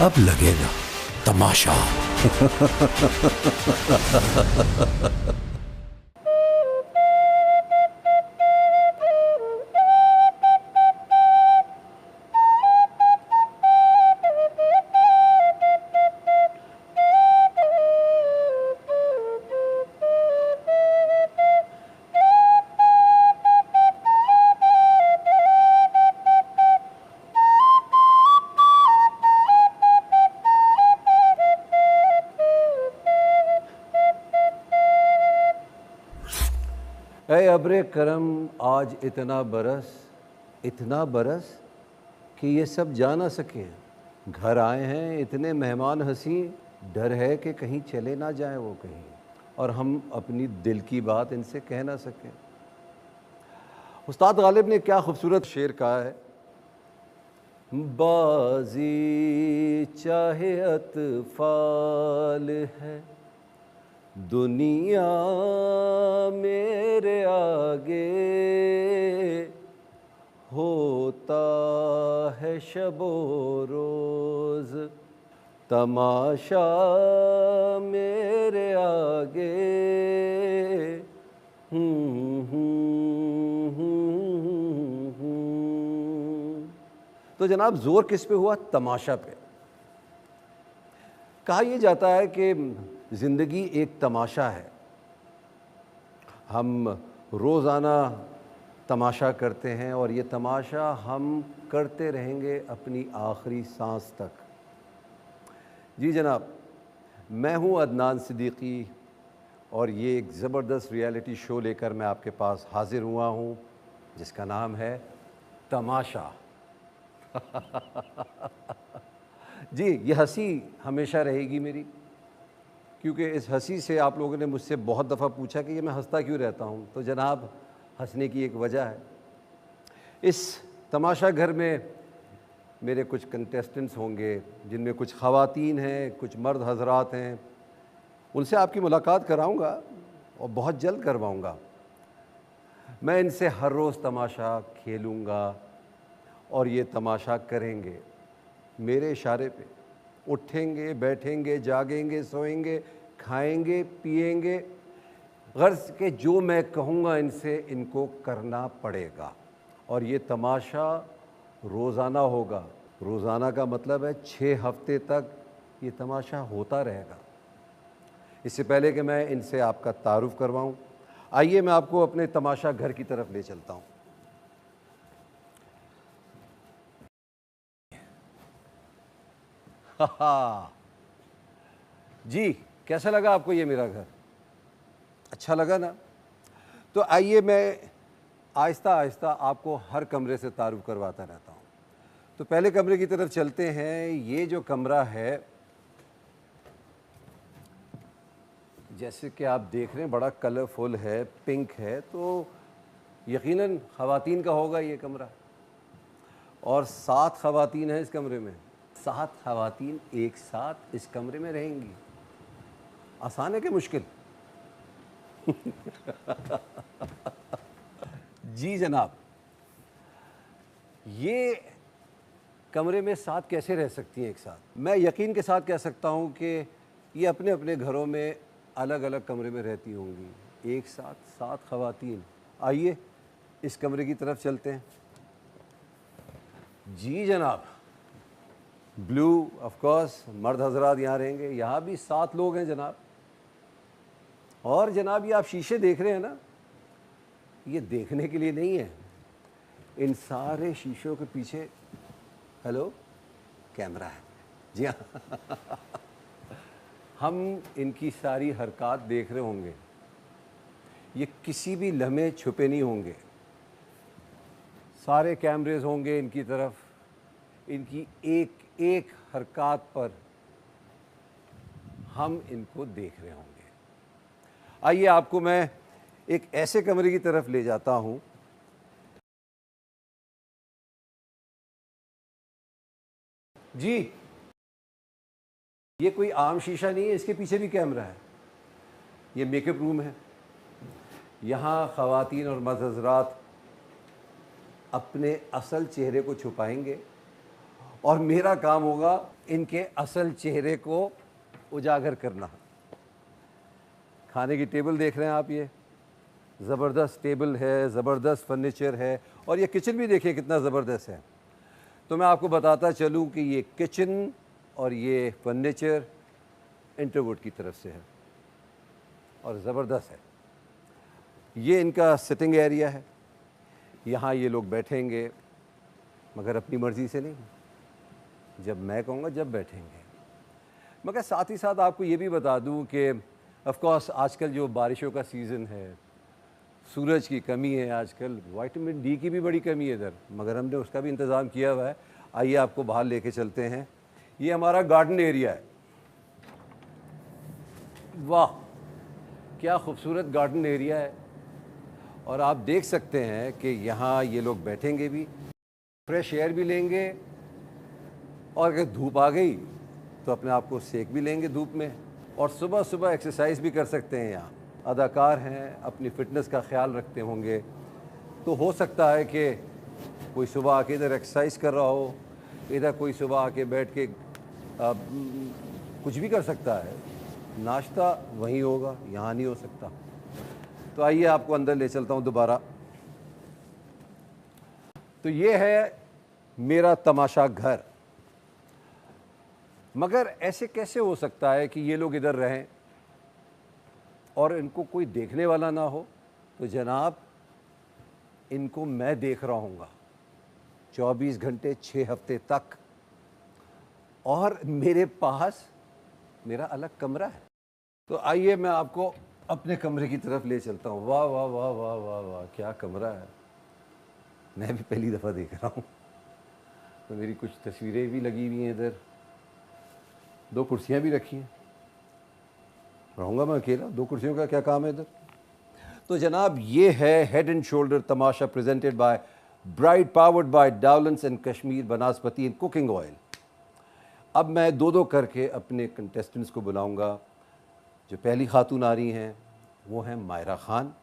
अब लगेगा तमाशा। ऐ अब्रे करम आज इतना बरस कि ये सब जा ना सकें। घर आए हैं इतने मेहमान हंसी, डर है कि कहीं चले ना जाएं वो कहीं, और हम अपनी दिल की बात इनसे कह ना सकें। उस्ताद गालिब ने क्या खूबसूरत शेर कहा है। बाजी चाहे अतफाल है दुनिया मेरे आगे, होता है शबो रोज़ तमाशा मेरे आगे। तो जनाब जोर किस पे हुआ? तमाशा पे। कहा यह जाता है कि ज़िंदगी एक तमाशा है। हम रोज़ाना तमाशा करते हैं और ये तमाशा हम करते रहेंगे अपनी आखिरी सांस तक। जी जनाब, मैं हूँ अदनान सिद्दीकी और ये एक ज़बरदस्त रियलिटी शो लेकर मैं आपके पास हाज़िर हुआ हूँ जिसका नाम है तमाशा। जी, ये हंसी हमेशा रहेगी मेरी, क्योंकि इस हंसी से आप लोगों ने मुझसे बहुत दफ़ा पूछा कि ये मैं हंसता क्यों रहता हूँ। तो जनाब, हंसने की एक वजह है। इस तमाशा घर में मेरे कुछ कंटेस्टेंट्स होंगे जिनमें कुछ ख़वातीन हैं, कुछ मर्द हज़रात हैं। उनसे आपकी मुलाकात कराऊंगा और बहुत जल्द करवाऊंगा। मैं इनसे हर रोज़ तमाशा खेलूँगा और ये तमाशा करेंगे मेरे इशारे पे। उठेंगे, बैठेंगे, जागेंगे, सोएंगे, खाएंगे, पिएंगे। गर्ज के जो मैं कहूँगा इनसे इनको करना पड़ेगा। और ये तमाशा रोज़ाना होगा। रोज़ाना का मतलब है 6 हफ्ते तक ये तमाशा होता रहेगा। इससे पहले कि मैं इनसे आपका तारुफ़ करवाऊँ, आइए मैं आपको अपने तमाशा घर की तरफ ले चलता हूँ। जी, कैसा लगा आपको ये मेरा घर? अच्छा लगा ना? तो आइए मैं आहिस्ता आहिस्ता आपको हर कमरे से तारुफ़ करवाता रहता हूँ। तो पहले कमरे की तरफ चलते हैं। ये जो कमरा है, जैसे कि आप देख रहे हैं, बड़ा कलरफुल है, पिंक है, तो यकीनन ख़वातीन का होगा ये कमरा। और 7 ख़वातीन हैं इस कमरे में। 7 ख़वातीन एक साथ इस कमरे में रहेंगी। आसान है कि मुश्किल? जी जनाब, ये कमरे में 7 कैसे रह सकती हैं एक साथ? मैं यकीन के साथ कह सकता हूँ कि ये अपने अपने घरों में अलग अलग कमरे में रहती होंगी। एक साथ 7 ख़वातीन। आइए इस कमरे की तरफ चलते हैं। जी जनाब, ब्लू ऑफ कोर्स, मर्द हजरात यहाँ रहेंगे। यहाँ भी 7 लोग हैं जनाब। और जनाब, ये आप शीशे देख रहे हैं ना, ये देखने के लिए नहीं है। इन सारे शीशों के पीछे हेलो कैमरा है। जी हाँ। हम इनकी सारी हरकत देख रहे होंगे। ये किसी भी लम्हे छुपे नहीं होंगे। सारे कैमरेज होंगे इनकी तरफ। इनकी एक एक हरकत पर हम इनको देख रहे होंगे। आइए आपको मैं एक ऐसे कमरे की तरफ ले जाता हूं। जी, ये कोई आम शीशा नहीं है, इसके पीछे भी कैमरा है। ये मेकअप रूम है। यहाँ ख़वातीन और मर्द हज़रात अपने असल चेहरे को छुपाएंगे और मेरा काम होगा इनके असल चेहरे को उजागर करना। खाने की टेबल देख रहे हैं आप, ये ज़बरदस्त टेबल है, ज़बरदस्त फर्नीचर है, और ये किचन भी देखिए कितना ज़बरदस्त है। तो मैं आपको बताता चलूँ कि ये किचन और ये फर्नीचर इंटरवुड की तरफ से है और ज़बरदस्त है। ये इनका सिटिंग एरिया है, यहाँ ये लोग बैठेंगे, मगर अपनी मर्ज़ी से नहीं, जब मैं कहूँगा जब बैठेंगे। मगर साथ ही साथ आपको ये भी बता दूँ कि ऑफ कोर्स आजकल जो बारिशों का सीज़न है, सूरज की कमी है आजकल, विटामिन डी की भी बड़ी कमी है इधर, मगर हमने उसका भी इंतज़ाम किया हुआ है। आइए आपको बाहर लेके चलते हैं। ये हमारा गार्डन एरिया है। वाह, क्या खूबसूरत गार्डन एरिया है। और आप देख सकते हैं कि यहाँ ये लोग बैठेंगे भी, फ्रेश एयर भी लेंगे, और अगर धूप आ गई तो अपने आप को सेक भी लेंगे धूप में, और सुबह सुबह एक्सरसाइज भी कर सकते हैं। यहाँ अदाकार हैं, अपनी फ़िटनेस का ख्याल रखते होंगे, तो हो सकता है कि कोई सुबह आके इधर एक्सरसाइज कर रहा हो, इधर कोई सुबह आके बैठ के कुछ भी कर सकता है। नाश्ता वहीं होगा, यहाँ नहीं हो सकता। तो आइए आपको अंदर ले चलता हूँ दोबारा। तो ये है मेरा तमाशा घर। मगर ऐसे कैसे हो सकता है कि ये लोग इधर रहें और इनको कोई देखने वाला ना हो? तो जनाब, इनको मैं देख रहा हूँगा 24 घंटे 6 हफ्ते तक, और मेरे पास मेरा अलग कमरा है। तो आइए मैं आपको अपने कमरे की तरफ ले चलता हूँ। वाह वाह वाह वाह वाह वाह, क्या कमरा है। मैं भी पहली दफ़ा देख रहा हूँ। तो मेरी कुछ तस्वीरें भी लगी हुई हैं इधर, 2 कुर्सियाँ भी रखी हैं। रहूँगा मैं अकेला, 2 कुर्सियों का क्या काम है इधर। तो जनाब, ये है head and shoulder Tamasha presented by Bright, powered by Dawlance and Kashmir banaspati and cooking oil. अब मैं 2-2 करके अपने कंटेस्टेंट्स को बुलाऊंगा। जो पहली खातून आ रही हैं वो हैं मायरा खान,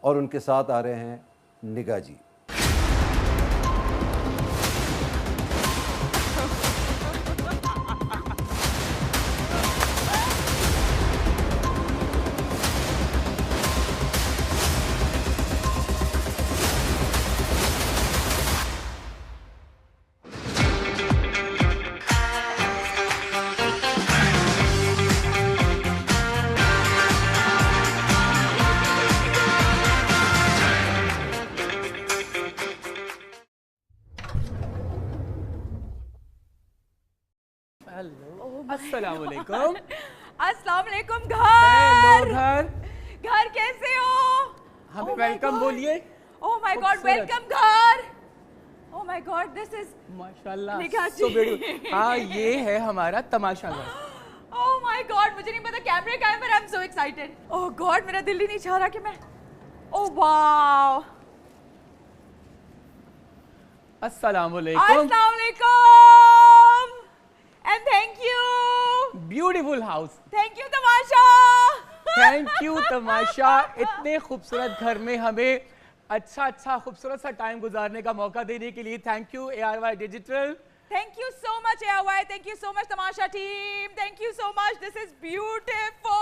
और उनके साथ आ रहे हैं निगाह जी। अस्सलाम वालेकुम। अस्सलाम वालेकुम। घर घर घर कैसे हो? हमें वेलकम बोलिए। ओह माय गॉड, वेलकम घर। Oh my God, this is माशाल्लाह निगाह सो जी। ब्यूटीफुल। हाँ, ये है हमारा तमाशा घर। ओह माय गॉड, मुझे नहीं पता कैमरे का है, पर I am so excited. Oh God, मेरा दिल ही नहीं चाह रहा कि मैं, ओह वाओ। अस्सलाम वालेकुम। अस्सलाम वालेकुम and thank you. Beautiful house. Thank you Tamasha. Thank you Tamasha. इतने खूबसूरत घर में हमें अच्छा खूबसूरत सा टाइम गुजारने का मौका देने के लिए thank you ARY digital. Thank you so much ARY, thank you so much Tamasha team, thank you so much, this is beautiful।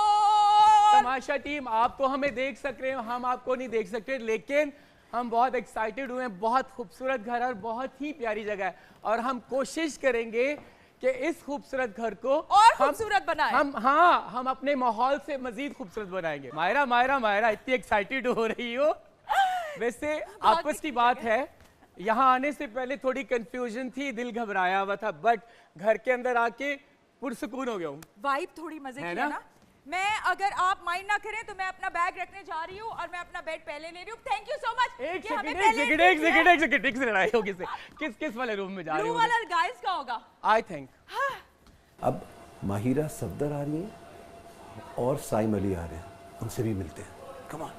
Tamasha team, आप तो हमें देख सक रहे हो, हम आपको नहीं देख सकते, लेकिन हम बहुत एक्साइटेड हुए हैं। बहुत खूबसूरत घर और बहुत ही प्यारी जगह है, और हम कोशिश करेंगे कि इस खूबसूरत घर को और खूबसूरत बनाएं। हम अपने माहौल से मजीद खूबसूरत बनाएंगे। मायरा मायरा मायरा, इतनी एक्साइटेड हो रही हो। वैसे आपस की बात है, यहाँ आने से पहले थोड़ी कंफ्यूजन थी, दिल घबराया हुआ था, बट घर के अंदर आके पुरसुकून हो गया हूँ। वाइब थोड़ी मजे की है ना। मैं, अगर आप माइंड ना करें तो मैं अपना बैग रखने जा रही हूँ और मैं अपना बेड पहले ले रही हूँ। Thank you so much. एक सेकंड रही हो किस वाले रूम में जा रही हो? ब्लू वाला गाइस का होगा आई थिंक। अब माहिरा सफदर आ रही हैं और साइम अली आ रहे हैं, उनसे भी मिलते हैं। Come on.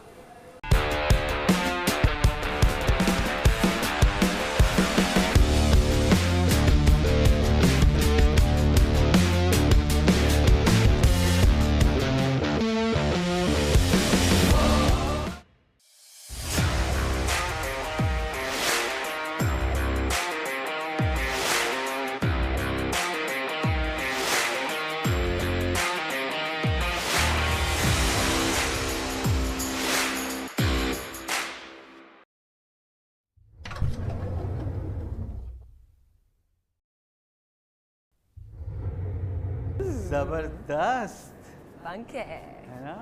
जबरदस्त पंख है। है ना?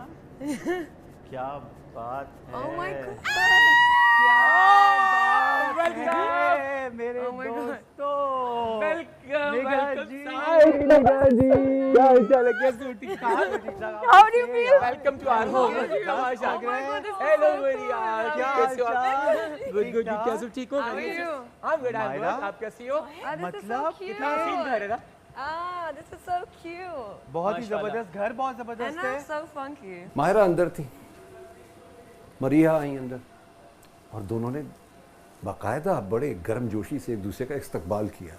क्या बात है। Oh my God. है मेरे Oh my God. दोस्तों। वेलकम निगाह जी। निगाह जी क्या हाल चाल है, कैसे हो? ठीक ठाक? How do you feel? Welcome to our home. Oh my God, this is hello so मेरी यार, क्या कैसे हो आप? हाल-चाल? गुड गुड, ठीक-ठाक? कैसे हो? ठीक हो? How are you? I'm good, I'm Myra? good। आप कैसी हो? Ah, this is so मतलब cute. कितना हसीन घर है ना? Ah, this is so cute. बहुत ही माशाल्लाह। जबरदस्त घर, बहुत And जबरदस्त now है। so funky. मायरा अंदर थी, मरिया आई अंदर, और दोनों ने बाकायदा बड़े गर्मजोशी से एक दूसरे का इस्तकबाल किया,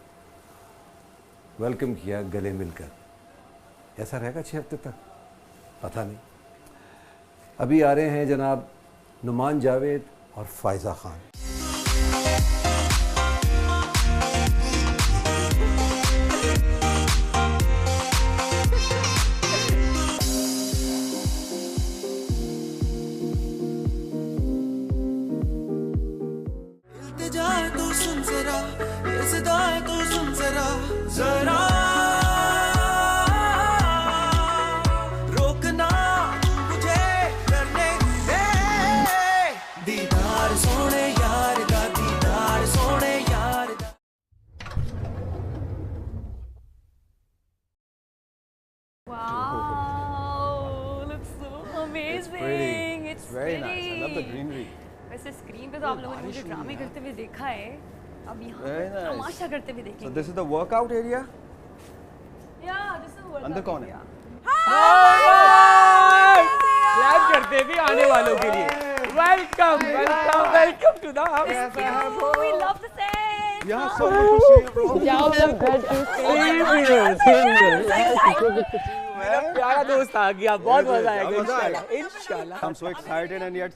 वेलकम किया गले मिलकर। ऐसा रहेगा 6 हफ्ते तक? पता नहीं। अभी आ रहे हैं जनाब नुमान जावेद और फायजा खान। जाए तो सुन जरा, ये सदाएं तो सुन जरा, जरा रोकना मुझे करने दे, दीदार सोने यार दा, दीदार सोने यार दा। Wow, looks so amazing. It's very nice. I love the pretty. greenery. वैसे स्क्रीन पे तो आप लोगों ने मुझे ड्रामे करते हुए देखा है, अब यहाँ Very पे nice. तमाशा करते हुए So देखेंगे। this is the workout area. Yeah, this is workout अंदर कौन है? area. क्लैप करते भी आने वालों के लिए। Welcome welcome welcome to the house. Oh, we love the set. Yeah, so good to see you, bro. मेरा प्यारा दोस्त आ गया, बहुत मजा आएगा मजा आएगा। इंशाल्लाह इंशाल्लाह। I'm so excited and yet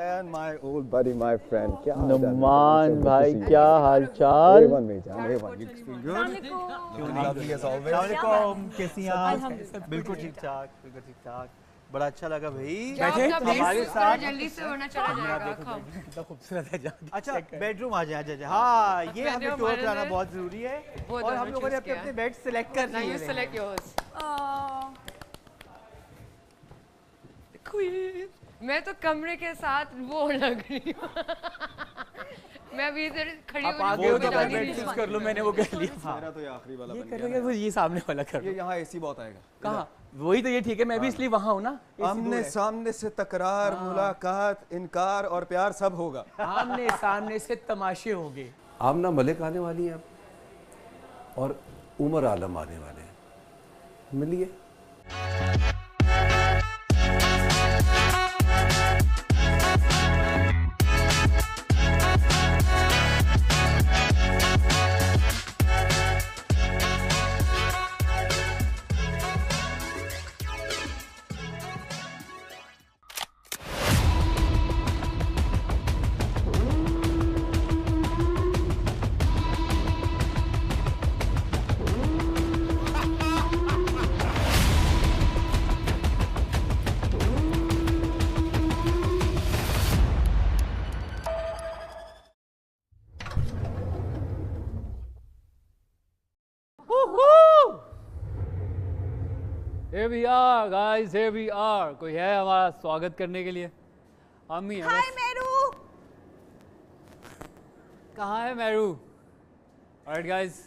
and my old buddy, my friend. क्या हाल चाल है? नुमान So good to भाई see you. क्या हालचाल? A1 मेरी जान, A1. You feel good? Looking lovely as always. अस्सलामुअलैकुम, कैसी हैं आप? बिल्कुल ठीक ठाक, बिल्कुल ठीक ठाक। बड़ा अच्छा लगा भाई। बैठे? हमारे साथ जल्दी से होना चला जाएगा। कितना खूबसूरत है जाके। अच्छा बेडरूम आ जाए, आ हाँ ये हमें bedroom टूर हमारे कराना लिए बहुत जरूरी है वो और हम दोनों लोगों ने choose अपने किया अपने बेड सिलेक्ट कर Now you लिए select yours. मैं तो कमरे के साथ वो लग रही हूँ। मैं अभी इधर खड़ी आप हो आ रही गए हो हूँ, तो मुझे मैं आगे बेड नहीं चूज कर लूं, मैंने वो कर लिया। मेरा तो ये आखिरी वाला ये बन कर गया रहे वो ये सामने वाला कर ये लो। यहाँ एसी बहुत आएगा। कहाँ? वही तो ये ठीक है, मैं भी इसलिए वहाँ हूँ ना। आमने सामने से तकरार, मुलाकात, इनकार और प्यार सब होगा। आमने सामने से तमाशे होंगे। आमना मलिक आने वाली हैं अब, और उमर आलम आने वाले हैं। मिलिए। Here we are, guys. Here we are. कोई है हमारा स्वागत करने के लिए? हम ही हैं हाय बस। मेरू। कहाँ है मैरू? Alright, guys.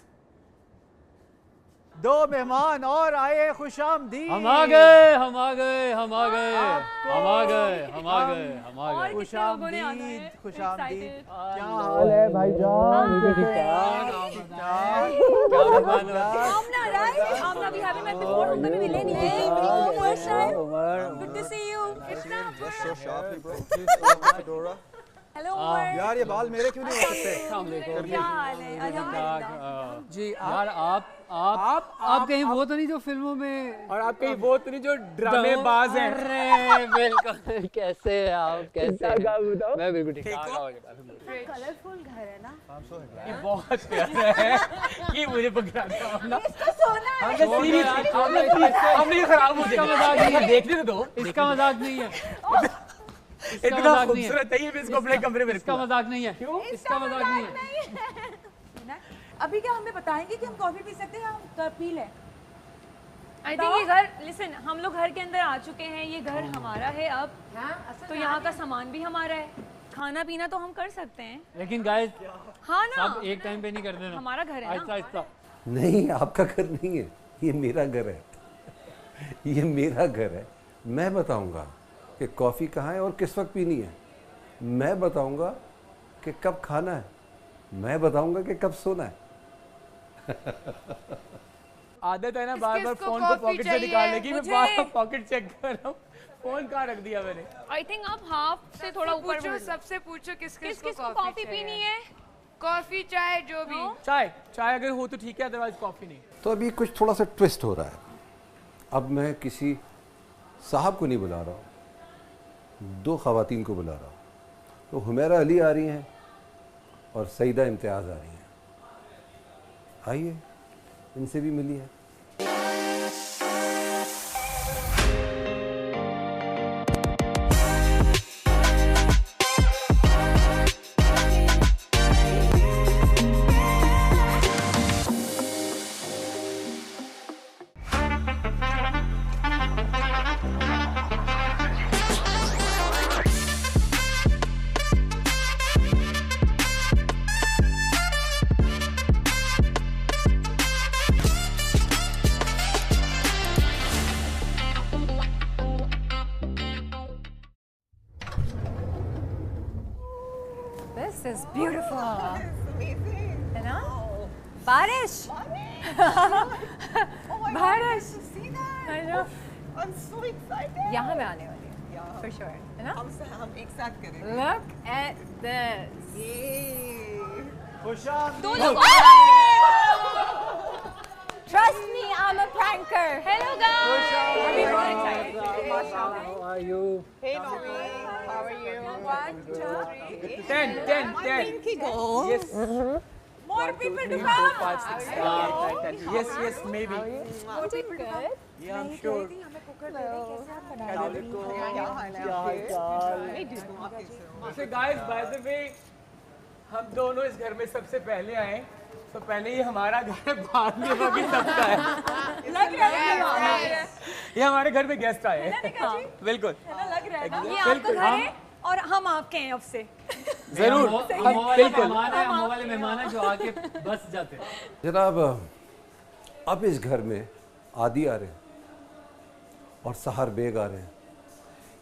दो मेहमान और आए, खुशामदीद। हम आ गए, हम आ गए, हम आ गए, हम आ गए, हम आ गए, हम आ और गए। कितने लोगों ने आना है? खुशामदीद, खुशामदीद। Excited. क्या हाल है भाईजान? आमना राइट? आमना भी हैवी मैं बिफोर हम कभी मिले नहीं थे। First time. Good to see you. कितना Just so sharply, bro. Please follow my fedora. Hello Umar. यार ये बाल मेरे क्यों नहीं हो सकते? क्या हाल है? अल्हम्दुलिल्लाह। जी यार आप कहीं वो तो नहीं जो फिल्मों में और आप कहीं वो तो नहीं जो ड्रामेबाज हैं। अरे बिल्कुल। कैसे हैं आप? कैसे हैं? मैं बिल्कुल ठीक ठाक। कलरफुल घर है ना? ये बहुत प्यारा है। ये मुझे पकड़ाता है ना। इसका सोना है। हमने सीरीज हमने ये खराब हो जाएगा। देखने तो दो। इसका मजाक नहीं है। इतना मजाक नहीं है। खूबसूरत है ये, मैं इसको अपने कमरे में इसका रखूंगा। मजाक नहीं है। इसका मजाक नहीं है। अभी क्या हमें बताएंगे कि हम कॉफी पी सकते हैं? हम पी लें। आई थिंक ये घर लिसन, हम लोग घर के अंदर आ चुके हैं, ये घर हमारा है अब, तो यहाँ का सामान भी हमारा है, खाना पीना तो हम कर सकते हैं। लेकिन गाइस हाँ ना, सब एक टाइम पे नहीं कर देना, हमारा घर है ना। आहिस्ता आहिस्ता। नहीं, आपका घर नहीं है, ये मेरा घर है। ये मेरा घर है। मैं बताऊंगा कि कॉफ़ी कहाँ है और किस वक्त पीनी है। मैं बताऊंगा कि कब खाना है। मैं बताऊंगा कि कब सोना है। आदत है ना बार बार किसको फोन को कॉफी पॉकेट से चाहिए? निकालने की। मैं मुझे- बार बार पॉकेट चेक कर रहा हूँ, फोन कहाँ रख दिया मैंने। आई थिंक आप हाफ से थोड़ा ऊपर पूछो, बढ़ लो। सबसे पूछो किस किस किस को कॉफी पीनी है? कॉफी चाय जो भी। चाय, चाय अगर हो तो ठीक है, अदरवाइज कॉफी नहीं। तो अभी कुछ थोड़ा सा ट्विस्ट हो रहा है। अब मैं किसी साहब को नहीं बुला रहा हूँ, 2 ख़वातीन को बुला रहा हूँ। तो हुमैरा अली आ रही हैं और सईदा इम्तियाज़ आ रही हैं। आइए, इनसे भी मिलिए। This is beautiful. है ना? बारिश. बारिश. I know. I'm so excited. यहाँ मैं आने वाली हूँ. For sure. है ना? हम एक साथ करेंगे। Look at this. Yay. Trust me, I'm a pranker. Hello guys. We're very excited. How are you? Hey Noreen, how are you? 1, 2, 3. 10. Pinky goal. Yes. More people to 3, 4, come. 5, 6, 7, 8, 9, 10. Yes, maybe. More people good. Yeah, I'm sure. So guys, by the way, हम दोनों इस घर में सबसे पहले आए, तो पहले ये हमारा घर है, बाद में बाकी सबका है। लग रहा है ये हमारे घर में गेस्ट आए हैं। बिल्कुल। लग रहा है ये आपका घर है और हम आपके हैं अब से। जरूर। हम वो वाले मेहमान हैं, हम वो वाले मेहमान हैं जो आके बस जाते हैं। जनाब, अब इस घर में आदि आ रहे हैं और सहार बेग आ रहे हैं।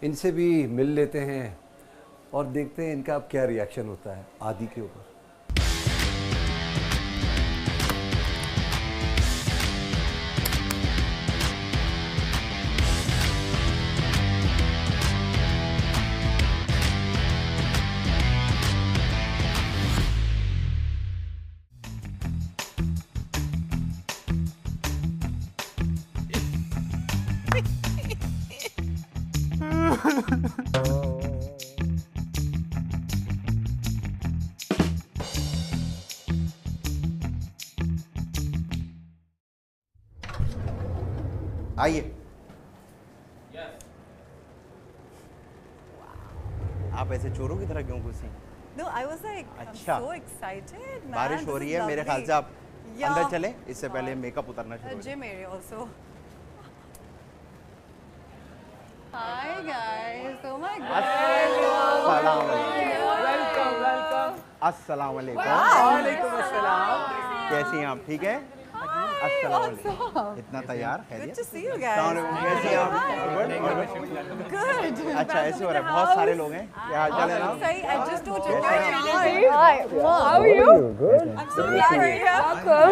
इनसे भी मिल लेते हैं और देखते हैं इनका अब क्या रिएक्शन होता है आदि के ऊपर। आइए। आप ऐसे चोरों की तरह क्यों घुसी? No, I was like, अच्छा। I'm so excited, man. बारिश हो This रही is है, मेरे ख्याल lovely. से आप Yeah. अंदर चलें, इससे पहले मेकअप उतरना शुरू हो जाए। Gym area also. Hi guys. Oh my god. अस्सलाम वालेकुम। वेलकम। अस्सलाम वालेकुम। वालेकुम अस्सलाम। कैसी हैं आप? ठीक है? अस्सलाम वालेकुम। इतना तैयार? Good खैरियत? to see you अस्सलाम guys. वालेकुम। कैसी हैं आप? Good. अच्छा, ऐसे हो रहा है, बहुत सारे लोग हैं। क्या हाल चाल है ना? Sorry, I just don't know. Hi. How are you? I'm so glad you're here.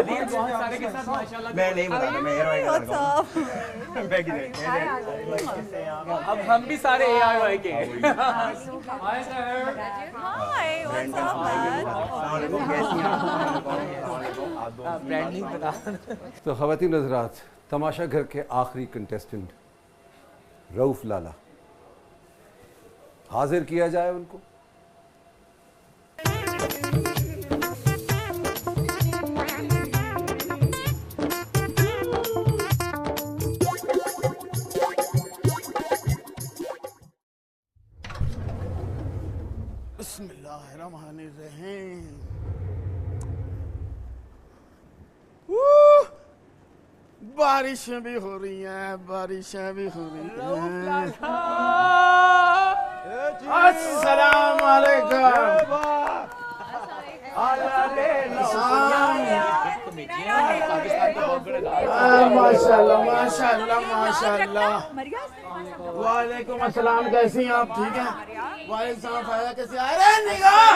ये बहुत सारे के साथ माशाल्लाह। मैं नहीं बता रहा, मैं एयरवाई का What's लड़का हूँ। up? बैग ही दे। अब हम भी सारे ARY के हैं। Hi sir. Hi. What's up, man? अस्सलाम वालेकुम। कैसी हैं आप? ब्रांडिंग बता। तो ख़वातीन हज़रात, तमाशा घर के आखिरी कंटेस्टेंट रऊफ़ लाला, हाजिर किया जाए उनको। बारिशें भी हो रही हैं, बारिशें भी हो रही हैं। अस्सलाम वालेकुम। माशाल्लाह माशाल्लाह माशाल्लाह। वालेकुम अस्सलाम, कैसी हैं आप? ठीक हैं? वालेकुम सलाम, फायदा कैसे? अरे निगाह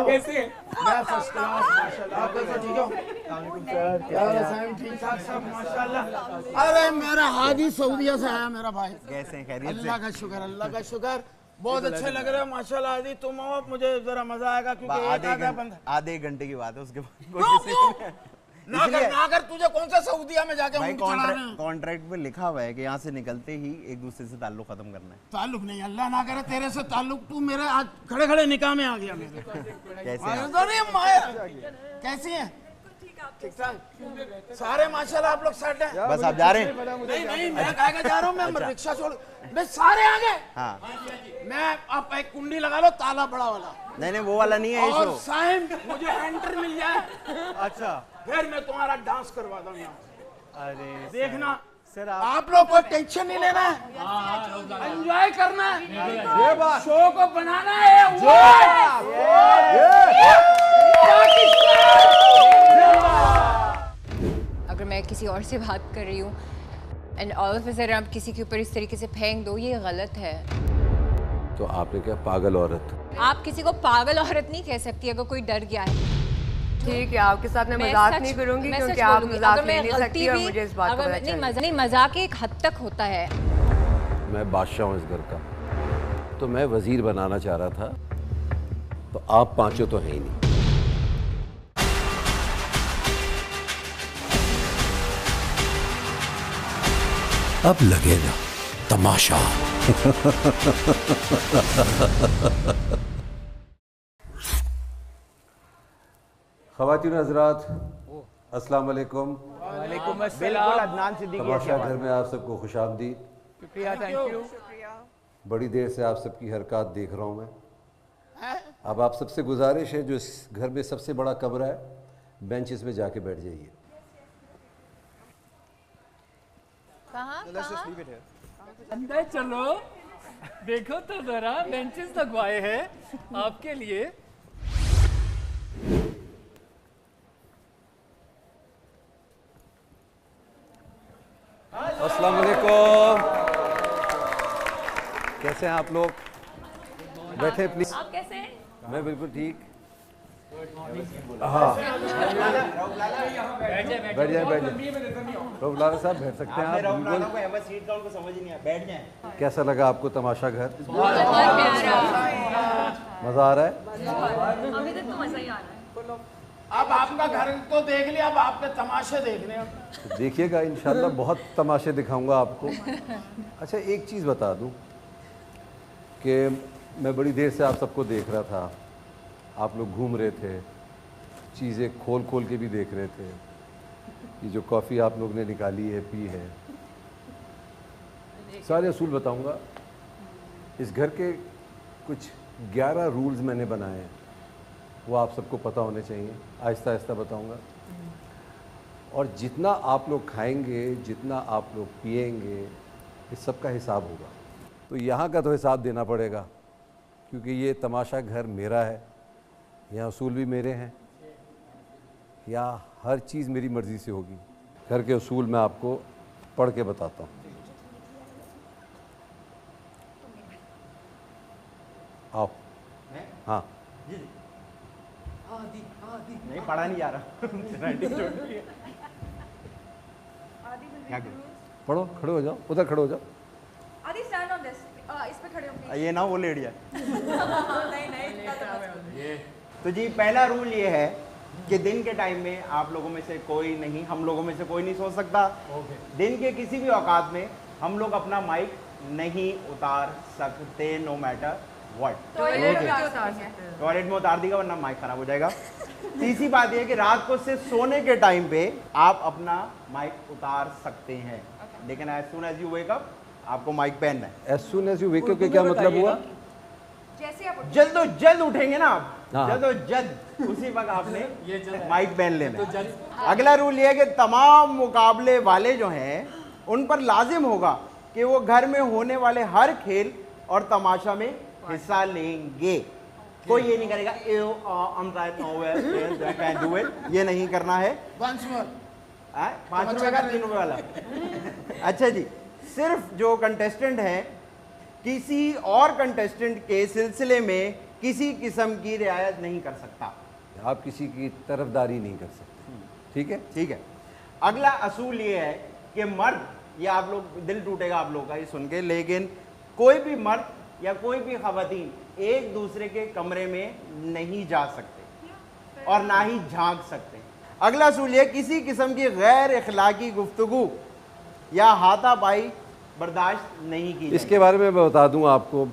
कैसे? मैं फर्स्ट क्लास माशाल्लाह। आप कैसे? ठीक हो? क्या हाल है साहब? ठीक ठाक सब माशाल्लाह। अरे मेरा हाजी सऊदीया से आया मेरा भाई। कैसे हैं? खैरियत से? अल्लाह का शुक्र, अल्लाह का शुक्र। बहुत अच्छे लग रहे हो माशाल्लाह हाजी। तुम आओ, मुझे जरा मजा आएगा क्योंकि आधे एक घंटे की बात है, उसके बाद ना कर तुझे कौन सा सऊदीया में जाके भाई कॉन्ट्रैक्ट पे लिखा हुआ है कि यहाँ से निकलते ही एक दूसरे से ताल्लुक खत्म करना है। ताल्लुक नहीं, अल्लाह ना करे तेरे से ताल्लुक। तू मेरे आज खड़े खड़े निकाह में आ गया मेरे। कैसे कैसी हैं? ठीक ठाक सारे माशाल्लाह। आप लोग सेट हैं? बस आप जा रहे हैं? नहीं मैं कहा जा रहा हूँ। मैं रिक्शा छोड़, मैं सारे आ गए। हाँ मैं आप एक कुंडी लगा लो, ताला बड़ा वाला। नहीं वो वाला नहीं है। और साइम मुझे एंटर मिल जाए, अच्छा फिर मैं तुम्हारा डांस करवा दूंगा। अरे देखना सर, आप लोग को टेंशन नहीं लेना है, एंजॉय करना है, शो को बनाना है। अगर मैं किसी और से बात कर रही हूँ and all of a sudden आप किसी के ऊपर इस तरीके से फेंक दो, ये गलत है। तो आपने क्या पागल औरत? आप किसी को पागल औरत नहीं कह सकती अगर कोई डर गया है। ठीक है, आपके साथ मैं मजाक नहीं करूंगी क्योंकि आप मजाक ले नहीं सकती और मुझे इस बात का पता चल। नहीं, मजाक एक हद तक होता है। मैं बादशाह हूँ इस घर का, तो मैं वजीर बनाना चाह रहा था, तो आप पांचों तो हैं ही नहीं। अब लगेगा तमाशा। ख़वातीन हज़रात, अस्सलाम वालेकुम। वालेकुम बिल्कुल अस्सलाम। अदनान सिद्दीकी तमाशा घर में आप सबको खुशामदीद। शुक्रिया, थैंक यू। बड़ी देर से आप सबकी हरकत देख रहा हूँ मैं। अब आप सबसे गुजारिश है, जो इस घर में सबसे बड़ा कमरा है, बेंचेस में जाके बैठ जाइए। अंदर चलो, देखो तो जरा बेंचेस लगवाए हैं आपके लिए। अस्सलाम वालेकुम। कैसे हैं आप लोग? बैठे प्लीज। आप कैसे हैं? मैं बिल्कुल ठीक। हाँ बैठ जाए रौलाना साहब, बैठ सकते हैं आप बिल्कुल। कैसा लगा आपको तमाशा घर? मज़ा आ रहा है? अभी तक तो मजा ही आ रहा है। अब आपका घर तो देख लिया, अब आपके तमाशे देखने हैं। तो देखिएगा, इंशाल्लाह बहुत तमाशे दिखाऊंगा आपको। अच्छा, एक चीज़ बता दूं कि मैं बड़ी देर से आप सबको देख रहा था। आप लोग घूम रहे थे, चीज़ें खोल खोल के भी देख रहे थे। ये जो कॉफ़ी आप लोग ने निकाली है, पी है, सारे असूल बताऊंगा। इस घर के कुछ 11 रूल्स मैंने बनाए हैं, वो आप सबको पता होने चाहिए। आहिस्ता आहिस्ता बताऊंगा। और जितना आप लोग खाएंगे, जितना आप लोग पिएंगे, इस सब का हिसाब होगा। तो यहाँ का तो हिसाब देना पड़ेगा, क्योंकि ये तमाशा घर मेरा है, यहाँ असूल भी मेरे हैं, यहाँ हर चीज़ मेरी मर्ज़ी से होगी। घर के असूल मैं आपको पढ़ के बताता हूँ। आओ। हाँ नहीं, पढ़ा नहीं जा रहा। पढ़ो, खड़े हो जाओ, उधर खड़े हो जाओ। आदि स्टैंड ऑन दिस, इस पे खड़े हो प्लीज। ये ना वो लेट जाए। नहीं तो जी पहला रूल ये है कि दिन के टाइम में आप लोगों में से कोई नहीं, हम लोगों में से कोई नहीं सो सकता। दिन के किसी भी औकात में हम लोग अपना माइक नहीं उतार सकते, नो मैटर व्हाट। टॉयलेट में उतार देगा वरना माइक खराब हो जाएगा। तीसरी बात यह है कि रात को सिर्फ सोने के टाइम पे आप अपना माइक उतार सकते हैं, लेकिन as soon as you wake up आपको माइक पहनना है। As soon as you wake up का क्या मतलब हुआ? जैसे आप जल्द उठेंगे ना आप, हाँ। जद्दोजहद उसी वक्त आपने माइक पहन लेना है। अगला रूल ये है कि तमाम मुकाबले वाले जो हैं उन पर लाजिम होगा कि वो घर में होने वाले हर खेल और तमाशा में हिस्सा लेंगे। कोई ये नहीं करेगा ये नहीं करना है। 5 रुपए का 3 रुपए वाला। अच्छा जी, सिर्फ जो कंटेस्टेंट हैं किसी और कंटेस्टेंट के सिलसिले में किसी किस्म की रियायत नहीं कर सकता। आप किसी की तरफदारी नहीं कर सकते, ठीक है? ठीक है। अगला असूल ये है कि मर्द, ये आप लोग दिल टूटेगा आप लोगों का ये सुन के, लेकिन कोई भी मर्द या कोई भी खवातीन एक दूसरे के कमरे में नहीं जा सकते और ना ही झांक सकते। अगला असूल ये, किसी किस्म की गैर इखलाकी गुफ्तगू या हाथापाई बर्दाश्त नहीं की। इसके बारे में मैं बता दूं आपको,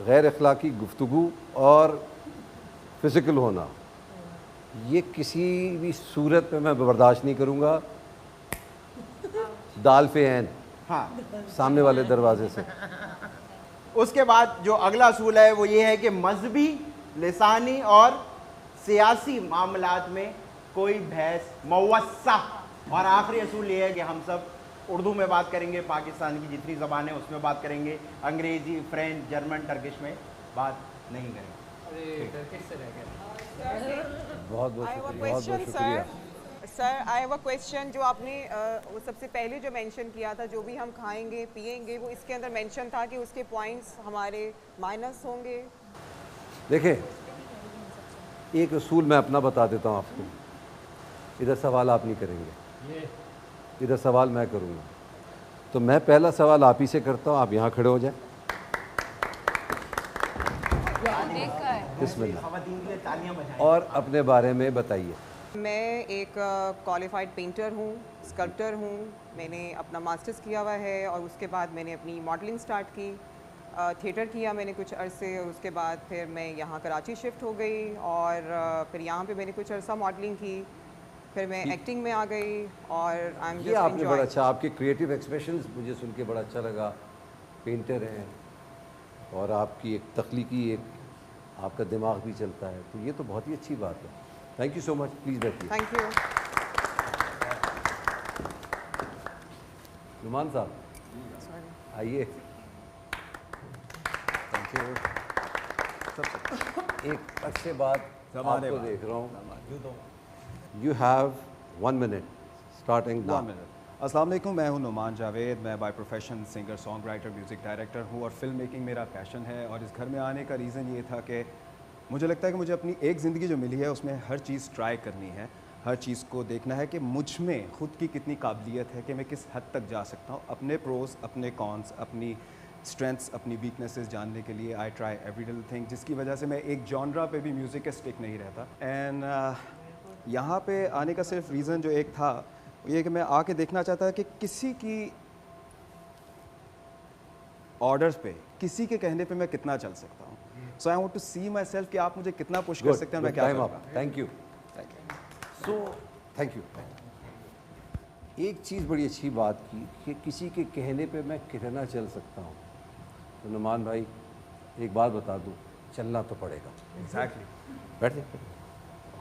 गैर अखलाकी गुफ्तगू और फिज़िकल होना ये किसी भी सूरत में मैं बर्दाश्त नहीं करूंगा। दाल पे ऐन, हाँ, सामने वाले दरवाजे से। उसके बाद जो अगला असूल है वो ये है कि मजहबी, लिसानी और सियासी मामलात में कोई बहस मवस्सा। और आखिरी असूल ये है कि हम सब उर्दू में बात करेंगे, पाकिस्तान की जितनी ज़बान है उसमें बात करेंगे, अंग्रेज़ी, फ्रेंच, जर्मन, टर्किश में बात नहीं करेंगे। बहुत बहुत शुक्रिया। Sir I have a question. जो आपने वो सबसे पहले जो मेंशन किया था, जो भी हम खाएंगे पिएंगे, वो इसके अंदर मेंशन था कि उसके पॉइंट्स हमारे माइनस होंगे। देखें, एक असूल मैं अपना बता देता हूँ आपको। इधर सवाल आप नहीं करेंगे, इधर सवाल मैं करूँगा। तो मैं पहला सवाल आप ही से करता हूँ, आप यहाँ खड़े हो जाएं। बिस्मिल्लाह। और अपने बारे में बताइए। मैं एक क्वालिफाइड पेंटर हूँ, स्कल्प्टर हूँ। मैंने अपना मास्टर्स किया हुआ है और उसके बाद मैंने अपनी मॉडलिंग स्टार्ट की। थिएटर किया मैंने कुछ अरसे और उसके बाद फिर मैं यहाँ कराची शिफ्ट हो गई और फिर यहाँ पे मैंने कुछ अरसा मॉडलिंग की। फिर मैं एक्टिंग में आ गई और आई एम ये आपने बड़ा अच्छा, आपके क्रिएटिव एक्सप्रेशंस मुझे सुन के बड़ा अच्छा लगा। पेंटर हैं और आपकी एक तख्लीकी, एक आपका दिमाग भी चलता है, तो ये तो बहुत ही अच्छी बात है। Thank you so much. Please बैठिए। Thank you. नुमान साहब आइए। Thank you. एक अच्छे बात आपको देख रहा हूँ। You have 1 minute starting now. अस्सलाम वालेकुम, मैं हूं नुमान जावेद। मैं by profession singer, songwriter, music director हूं और फिल्म मेकिंग मेरा पैशन है। और इस घर में आने का रीज़न ये था कि मुझे लगता है कि मुझे अपनी एक ज़िंदगी जो मिली है उसमें हर चीज़ ट्राई करनी है, हर चीज़ को देखना है कि मुझ में ख़ुद की कितनी काबिलियत है कि मैं किस हद तक जा सकता हूँ। अपने प्रोस, अपने कॉन्स, अपनी स्ट्रेंथ्स, अपनी वीकनेसेस जानने के लिए I try every little thing, जिसकी वजह से मैं एक जॉनरा पे भी म्यूज़िक के स्टिक नहीं रहता। एंड यहाँ पे आने का सिर्फ रीज़न जो एक था ये कि मैं आके देखना चाहता था कि किसी की ऑर्डर्स पे, किसी के कहने पे मैं कितना चल सकता हूँ। So I want to see myself कि आप मुझे कितना पुश कर सकते हैं, मैं क्या करूँगा। Thank you. So thank you. एक चीज़ बड़ी अच्छी बात की कि किसी के कहने पे मैं कितना चल सकता हूँ। तो नुमान भाई एक बात बता दूँ, चलना तो पड़ेगा। एग्जैक्टली। बैठ जाए।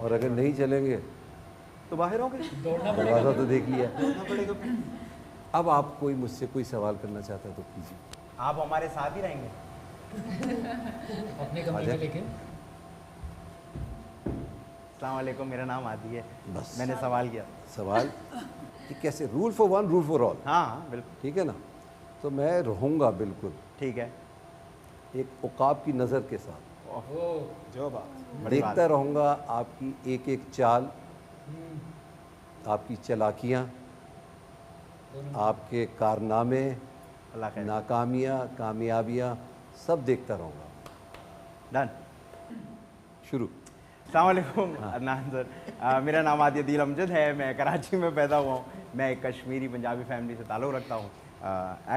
और अगर नहीं चलेंगे तो बाहर होंगे। दरवाज़ा तो देख लिया। अब आप कोई मुझसे कोई सवाल करना चाहता है तो कीजिए। आप हमारे साथ ही रहेंगे अपने कमरे में। लेकिन अस्सलाम वालेकुम, मेरा नाम आदि है। बस मैंने सवाल किया। सवाल कि कैसे, rule for one rule for all. हाँ बिल्कुल, ठीक है ना। तो मैं रहूँगा बिल्कुल ठीक है, एक उकाब की नज़र के साथ जो बात देखता रहूँगा आपकी एक एक चाल, आपकी चालाकियाँ, आपके कारनामे, नाकामियाँ, कामयाबियाँ, सब देखता रहूँगा। डन। शुरू। अस्सलाम वालेकुम अदनान सर, मेरा नाम आदि दिल अमजद है। मैं कराची में पैदा हुआ हूँ। मैं एक कश्मीरी पंजाबी फैमिली से ताल्लुक़ रखता हूँ।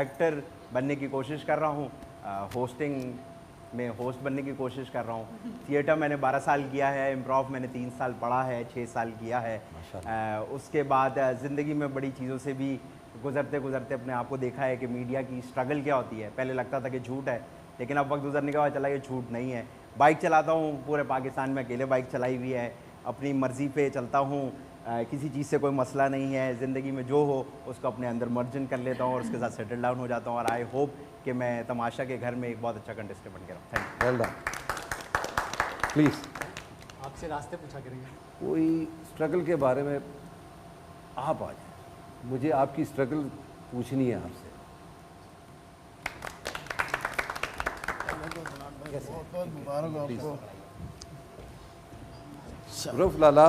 एक्टर बनने की कोशिश कर रहा हूँ, होस्टिंग में होस्ट बनने की कोशिश कर रहा हूँ। थिएटर मैंने 12 साल किया है, इम्प्रोव मैंने 3 साल पढ़ा है, 6 साल किया है। उसके बाद ज़िंदगी में बड़ी चीज़ों से भी गुज़रते गुज़रते अपने आप को देखा है कि मीडिया की स्ट्रगल क्या होती है। पहले लगता था कि झूठ है, लेकिन अब वक्त गुजरने के बाद चला कि झूठ नहीं है। बाइक चलाता हूँ, पूरे पाकिस्तान में अकेले बाइक चलाई हुई है, अपनी मर्ज़ी पे चलता हूँ, किसी चीज़ से कोई मसला नहीं है, ज़िंदगी में जो हो उसको अपने अंदर मर्जन कर लेता हूँ और उसके साथ सेटल डाउन हो जाता हूँ। और आई होप कि मैं तमाशा के घर में एक बहुत अच्छा कंटेस्टेंट बन गया। Thank well done. प्लीज़ आपसे रास्ते पूछा करेंगे। कोई स्ट्रगल के बारे में आप आ जाए, मुझे आपकी स्ट्रगल पूछनी है आपसे। बहुत मुबारक आपको। रूफ लाला,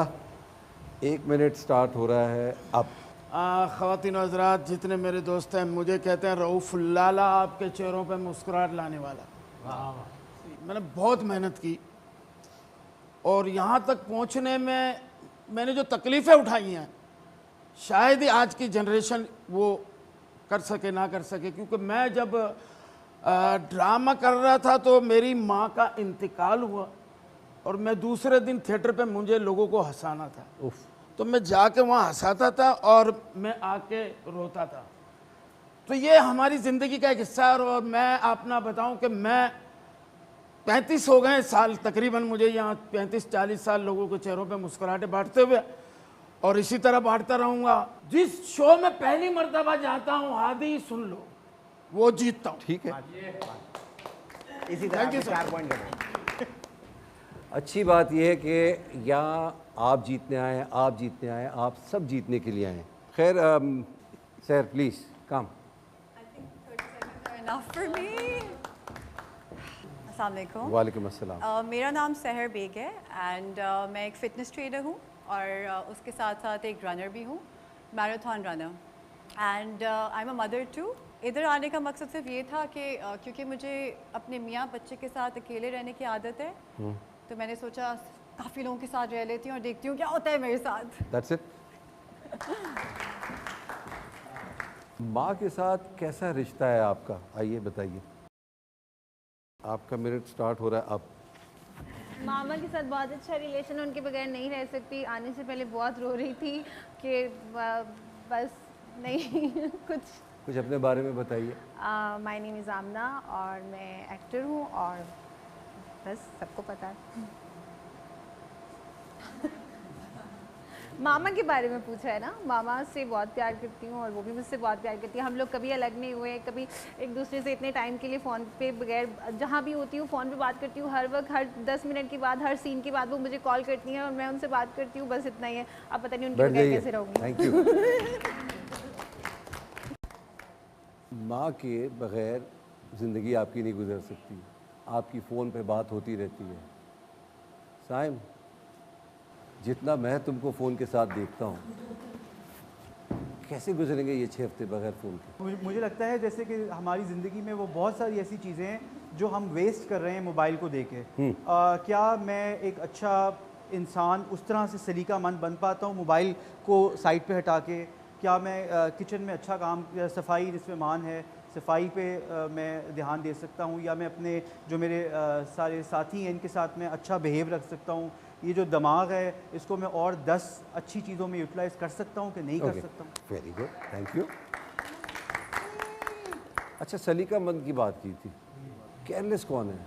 1 मिनट स्टार्ट हो रहा है अब। ख़वातीन और हज़रात, जितने मेरे दोस्त हैं मुझे कहते हैं रऊफ़ लाला, आपके चेहरों पे मुस्कुराहट लाने वाला। मैंने बहुत मेहनत की और यहाँ तक पहुँचने में मैंने जो तकलीफ़ें उठाई हैं शायद ही आज की जनरेशन वो कर सके ना कर सके, क्योंकि मैं जब ड्रामा कर रहा था तो मेरी माँ का इंतकाल हुआ और मैं दूसरे दिन थिएटर पे मुझे लोगों को हंसाना था। तो मैं जाके वहाँ हंसाता था और मैं आके रोता था। तो ये हमारी ज़िंदगी का एक हिस्सा है। और मैं अपना बताऊं कि मैं 35 हो गए साल तकरीबन मुझे यहाँ, 35-40 साल लोगों के चेहरों पे मुस्कुराहटें बांटते हुए, और इसी तरह बांटता रहूँगा। जिस शो में पहली मर्तबा जाता हूँ, हादी सुन लो, वो जीतता हूँ। ठीक है, इसी तरह Thank you, आपने sir. 4 पॉइंट कर। अच्छी बात यह है कि यहाँ आप जीतने आए, आप जीतने आए, आप सब जीतने के लिए आए। खैर sir please come. Enough for me. अस्सलाम वालेकुम। वालेकुम अस्सलाम। मेरा नाम सहर बेग है एंड मैं एक फ़िटनेस ट्रेनर हूँ और उसके साथ साथ एक रनर भी हूँ, marathon runner, and I am a mother too. इधर आने का मकसद सिर्फ ये था कि क्योंकि मुझे अपने मियाँ बच्चे के साथ अकेले रहने की आदत है, तो मैंने सोचा काफ़ी लोगों के साथ रह लेती हूँ और देखती हूँ क्या होता है मेरे साथ। That's it. माँ के साथ कैसा रिश्ता है आपका, आइए बताइए। आपका मिनट स्टार्ट हो रहा है अब। मामा के साथ बहुत अच्छा रिलेशन, उनके बगैर नहीं रह सकती। आने से पहले बहुत रो रही थी कि बस नहीं कुछ अपने बारे में बताइए। माय नेम इज़ आमना और मैं एक्टर हूँ और बस सबको पता है। मामा के बारे में पूछा है ना, मामा से बहुत प्यार करती हूँ और वो भी मुझसे बहुत प्यार करती है। हम लोग कभी अलग नहीं हुए, कभी एक दूसरे से इतने टाइम के लिए फ़ोन पे बगैर, जहाँ भी होती हूँ फ़ोन पे बात करती हूँ, हर वक्त, हर 10 मिनट के बाद, हर सीन के बाद वो मुझे कॉल करती हैं और मैं उनसे बात करती हूँ, बस इतना ही है। अब पता नहीं उनके बगैर कैसे रहूँगी। Thank you. माँ के बगैर ज़िंदगी आपकी नहीं गुजर सकती, आपकी फ़ोन पे बात होती रहती है। साइम, जितना मैं तुमको फ़ोन के साथ देखता हूँ, कैसे गुजरेंगे ये 6 हफ्ते बगैर फ़ोन के? मुझे लगता है जैसे कि हमारी ज़िंदगी में वो बहुत सारी ऐसी चीज़ें हैं जो हम वेस्ट कर रहे हैं मोबाइल को देके। क्या मैं एक अच्छा इंसान उस तरह से सलीकामंद बन पाता हूँ मोबाइल को साइड पे हटा के? क्या मैं किचन में अच्छा काम, सफाई जिसमें मान है, सफाई पे मैं ध्यान दे सकता हूँ, या मैं अपने जो मेरे सारे साथी हैं इनके साथ मैं अच्छा बिहेव रख सकता हूँ? ये जो दिमाग है इसको मैं और 10 अच्छी चीज़ों में यूटिलाइज कर सकता हूँ कि नहीं कर सकता हूँ? Very good, thank you. अच्छा, सलीकामंद की बात की थी, केयरलेस कौन है?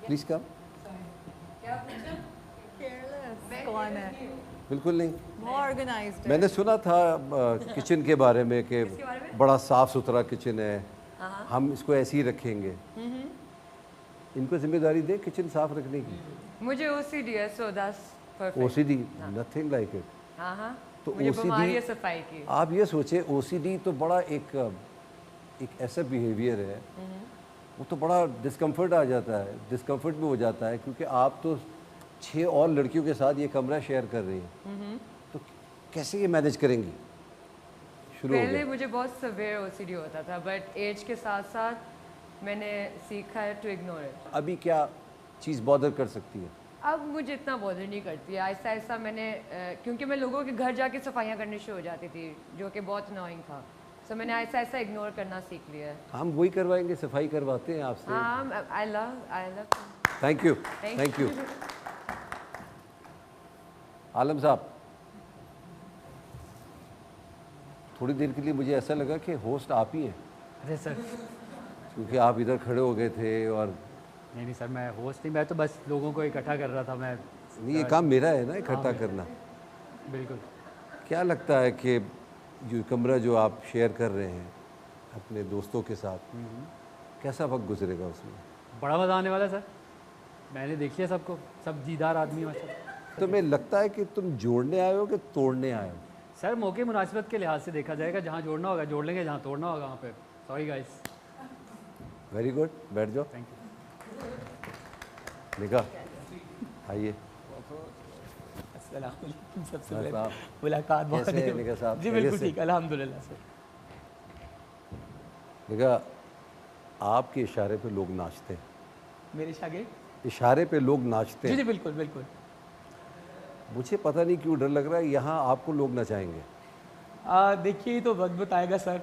Please come. कौन है? बिल्कुल नहीं। वो ऑर्गेनाइज्ड है। मैंने सुना था किचन के बारे में कि बड़ा साफ सुथरा किचन है, हम इसको ऐसे ही रखेंगे। इनको जिम्मेदारी दे किचन साफ रखने की। मुझे ओसीडी है, so that's perfect. OCD, nothing like it. हाँ हाँ, तो मुझे बीमारी है ओसीडी, सफाई की। आप ये सोचे ओसीडी तो बड़ा एक ऐसा बिहेवियर है, वो तो बड़ा डिस्कम्फर्ट आ जाता है, डिस्कम्फर्ट में हो जाता है, क्योंकि आप तो 6 और लड़कियों के साथ ये कमरा शेयर कर रही हैं, तो कैसे ये मैनेज करेंगी? शुरू हो पहले गया। मुझे बहुत सवेयर ओसीडी होता था, बट एज के साथ साथ मैंने सीखा है टू इग्नोर इट। अभी क्या चीज़ बॉदर कर सकती है? अब मुझे इतना बॉदर नहीं करती है, आहिस्ता आहिस्ता मैंने क्योंकि मैं लोगों के घर जाके सफाइयाँ करनी शुरू हो जाती थी, जो कि बहुत अनोइंग था, सो मैंने आहिस्ता आहिस्ता इग्नोर करना सीख लिया है। हम वही करवाएंगे, सफाई करवाते हैं आपसे। हाँ, I love thank you, thank you. Alam साहब, थोड़ी देर के लिए मुझे ऐसा लगा कि होस्ट आप ही हैं। अरे सर, क्योंकि आप इधर खड़े हो गए थे और नहीं सर, मैं होस्ट नहीं, मैं तो बस लोगों को इकट्ठा कर रहा था। मैं नहीं, ये काम मेरा है ना इकट्ठा करना। बिल्कुल। क्या लगता है कि जो कमरा जो आप शेयर कर रहे हैं अपने दोस्तों के साथ, कैसा वक्त गुजरेगा उसमें? बड़ा मज़ा आने वाला है सर, मैंने देख लिया सबको, सब दीदार आदमी हैं। तो मैं लगता है कि तुम जोड़ने आए हो कि तोड़ने आए हो? सर मौके मुनासिबत के लिहाज से देखा जाएगा, जहाँ जोड़ना होगा जोड़ लेंगे, जहाँ तोड़ना होगा वहाँ पे सॉरी गाइस। वेरी गुड, बैठ जाओ। Thank you. निगाह आइए। अस्सलाम वालेकुम। सबसे पहले साहब, मुलाकात बहुत कैसे हैं निगाह साहब? जी बिल्कुल खैरियत से? ठीक, अल्हम्दुलिल्लाह सर। निगाह, आपके इशारे पे लोग नाचते हैं। मेरे शागिर्द? इशारे पे लोग नाचते जी हैं। जी बिल्कुल बिल्कुल। मुझे पता नहीं क्यों डर लग रहा है यहाँ आपको लोग नचाएंगे। देखिए ये तो वक्त बताएगा सर।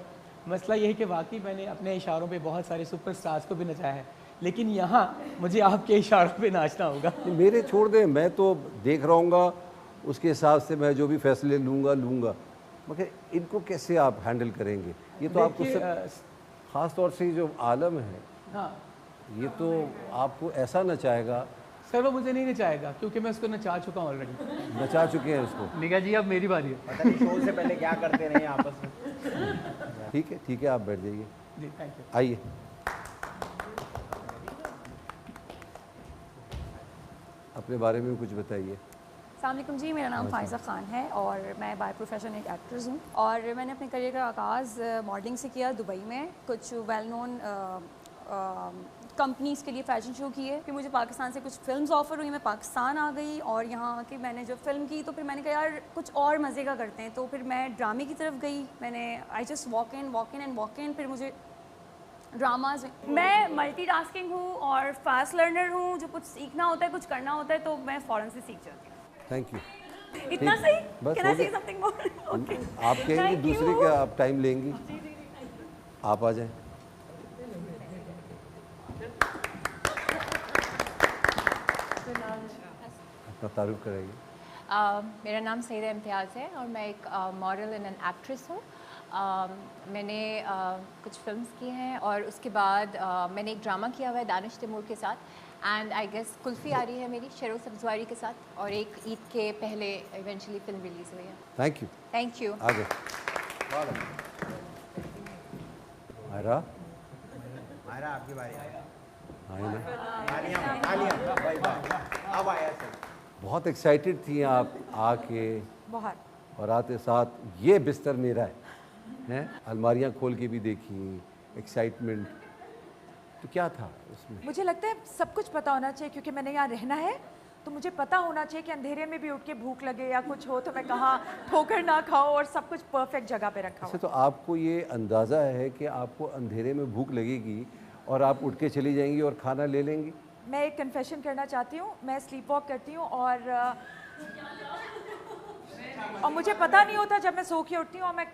मसला ये है कि वाकई मैंने अपने इशारों पे बहुत सारे सुपरस्टार्स को भी नचाया है, लेकिन यहाँ मुझे आपके इशारों पे नाचना होगा। मेरे छोड़ दें, मैं तो देख रहा हूँगा, उसके हिसाब से मैं जो भी फैसले लूँगा, मगर इनको कैसे आप हैंडल करेंगे? ये तो आपको ख़ास तौर से जो आलम है, हाँ ये तो आपको ऐसा नचाएगा। सर वो मुझे नहीं नचाएगा क्योंकि मैं उसको नचा चुका हूँ ऑलरेडी। नचा चुके हैं उसको। निगाह जी अब मेरी बारी है। पता नहीं शो से पहले क्या करते रहे आपस में। ठीक है ठीक है, आप बैठ जाइए। जी थैंक यू। आइए। अपने बारे में कुछ बताइए। अस्सलाम वालेकुम जी, मेरा नाम फ़ाइज़ा ख़ान है और मैं बाय प्रोफेशन एक एक्ट्रेस हूँ और मैंने अपने करियर का आगाज़ मॉडलिंग से किया दुबई में। कुछ वेल नोन कंपनीज़ के लिए फ़ैशन शो किए। फिर मुझे पाकिस्तान से कुछ फ़िल्म्स ऑफ़र हुई, मैं पाकिस्तान आ गई और यहाँ आके मैंने जब फ़िल्म की तो फिर मैंने कहा यार कुछ और मज़े का करते हैं, तो फिर मैं ड्रामे की तरफ गई। मैंने I just walk in and walk in. फिर मुझे ड्रामाज, मैं मल्टीटास्किंग हूँ और फास्ट लर्नर हूँ। जो कुछ सीखना होता है, कुछ करना होता है, तो मैं फ़ौरन से सीख जाती हूँ। Thank you. इतना सही? बस Can I say something more? Okay. आप कहेंगे Thank दूसरे you. का आप टाइम लेंगी। आप आ जाएं। अपना तारुफ कराइए। मेरा नाम सईदा इम्तियाज़ है और मैं एक मॉडल एंड एन एक्ट्रेस हूँ। मैंने कुछ फिल्म्स की हैं और उसके बाद मैंने एक ड्रामा किया हुआ है दानिश तैमूर के साथ, एंड आई गेस कुल्फ़ी आ रही है मेरी शेरो सब्ज़वारी के साथ, और एक ईद के पहले इवेंचुअली फिल्म रिलीज़ हुई है। Thank you. Thank you. आगे। मायरा, मायरा आपकी बारी। आए ना। अब आया सर। बहुत एक्साइटेड थी आप आके, बहुत। और आते साथ ये बिस्तर मेरा है, अलमारियाँ खोल के भी देखी, एक्साइटमेंट। तो क्या था उसमें? मुझे लगता है सब कुछ पता होना चाहिए क्योंकि मैंने यहाँ रहना है, तो मुझे पता होना चाहिए कि अंधेरे में भी उठ के भूख लगे या कुछ हो तो मैं कहाँ ठोकर ना खाओ, और सब कुछ परफेक्ट जगह पे रखा अच्छा, हो। तो आपको ये अंदाज़ा है कि आपको अंधेरे में भूख लगेगी और आप उठ के चली जाएंगी और खाना ले लेंगी? मैं एक कन्फेशन करना चाहती हूँ, मैं स्लीप वॉक करती हूँ और मुझे पता नहीं होता जब मैं सो के उठती हूँ और मैं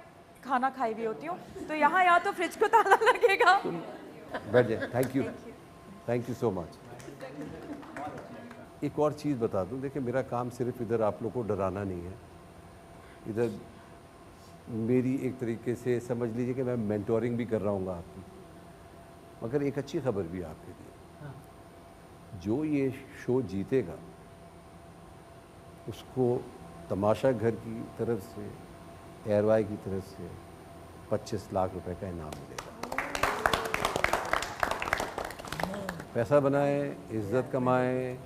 खाना खाई भी होती हूँ, तो यहाँ या तो फ्रिज को ताला लगेगा। बैठ जाए। Thank you so much. एक और चीज़ बता दूं, देखिए मेरा काम सिर्फ इधर आप लोगों को डराना नहीं है, इधर मेरी एक तरीके से समझ लीजिए कि मैं मेंटोरिंग भी कर रहा हूँ आपकी। मगर एक अच्छी खबर भी आपके लिए, जो ये शो जीतेगा उसको तमाशा घर की तरफ से, एयरवाई की तरफ से 25 लाख रुपए का इनाम मिलेगा। पैसा बनाएं, इज़्ज़त कमाएं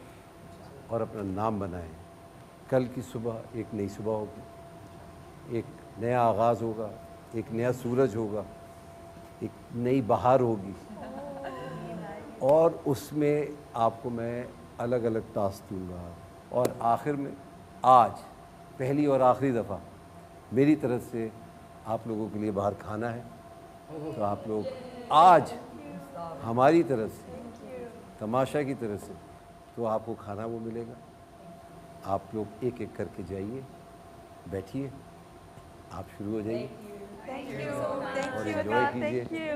और अपना नाम बनाएं। कल की सुबह एक नई सुबह होगी, एक नया आगाज़ होगा, एक नया सूरज होगा, एक नई बहार होगी, और उसमें आपको मैं अलग अलग टास्क दूँगा। और आखिर में आज पहली और आखिरी दफ़ा मेरी तरफ से आप लोगों के लिए बाहर खाना है, तो आप लोग आज हमारी तरफ से, तमाशा की तरफ से, तो आपको खाना वो मिलेगा। आप लोग एक एक करके जाइए, बैठिए, आप शुरू हो जाइए और एंजॉय कीजिए।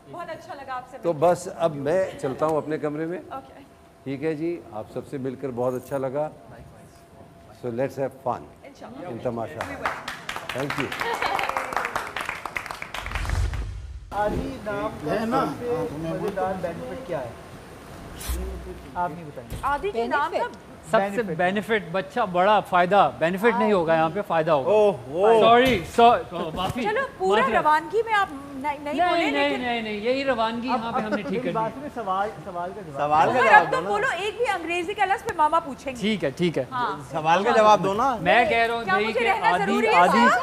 बहुत अच्छा लगा आपसे। तो बस अब मैं चलता हूँ अपने कमरे में। Okay. ठीक है जी, आप सबसे मिलकर बहुत अच्छा लगा। So let's have fun in Tamasha. Thank you. Aadi नाम का है ना? सबसे मजेदार बेनिफिट क्या है? आप नहीं बताएंगे। आदि के नाम का सबसे बेनिफिट बच्चा बड़ा फायदा बेनिफिट नहीं होगा यहाँ पे फायदा होगा ओह सॉरी माफी चलो पूरा माफी। रवानगी में आप नहीं बोले नहीं नहीं नहीं यही रवानगी यहाँ पे हमने ठीक कर दी बात में सवाल का जवाब। सवाल का अगर जवाब अब दो तुम ना। बोलो एक भी अंग्रेजी का लफ्ज़ पे मामा पूछेंगे। ठीक है हाँ। सवाल का जवाब दो ना। मैं कह रहा हूँ क्या भाई मुझे कि रहना आदि जरूरी है आदि साहब?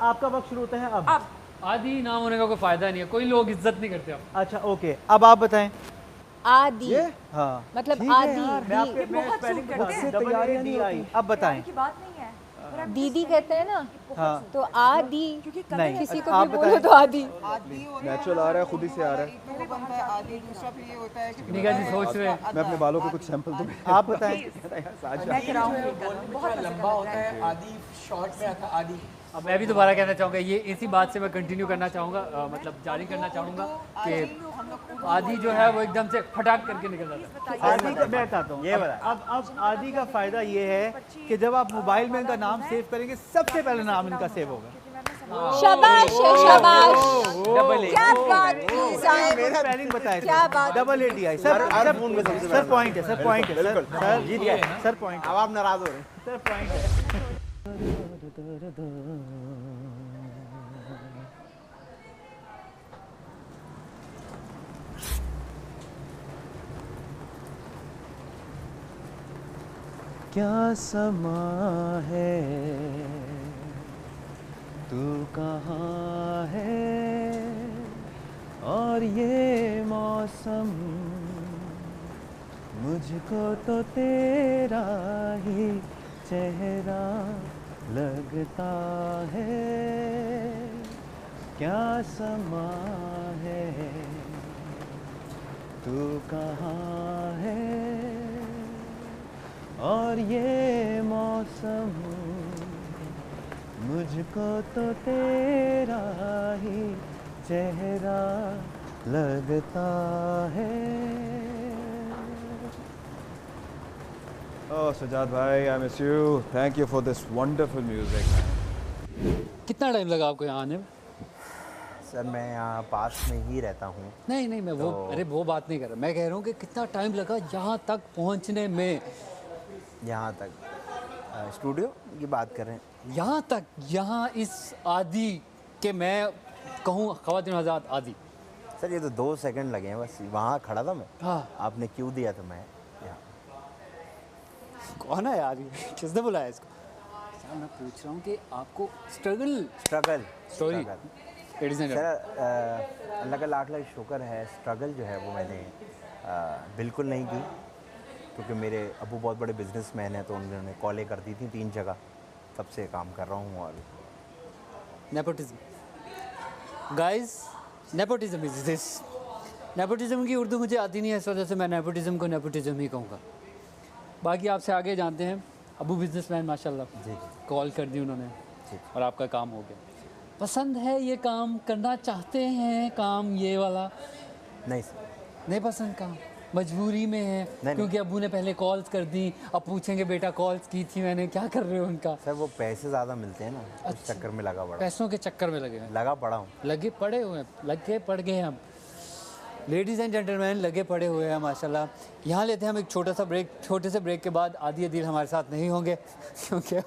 आपका वक्त शुरू होता है अब। आदि नाम होने का कोई फायदा नहीं है कोई लोग इज्जत नहीं करते अब अच्छा ओके अब आप बताएं। आदि हाँ मतलब ठीक है आदि यार, मैं आपके मैं स्पेलिंग करते हैं तैयारियां नहीं होती। अब बताएं। की बात नहीं है दीदी कहते हैं ना हाँ तो आदि नहीं किसी को आप भी बोलो तो आदि नेचुरल आ रहा है खुद ही से आ रहा है। वो बनता है आदि, दूसरा फिर ये होता है कि निगाह जी सोच रहे हैं मैं अपने बालों के कुछ सैंपल दूं। आप बताएं। मैं कराऊंगी बहुत लंबा होता है आदि शॉर्ट में आता आदि। अब मैं भी दोबारा कहना चाहूँगा ये इसी बात से मैं कंटिन्यू करना चाहूँगा मतलब जारी करना चाहूँगा कि आदि जो है वो एकदम से फटाक करके निकल जाता है। आदि का मैं बताता हूँ। अब आदि का फायदा ये है कि जब आप मोबाइल में इनका नाम सेव करेंगे सबसे पहले नाम इनका सेव होगा। शाबाश शाबाश क्या बात की मेरा स्पेलिंग बताएं। क्या बात ADI सर पॉइंट है सर पॉइंट है सर जीत गए सर पॉइंट। अब आप नाराज हो रहे हैं। सर पॉइंट है। क्या समा है तू कहाँ है और ये मौसम मुझको तो तेरा ही चेहरा लगता है क्या समा है तू कहाँ है और ये मौसम मुझको तो तेरा ही चेहरा लगता है। Oh, Sajad bhai, I miss you. Thank you for this wonderful music. कितना टाइम लगा आपको यहाँ आने में? सर मैं यहाँ पास में ही रहता हूँ। नहीं मैं वो अरे वो बात नहीं कर रहा मैं कह रहा हूँ कि कितना टाइम लगा यहाँ तक पहुँचने में। यहाँ तक स्टूडियो की बात कर रहे हैं। यहाँ तक यहाँ इस आदि के मैं कहूँ ख़वातीन हज़रात आदि। सर ये तो 2 सेकंड लगे हैं बस वहाँ खड़ा था मैं। हाँ आपने क्यों दिया था मैं यहाँ। कौन है यार ये किसने बुलाया इसको? सर मैं पूछ रहा हूँ कि आपको स्ट्रगल स्टोरी सर अल्लाह का लाख लाख शुक्र है स्ट्रगल जो है वो मैंने बिल्कुल नहीं की क्योंकि मेरे अबू बहुत बड़े बिजनेसमैन हैं तो उन्होंने कॉलें कर दी थी 3 जगह तब से काम कर रहा हूँ। और nepotism guys nepotism is this nepotism की उर्दू मुझे आती नहीं है इस वजह से मैं नेपोटिज्म को नेपोटिज्म ही कहूँगा। बाकी आपसे आगे जानते हैं अबू बिजनेसमैन माशाल्लाह जी कॉल कर दी उन्होंने और आपका काम हो गया। पसंद है ये काम करना चाहते हैं काम ये वाला? नहीं सर नहीं पसंद काम मजबूरी में है क्योंकि अबू ने पहले कॉल्स कर दी अब पूछेंगे बेटा कॉल्स की थी मैंने क्या कर रहे हो उनका? सर वो पैसे ज़्यादा मिलते हैं ना उस चक्कर में लगा पड़ा। पैसों के चक्कर में लगे हैं लगा पड़ा हूँ लगे पड़े हुए हैं लगे पड़ गए हैं हम लेडीज़ एंड जेंटलमैन लगे पड़े हुए हैं माशाल्लाह। यहाँ लेते हैं हम एक छोटा सा ब्रेक। छोटे से ब्रेक के बाद आदि अदील हमारे साथ नहीं होंगे क्योंकि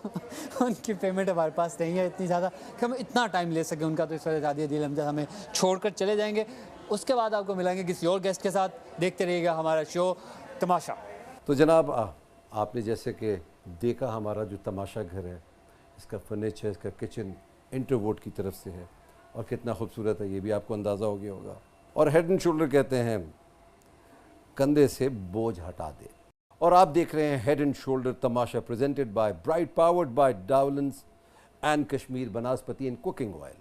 उनकी पेमेंट हमारे पास नहीं है इतनी ज़्यादा कि हम इतना टाइम ले सकें उनका तो इस वजह से आदि अदील हमजा हमें छोड़कर चले जाएंगे। उसके बाद आपको मिलेंगे किसी और गेस्ट के साथ। देखते रहिएगा हमारा शो तमाशा। तो जनाब आपने जैसे कि देखा हमारा जो तमाशा घर है इसका फर्नीचर इसका किचन इंटरवोट की तरफ से है और कितना खूबसूरत है ये भी आपको अंदाज़ा हो गया होगा। और हेड एंड शोल्डर कहते हैं कंधे से बोझ हटा दे। और आप देख रहे हैं head and shoulder Tamasha presented by Bright powered by Dawlance and Kashmir banaspati and cooking oil.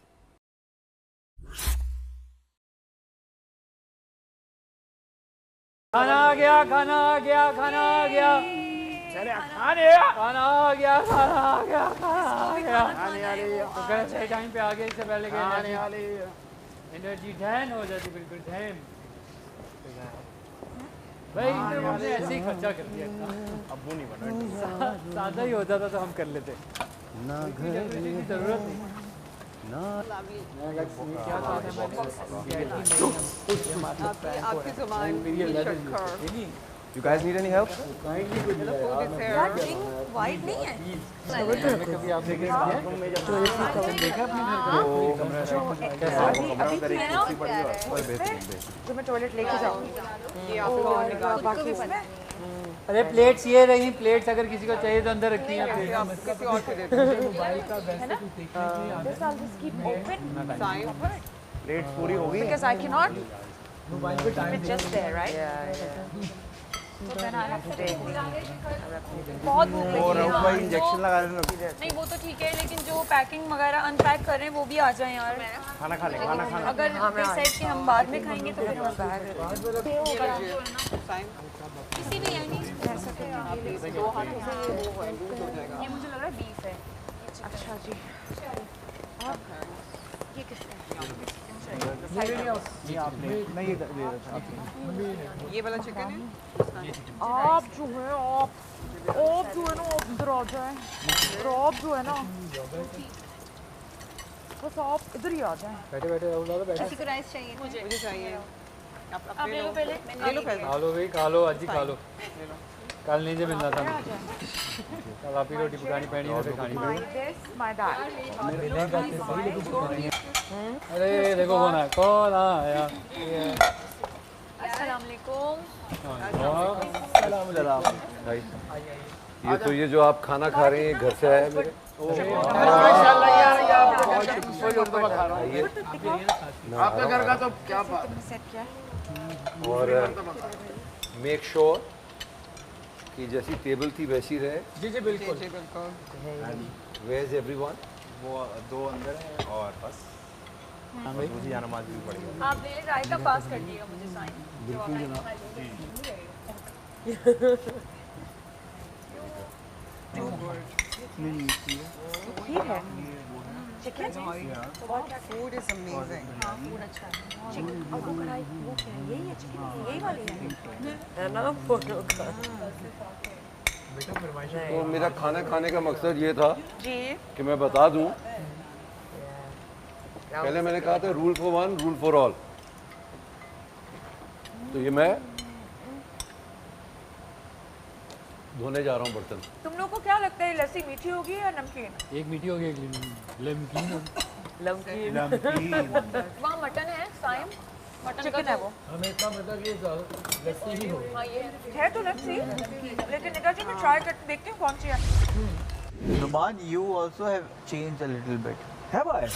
खाना आ गया खाना आ गया खाना आ गया खाना आ गया खाना आ गया खाना आ गया तो कह सही टाइम पे आ गए इससे पहले एनर्जी डैन हो जाती बिल्कुल डैन भाई हमने ऐसे ही खर्चा कर दिया अब्बू नहीं बना सादा ही होता था तो हम कर लेते ना जरूरत नहीं आपकी जुबान You guys need any help? यार ड्रिंक वाइट नहीं है जो मैं टॉयलेट लेके जाऊंगी अरे प्लेट्स ये रही, प्लेट्स अगर किसी को चाहिए तो अंदर रखी हैं। किसी और को दे दो प्लेट्स पूरी होगी Because I cannot keep it just there, right? So then I have to take. बहुत भूख लगी है हाँ, इंजेक्शन लगा रहे हैं नहीं वो तो ठीक है लेकिन जो पैकिंग वगैरह अनपैक कर रहे हैं वो भी आ जाए यार खाना खा ले खाना खाना अगर they said कि हम बाद में खाएंगे तो फिर हम किसी भी यानी दो हाथों से ये वो है लूज हो जाएगा ये मुझे लग रहा है बीफ है अच्छा जी ये किसका ये वाला चिकन है आप जो है आप जो है ना आप इधर आ जाए आप जो है ना बस आप इधर ही आ जाए बैठे बैठे किसी को राइस चाहिए मुझे चाहिए आप ले लो पहले ले लो पहले खा लो भाई, खा लो आज ही खा लो। कल नहीं से मिलना था, कल आप ही रोटी पकानी पैनी है फिर खानी पड़ेगी। My dad. अरे देखो कौन आया, कौन आया। अस्सलाम वालेकुम। भाई ये तो ये जो आप खाना खा रहे हैं घर से आया है मेरे। आपके घर का तो क्या बात और मेक श्योर कि जैसी टेबल थी वैसी रहे। जी जी बिल्कुल। Where is everyone? वो दो अंदर हैं और बस मुझे यहाँ नमाज भी पड़ेगा। आप ले रायता पास कर दिएगा मुझे साइन बिल्कुल जनाब। ठीक है chicken food is amazing food अच्छा है चिकन और वो कढ़ाई वो क्या है यही है चिकन यही वाली है ना तो मेरा खाना खाने का मकसद ये था जी कि मैं बता दूं, पहले मैंने कहा था rule for one rule for all, तो ये मैं धोने जा रहा हूँ बर्तन। तुम लोगों को क्या लगता है लस्सी मीठी होगी या नमकीन एक मीठी होगी एक नमकीन। वहाँ मटन है साइम मटन चिकन है वो हमें इतना मतलब कि लस्सी ही हो। हाँ ये है तो लस्सी लेकिन निकाह जी मैं ट्राई करके देखती हूँ कौन सी है। नुमान you also have change a little bit. है भाई,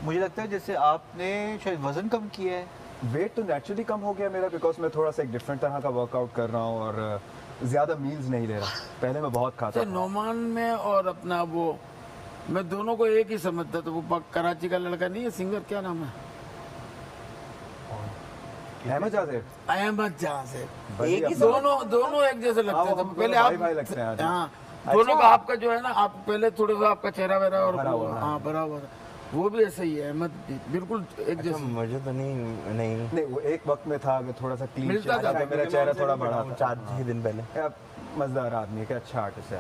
मुझे लगता है जैसे आपने शायद वजन कम किया है। वेट तो नेचुरली कम हो गया मेरा, बिकॉज मैं थोड़ा सा एक डिफरेंट तरह का वर्कआउट कर रहा हूँ और ज़्यादा मील्स नहीं ले रहा। पहले मैं बहुत खाता था। नोमान में और अपना वो मैं दोनों को एक ही समझता था। वो कराची का लड़का नहीं है सिंगर, क्या नाम है? अहमद जाज़ेब। अहमद जाज़ेब। एक ही दोनों एक जैसे लगते थे। पहले आप भाई लगते हैं। हाँ दोनों का आपका जो है ना, आप पहले थोड़ा सा आपका चेहरा वेरा और हाँ बराबर वो भी ऐसे ही है। अहमद बिल्कुल एक जैसे। मुझे तो नहीं वो एक वक्त में था, थोड़ा सा क्लीन मिलता था। मेरा चेहरा थोड़ा बड़ा था। 4 दिन पहले मजेदार आदमी है, क्या अच्छा आर्टिस्ट है।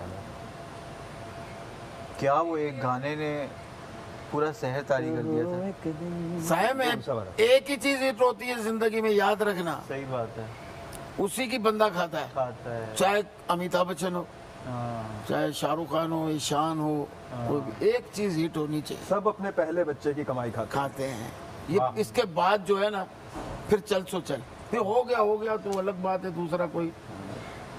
क्या वो एक गाने ने पूरा शहर तारी कर दिया था। साहब एक ही चीज हिट होती है जिंदगी में, याद रखना। सही बात है। उसी की बंदा खाता है चाहे अमिताभ बच्चन हो चाहे शाहरुख खान हो ईशान हो, एक चीज हिट होनी चाहिए। सब अपने पहले बच्चे की कमाई खाते हैं ये। इसके बाद जो है ना फिर चल सो चल, फिर हो गया तो अलग बात है। दूसरा कोई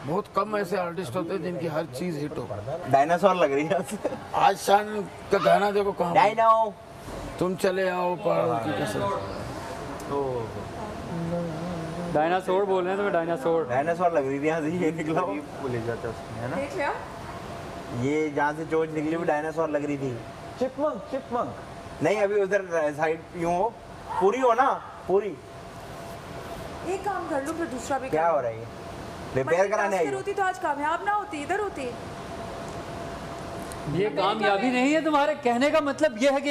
बहुत कम ऐसे आर्टिस्ट होते हैं जिनकी हर चीज हिट हो। डायनासोर लग रही है आज शान का गाना देखो कहाँ, डायनो तुम चले आओ पहाड़ों की कसम। डायनासोर बोल रहे हैं तो मैं डायनासोर लग रही थी यहाँ से, ये निकला वो ले जाता उसमें है ना। ये जहाँ से चोच निकली वो डायनासोर लग रही थी। चिपमंक नहीं अभी उधर साइड यूं हो, पूरी हो ना पूरी। एक काम कर लूँ फिर दूसरा भी क्या हो रहा है? रिपेयर कराने आई होती तो आज कामयाब ना होती, इधर होती। ये कामयाबी नहीं है। तुम्हारे कहने का मतलब ये है कि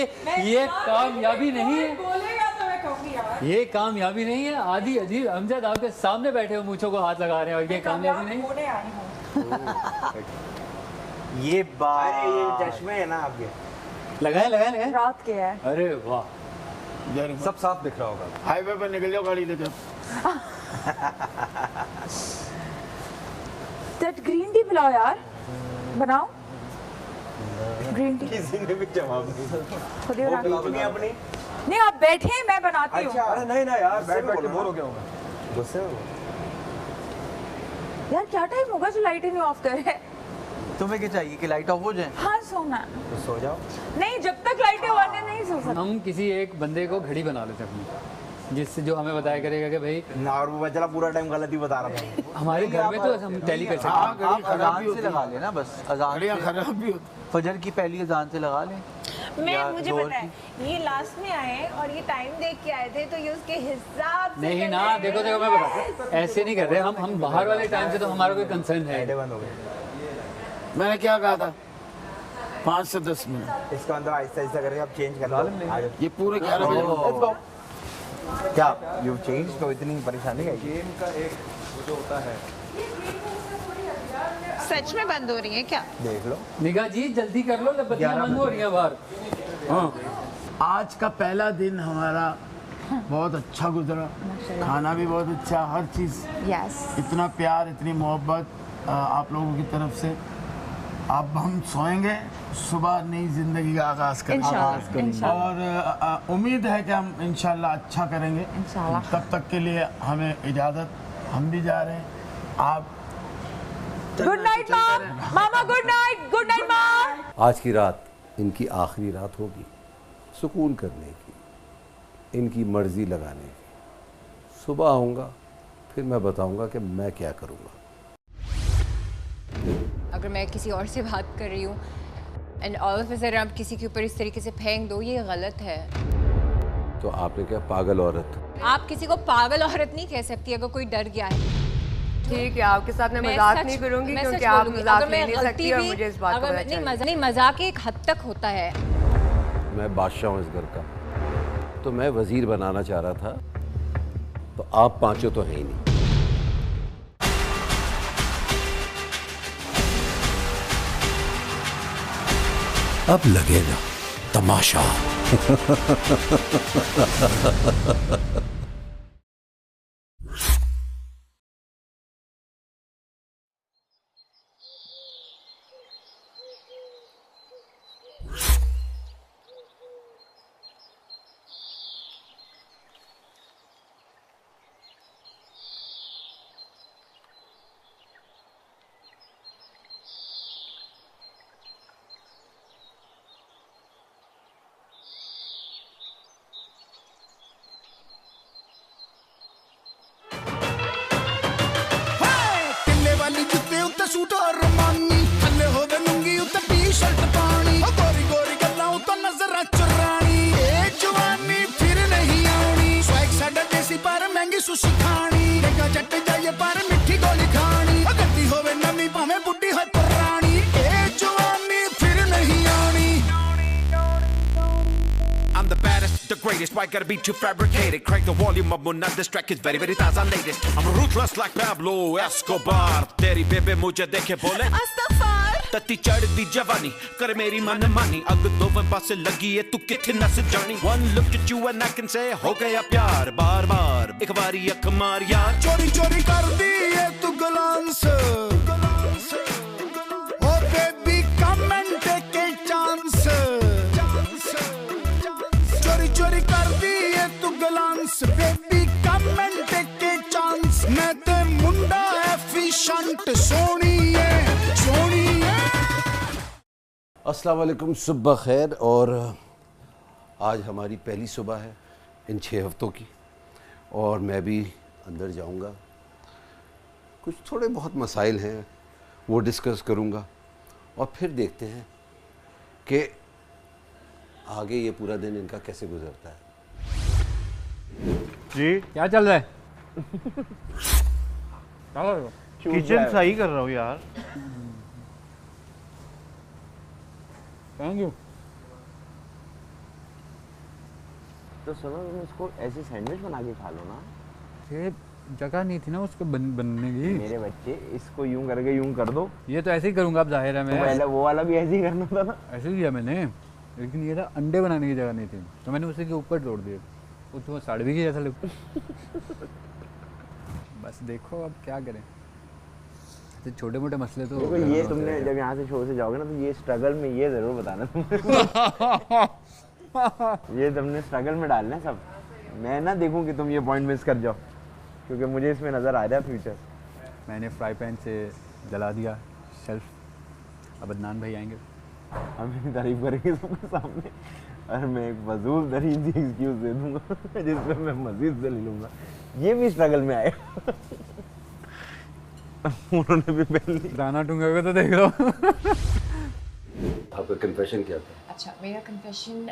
ये कामयाबी नहीं है। ये कामयाबी नहीं है। आदि अजीब अमजद आपके सामने बैठे हो, मूंछों को हाथ लगा रहे हैं और ये कामयाबी नहीं है। ये बात ये चश्मे है ना आपके, लगाए लगाए लगाए। रात के है। अरे वाह, सब साफ दिख रहा होगा। हाईवे पर निकल जाओ गाड़ी लेकर। दैट ग्रीन टी पिलाओ यार, बनाओ ग्रीन टी। किसी ने भी जवाब नहीं खुद ही बना के अपनी अपनी। नहीं आप बैठे, मैं बनाती हूँ। अरे नहीं ना यार, बैठ बैठ के बोर हो गया हूँ मैं। गुस्से हो यार क्या टाइम होगा जो लाइट ही नहीं ऑफ करे। तुम्हें क्या चाहिए कि लाइट ऑफ हो जाए? हाँ सोना। तो सो जाओ। नहीं जब तक लाइटें ऑन है नहीं सो सकते। हम किसी एक बंदे को घड़ी बना लेते अपनी, जिससे जो हमें बताया करेगा कि भाई ना, और वो बचला पूरा टाइम गलत ही बता रहा था। हमारे घर में तो हम टैली कर सकते हैं। आप अजान से लगा लेना बस, अजान खराब भी फजर की पहली अजान से लगा लें। मुझे पता है ये लास्ट में आए और ये टाइम देख के आए थे, तो ये उसके हिसाब से नहीं ना, देखो देखो मैं बताता, ऐसे नहीं कर रहे हम बाहर वाले टाइम से तो हमारा कोई कंसर्न है। बंद हो गए। मैंने क्या कहा था 5 से 10 मिनट। इसका अंदर आहिस्ता आहिस्ता करके आप चेंज कर लो। ये पूरे 11 बजे क्या यू चेंज, तो इतनी परेशानी है। गेम का एक जो होता है, सच में बंद हो रही है क्या? देख लो निगाह जी, जल्दी कर लो, बत्तियां बंद हो रही हैं बाहर। हाँ, आज का पहला दिन हमारा बहुत अच्छा गुजरा, खाना भी बहुत अच्छा, हर चीज़। इतना प्यार, इतनी मोहब्बत आप लोगों की तरफ से। अब हम सोएंगे, सुबह नई जिंदगी का आगाज करेंगे और उम्मीद है कि हम इंशाल्लाह अच्छा करेंगे। तब तक के लिए हमें इजाज़त, हम भी जा रहे हैं। आप गुड नाइट मामा, गुड नाइट माँ। आज की रात इनकी आखिरी रात होगी, सुकून करने की, इनकी मर्जी लगाने की। सुबह आऊँगा, फिर मैं बताऊँगा कि मैं क्या करूँगा। अगर मैं किसी और से बात कर रही हूँ and all of a sudden आप किसी के ऊपर इस तरीके से फेंक दो, ये गलत है। तो आपने क्या, पागल औरत? आप किसी को पागल औरत नहीं कह सकती अगर कोई डर गया है। ठीक है, आपके साथ मैं मजाक नहीं करूंगी क्योंकि आप मजाक ले नहीं सकती और मुझे इस बात का पता चल। नहीं, मजाक एक हद तक होता है। मैं बादशाह हूँ इस घर का, तो मैं वजीर बनाना चाह रहा था, तो आप पांचों तो हैं ही नहीं। अब लगेगा तमाशा। सूट और रमानी थल्ले होवे लुंगी उत्ते टी-शर्ट पानी गोरी गोरी गल्लां उत्ते नजर चुरानी ए जवानी फिर नहीं आनी स्वैग साडा देसी पर महंगी सुशी खानी देखा जट जाइए पर मिठी गोली खानी गद्दी होवे नवी भाਵੇਂ बुड्ढी है पुरानी ए जवानी फिर नहीं आनी I'm the baddest, the greatest, why gotta be too fabricated? Crank the volume up when not distract, it's very, very taza latest. I'm ruthless like Pablo Escobar. Teri bebe mujhe dekhe bole Astafar. Tati chad di javani, kar meri man mani. Ag dovan paase lagi hai, tu kithe nas jani. One look at you and I can say, ho gaya pyar. Bar bar, ek baari akh maar yaar. Chori chori kar di hai tu glance. Oh baby, come and take a chance. चोरी चोरी कर दी है तू glance baby come and take a chance मैं ते मुंडा efficient Soni है। अस्सलाम वालेकुम, सुबह खैर। और आज हमारी पहली सुबह है इन 6 हफ्तों की, और मैं भी अंदर जाऊंगा। कुछ थोड़े बहुत मसाइल हैं वो डिस्कस करूंगा, और फिर देखते हैं कि आगे ये पूरा दिन इनका कैसे गुजरता है। जी क्या चल रहा है? किचन सही कर रहा हूँ यार। Thank you. तो सुनो, तुम इसको ऐसे सैंडविच बना के खा लो ना। ये जगह नहीं थी ना उसको बनने की। मेरे बच्चे, इसको यूं करके यूं कर दो। ये तो ऐसे ही करूंगा, अब जाहिर है मैं। तो पहले वो वाला भी ऐसे ही करना था ना। ऐसे ही किया मैंने। लेकिन ये था अंडे बनाने की जगह नहीं थी, तो मैंने उसी के ऊपर तोड़ दिए। वो तो साड़वी की जैसा लगता। बस देखो अब क्या करें, तो छोटे मोटे मसले तो देखो ये तुमने जब यहाँ से शो से जाओगे ना तो ये स्ट्रगल में ये ज़रूर बताना तुम। ये तुमने स्ट्रगल में डालना है सब। मैं ना देखूँ कि तुम ये पॉइंट मिस कर जाओ, क्योंकि मुझे इसमें नज़र आ रहा है फ्यूचर। मैंने फ्राई पैन से जला दिया शेल्फ। अब अदनान भाई आएंगे, हम मेरी तारीफ करेंगे सबके सामने, और मैं एक फजूल तरीन सी एक्सक्यूज दे दूंगा जिसमें मैं मजीद दलील लूँगा। ये भी स्ट्रगल में आए। उन्होंने भी पहले दाना टूंगा तो देख लो। आपका कन्फेशन क्या था? अच्छा, मेरा कन्फेशन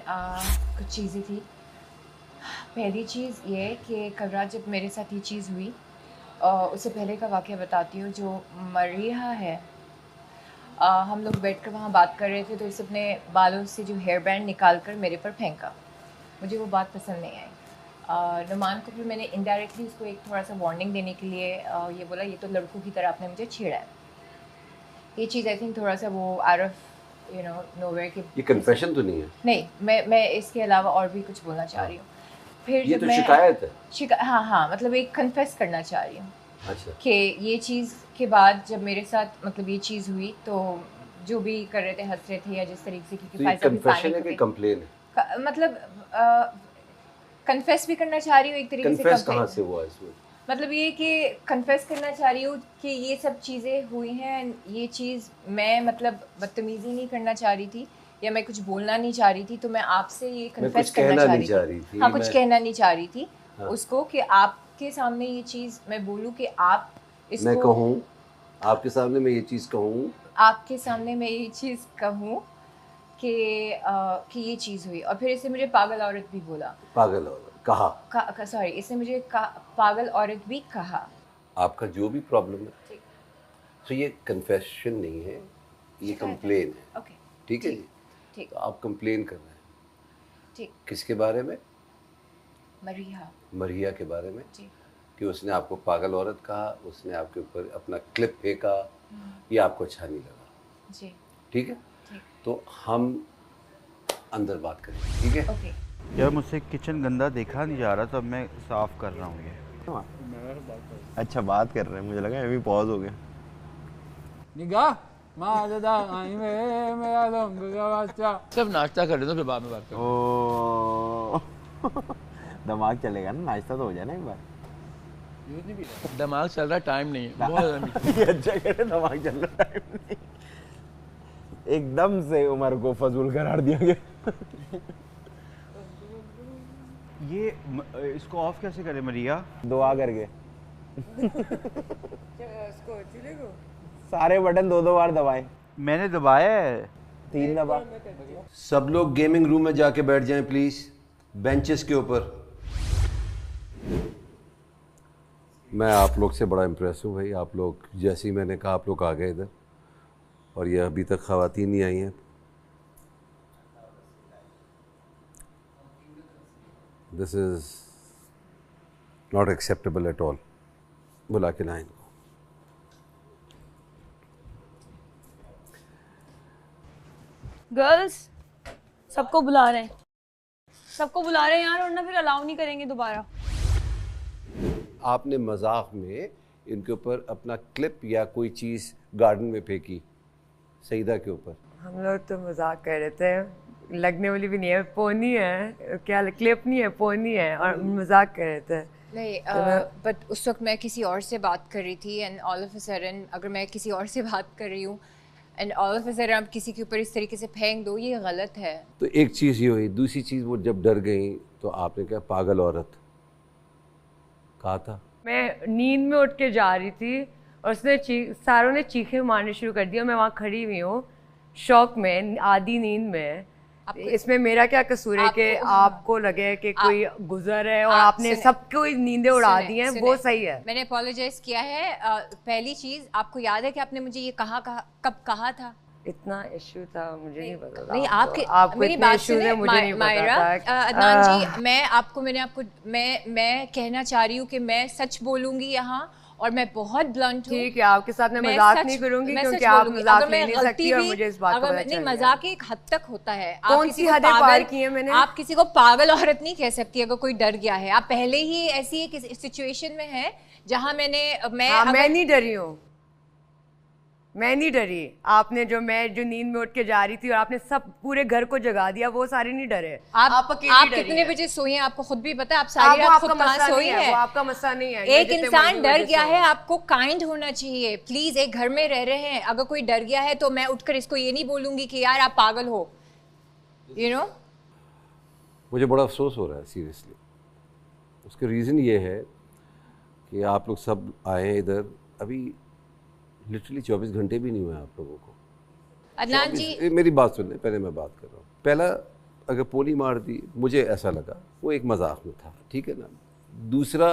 कुछ चीज़ें थी। पहली चीज़ ये कि कल रात जब मेरे साथ ये चीज़ हुई, उससे पहले का वाक़या बताती हूँ। जो मरिया है, हम लोग बैठकर वहाँ बात कर रहे थे, तो इसने अपने बालों से जो हेयर बैंड निकाल कर मेरे पर फेंका। मुझे वो बात पसंद नहीं आई। नुमान को फिर मैंने इनडायरेक्टली उसको एक थोड़ा सा वार्निंग देने के लिए ये बोला, ये तो लड़कों की तरह आपने मुझे छेड़ा है। ये चीज़ आई थिंक थोड़ा सा वो आउट ऑफ नोवेयर के। ये कन्फेशन तो नहीं है? नहीं, मैं इसके अलावा और भी कुछ बोलना चाह रही हूँ। फिर ये तो शिकायत है। हाँ, मतलब एक कन्फेस करना चाह रही हूँ। अच्छा। कि ये चीज़ के बाद जब मेरे साथ मतलब ये चीज़ हुई, तो जो भी कर रहे थे, हंस रहे थे या जिस तरीके से, तो ये कन्फेशन है कि कंप्लेन है? मतलब कन्फेस भी करना चाह रही हूँ एक तरीके से। कन्फेस कहाँ से हुआ इसमें? मतलब ये कि कन्फेस करना चाह रही हूँ कि ये सब चीज़ें हुई हैं। ये चीज़ मैं मतलब बदतमीज़ी नहीं करना चाह रही थी, या मैं कुछ बोलना नहीं चाह रही थी, तो मैं आपसे ये कन्फेस करना चाह रही थी। हाँ, कुछ कहना नहीं चाह रही थी उसको, कि आपके सामने ये चीज़ मैं बोलूँ, कि आप इसको, मैं कहूँ आपके सामने, मैं ये चीज़ कहूँ आपके सामने, मैं ये चीज़ कहूँ कि ये चीज़ हुई। और फिर इसने मुझे पागल औरत भी बोला। पागल औरत कहा? सॉरी, इसने मुझे पागल औरत भी कहा। आपका जो भी प्रॉब्लम है, तो ये कन्फेशन नहीं है, ये कंप्लेन है। ओके, ठीक है जी? ठीक। तो आप कंप्लेन कर रहे हैं। ठीक। किसके बारे में? मरिया के बारे में जी। कि उसने आपको पागल औरत कहा, उसने आपके ऊपर अपना क्लिप फेंका, ये आपको अच्छा नहीं लगा जी। ठीक है? तो हम अंदर बात करें, ठीक है? ओके। यार मुझसे किचन गंदा देखा नहीं जा रहा, तो अब मैं साफ कर रहा हूँ ये। अच्छा बात कर रहे हैं, मुझे लगा अभी पॉज हो गया। निगाह सब नाश्ता कर रहे थे, फिर बाद में बात करें। ओ दिमाग चलेगा ना, नाश्ता तो हो जाए ना एक बार। दिमाग चल रहा, टाइम नहीं है। बहुत ये अच्छा करे, दिमाग चल रहा, टाइम नहीं। एकदम से उमर को फजूल करार दिया गया। ये इसको ऑफ कैसे करें मरिया? दुआ करके। सारे बटन दो बार दबाएं। मैंने दबाया है 3 दबा। सब लोग गेमिंग रूम में जाके बैठ जाएं प्लीज, बेंचेस के ऊपर। मैं आप लोग से बड़ा इम्प्रेस हूँ भाई। आप लोग, जैसे ही मैंने कहा आप लोग आ गए इधर, और ये अभी तक ख़वातीन नहीं आई हैं। This is not acceptable at all. बुला के लाएं इनको। गर्ल्स सबको बुला रहे हैं, यार, और ना फिर अलाउ नहीं करेंगे दोबारा। आपने मजाक में इनके ऊपर अपना क्लिप या कोई चीज़ गार्डन में फेंकी सईदा के ऊपर। हम लोग तो मजाक कर रहे थे, लगने वाली भी नहीं है, पोनी है, क्या क्लिप नहीं है, पोनी है, और मजाक कर रहे थे। नहीं, बट उस वक्त मैं किसी और से बात कर रही थी, and all of a sudden अगर मैं किसी और से बात कर रही हूँ and all of a sudden आप किसी के ऊपर इस तरीके से फेंक दो, ये गलत है। तो एक चीज़ ये हुई। दूसरी चीज़, वो जब डर गई तो आपने क्या पागल औरत कहा था? मैं नींद में उठ के जा रही थी और उसने सारों ने चीखें मारनी शुरू कर दी, और मैं वहाँ खड़ी हुई हूँ शौक में, आधी नींद में। इसमें मेरा क्या कसूर है कि आपको लगे कि कोई गुजर है और आपने सबको नींदें उड़ा दी हैं, वो सही है। मैंने अपोलोजाइज किया है। पहली चीज, आपको याद है कि आपने मुझे ये कब कहा था? इतना इशू था, मुझे नहीं पता था। नहीं, आपको मेरी बात सुने, मुझे नहीं मायरा, पता था। अदनान जी, मैं कहना चाह रही हूँ कि मैं सच बोलूंगी यहाँ, और मैं बहुत ब्लंट हूँ। ठीक है, आपके साथ मैं मजाक नहीं करूंगी क्योंकि आप मजाक ले नहीं सकती और मुझे इस बात का पता चल गया। मजाक एक हद तक होता है। कौन सी हदें पार की है मैंने? आप किसी को पागल औरत नहीं कह सकती अगर कोई डर गया है। आप पहले ही ऐसी एक सिचुएशन में है जहां मैं नहीं डरी हूँ, मैं नहीं डरी। आपने जो नींद में उठ के जा रही थी और आपने सब पूरे घर को जगा दिया, वो सारे नहीं डरे। आप कितने बजे सोई हैं आपको खुद भी पता है? आप सारी रात खुद कहाँ सोई हैं? वो आपका मसला नहीं है। एक इंसान डर गया है, आपको काइंड होना चाहिए। प्लीज, एक घर में रह रहे हैं, अगर कोई डर गया है तो मैं उठकर इसको ये नहीं बोलूंगी कि यार आप पागल हो, यू नो। मुझे बड़ा अफसोस हो रहा है सीरियसली। उसका रीज़न ये है कि आप लोग सब आए इधर, अभी लिटरली 24 घंटे भी नहीं हुए आप लोगों को। अदनान जी, मेरी बात सुन ले, पहले मैं बात कर रहा हूँ। पहला अगर पोली मार दी, मुझे ऐसा लगा वो एक मजाक में था, ठीक है ना। दूसरा,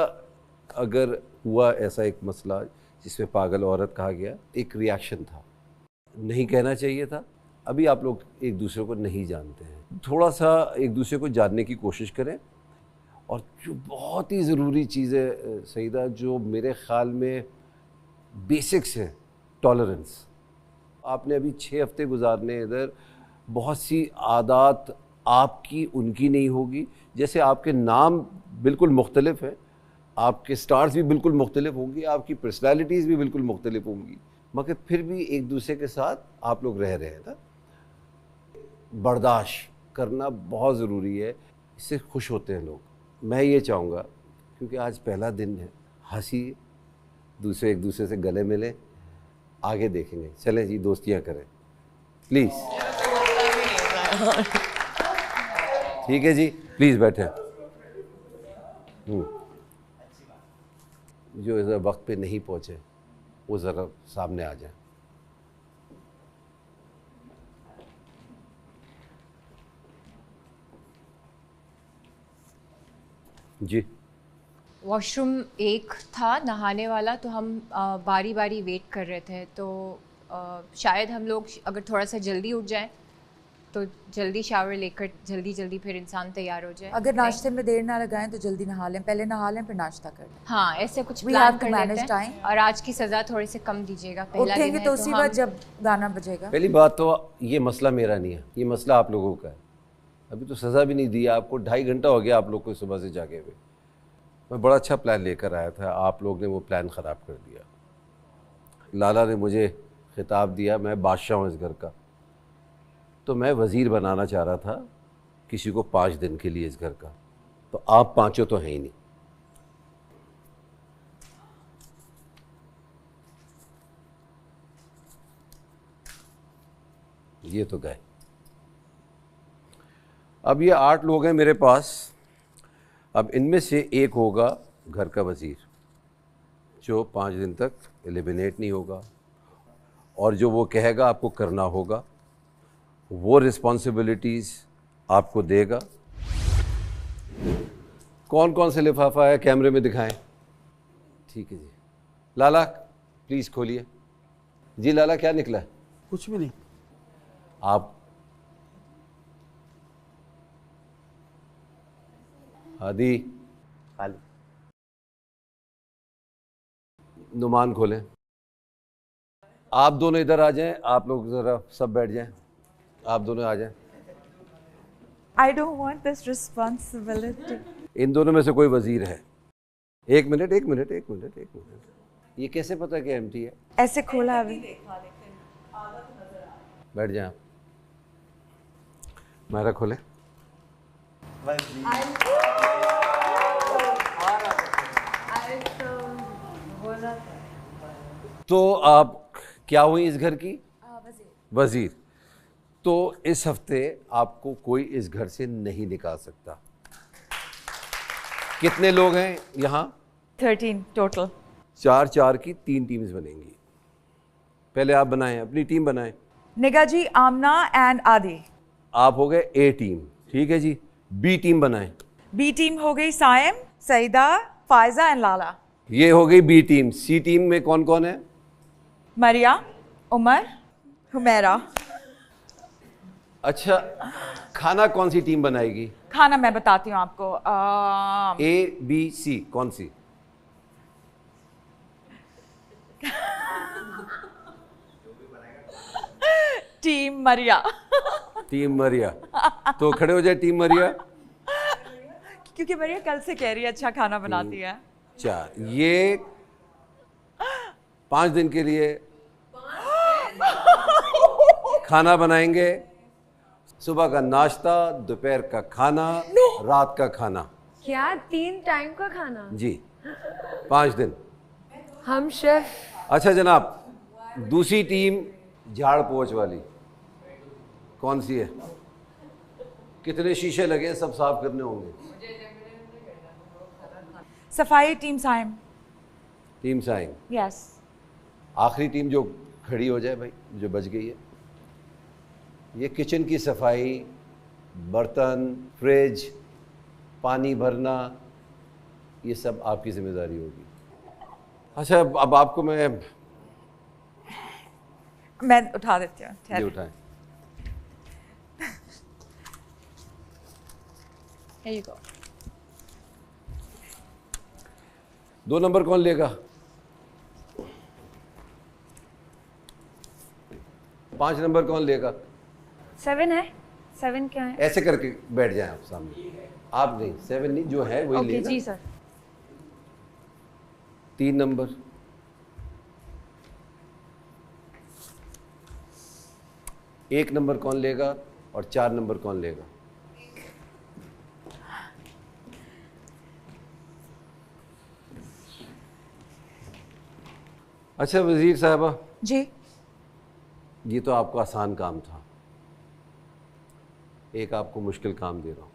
अगर हुआ ऐसा एक मसला जिसमें पागल औरत कहा गया, एक रिएक्शन था, नहीं कहना चाहिए था। अभी आप लोग एक दूसरे को नहीं जानते हैं, थोड़ा सा एक दूसरे को जानने की कोशिश करें। और जो बहुत ही ज़रूरी चीज़ है सईदा, जो मेरे ख़्याल में बेसिक्स हैं, टॉलरेंस। आपने अभी 6 हफ्ते गुजारने इधर, बहुत सी आदत आपकी उनकी नहीं होगी। जैसे आपके नाम बिल्कुल मुख्तलिफ हैं, आपके स्टार्स भी बिल्कुल मुख्तलिफ होंगी, आपकी पर्सनालिटीज़ भी बिल्कुल मुख्तलिफ होंगी, मगर फिर भी एक दूसरे के साथ आप लोग रह रहे हैं ना। बर्दाश्त करना बहुत ज़रूरी है, इससे खुश होते हैं लोग। मैं ये चाहूँगा, क्योंकि आज पहला दिन है, हंसी, दूसरे एक दूसरे से गले मिले, आगे देखेंगे। चलें जी, दोस्तियाँ करें प्लीज़। ठीक है जी, प्लीज़ बैठें। जो इधर वक्त पे नहीं पहुँचे वो ज़रा सामने आ जाए। जी, वॉशरूम एक था नहाने वाला, तो हम बारी बारी वेट कर रहे थे। तो शायद हम लोग अगर थोड़ा सा जल्दी उठ जाएं तो जल्दी शावर लेकर जल्दी फिर इंसान तैयार हो जाए। अगर नाश्ते में देर ना लगाएं तो जल्दी नहा लें, पहले नहा लें फिर नाश्ता कर लें। हाँ, ऐसे कुछ प्लान कर लेते हैं। और आज की सज़ा थोड़ी सी कम दीजिएगा। उठेंगे तो उसी वक्त जब गाना बजेगा। पहली बात तो ये मसला मेरा नहीं है, ये मसला आप लोगों का है। अभी तो सज़ा भी नहीं दी आपको, 2.5 घंटा हो गया आप लोग को सुबह से जागे हुए। मैं बड़ा अच्छा प्लान लेकर आया था, आप लोग ने वो प्लान ख़राब कर दिया। लाला ने मुझे खिताब दिया, मैं बादशाह हूँ इस घर का, तो मैं वज़ीर बनाना चाह रहा था किसी को 5 दिन के लिए इस घर का। तो आप पाँचों तो हैं ही नहीं। ये तो गए। अब ये 8 लोग हैं मेरे पास। अब इनमें से एक होगा घर का वज़ीर, जो 5 दिन तक एलिमिनेट नहीं होगा, और जो वो कहेगा आपको करना होगा, वो रिस्पॉन्सिबिलिटीज़ आपको देगा। कौन कौन से लिफाफा है कैमरे में दिखाएं। ठीक है जी, लाला प्लीज़ खोलिए। जी लाला, क्या निकला है? कुछ भी नहीं। आप हादी खाली। नुमान खोलें। आप दोनों इधर आ जाएं, आप लोग ज़रा सब बैठ जाएं, आप दोनों आ जाएं। I don't want this responsibility. इन दोनों में से कोई वजीर है? एक मिनट। ये कैसे पता कि एम्प्टी है? ऐसे खोला अभी। बैठ जाएं आप। मेरा खोले। तो आप क्या हुई इस घर की? वजीर। तो इस हफ्ते आपको कोई इस घर से नहीं निकाल सकता। कितने लोग हैं यहाँ? 13 टोटल। 4 की 3 टीम्स बनेंगी। पहले आप बनाएं, अपनी टीम बनाएं। निगा जी, आमना एंड आदि। आप हो गए ए टीम, ठीक है जी। बी टीम बनाएं। बी टीम हो गई साइम, सईदा, फायजा एंड लाला। ये हो गई बी टीम। सी टीम में कौन कौन है? मरिया, उमर, हुमैरा। अच्छा, खाना कौन सी टीम बनाएगी? खाना मैं बताती हूँ आपको। ए बी सी कौन सी? टीम मरिया। टीम मरिया। तो खड़े हो जाए टीम मरिया। क्योंकि मरिया कल से कह रही है अच्छा खाना बनाती है। 4 ये 5 दिन के लिए खाना बनाएंगे। सुबह का नाश्ता, दोपहर का खाना, रात का खाना। क्या 3 टाइम का खाना? जी 5 दिन। हम शेफ। अच्छा जनाब, दूसरी टीम झाड़ पोंछ वाली कौन सी है? कितने शीशे लगे हैं? सब साफ करने होंगे। सफाई team Saim. Team Saim. Yes. आखिरी टीम जो खड़ी हो जाए भाई, जो बच गई है। ये किचन की सफाई, बर्तन, फ्रिज, पानी भरना, ये सब आपकी जिम्मेदारी होगी। अच्छा अब आपको मैं उठा देती हूँ। ये उठाएं। Here you go. 2 नंबर कौन लेगा? 5 नंबर कौन लेगा? 7 है। 7 क्या है? ऐसे करके बैठ जाएं आप सामने। आप नहीं, 7 नहीं, जो है वही लेना। जी सर। 3 नंबर। 1 नंबर कौन लेगा और 4 नंबर कौन लेगा? अच्छा वजीर साहबा जी, ये तो आपको आसान काम था, एक आपको मुश्किल काम दे रहा हूँ।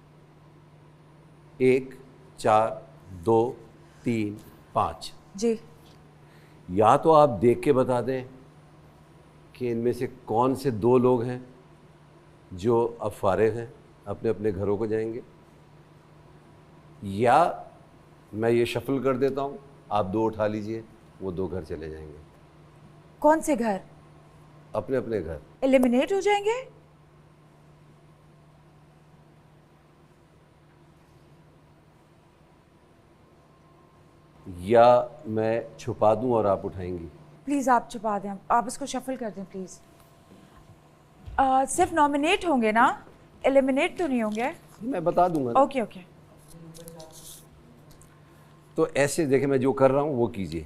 1 4 2 3 5 जी। या तो आप देख के बता दें कि इनमें से कौन से 2 लोग हैं जो अब फारिग हैं, अपने अपने घरों को जाएंगे, या मैं ये शफल कर देता हूँ, आप 2 उठा लीजिए, वो 2 घर चले जाएंगे। कौन से घर? अपने अपने घर। एलिमिनेट हो जाएंगे? या मैं छुपा दूं और आप उठाएंगी? प्लीज़ आप छुपा दें, आप इसको शफल कर दें प्लीज़। सिर्फ नॉमिनेट होंगे ना, एलिमिनेट तो नहीं होंगे? मैं बता दूंगा। Okay okay. तो ऐसे देखें, मैं जो कर रहा हूं वो कीजिए।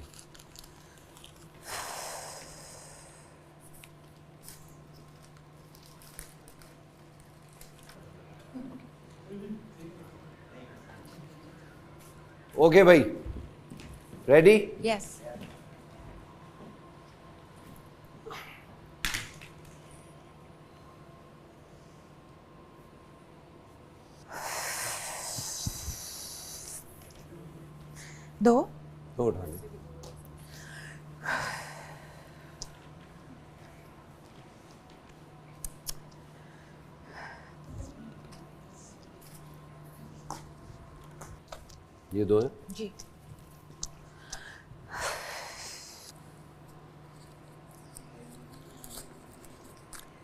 ओके भाई, रेडी? यस। दो उठाने। ये 2 है जी।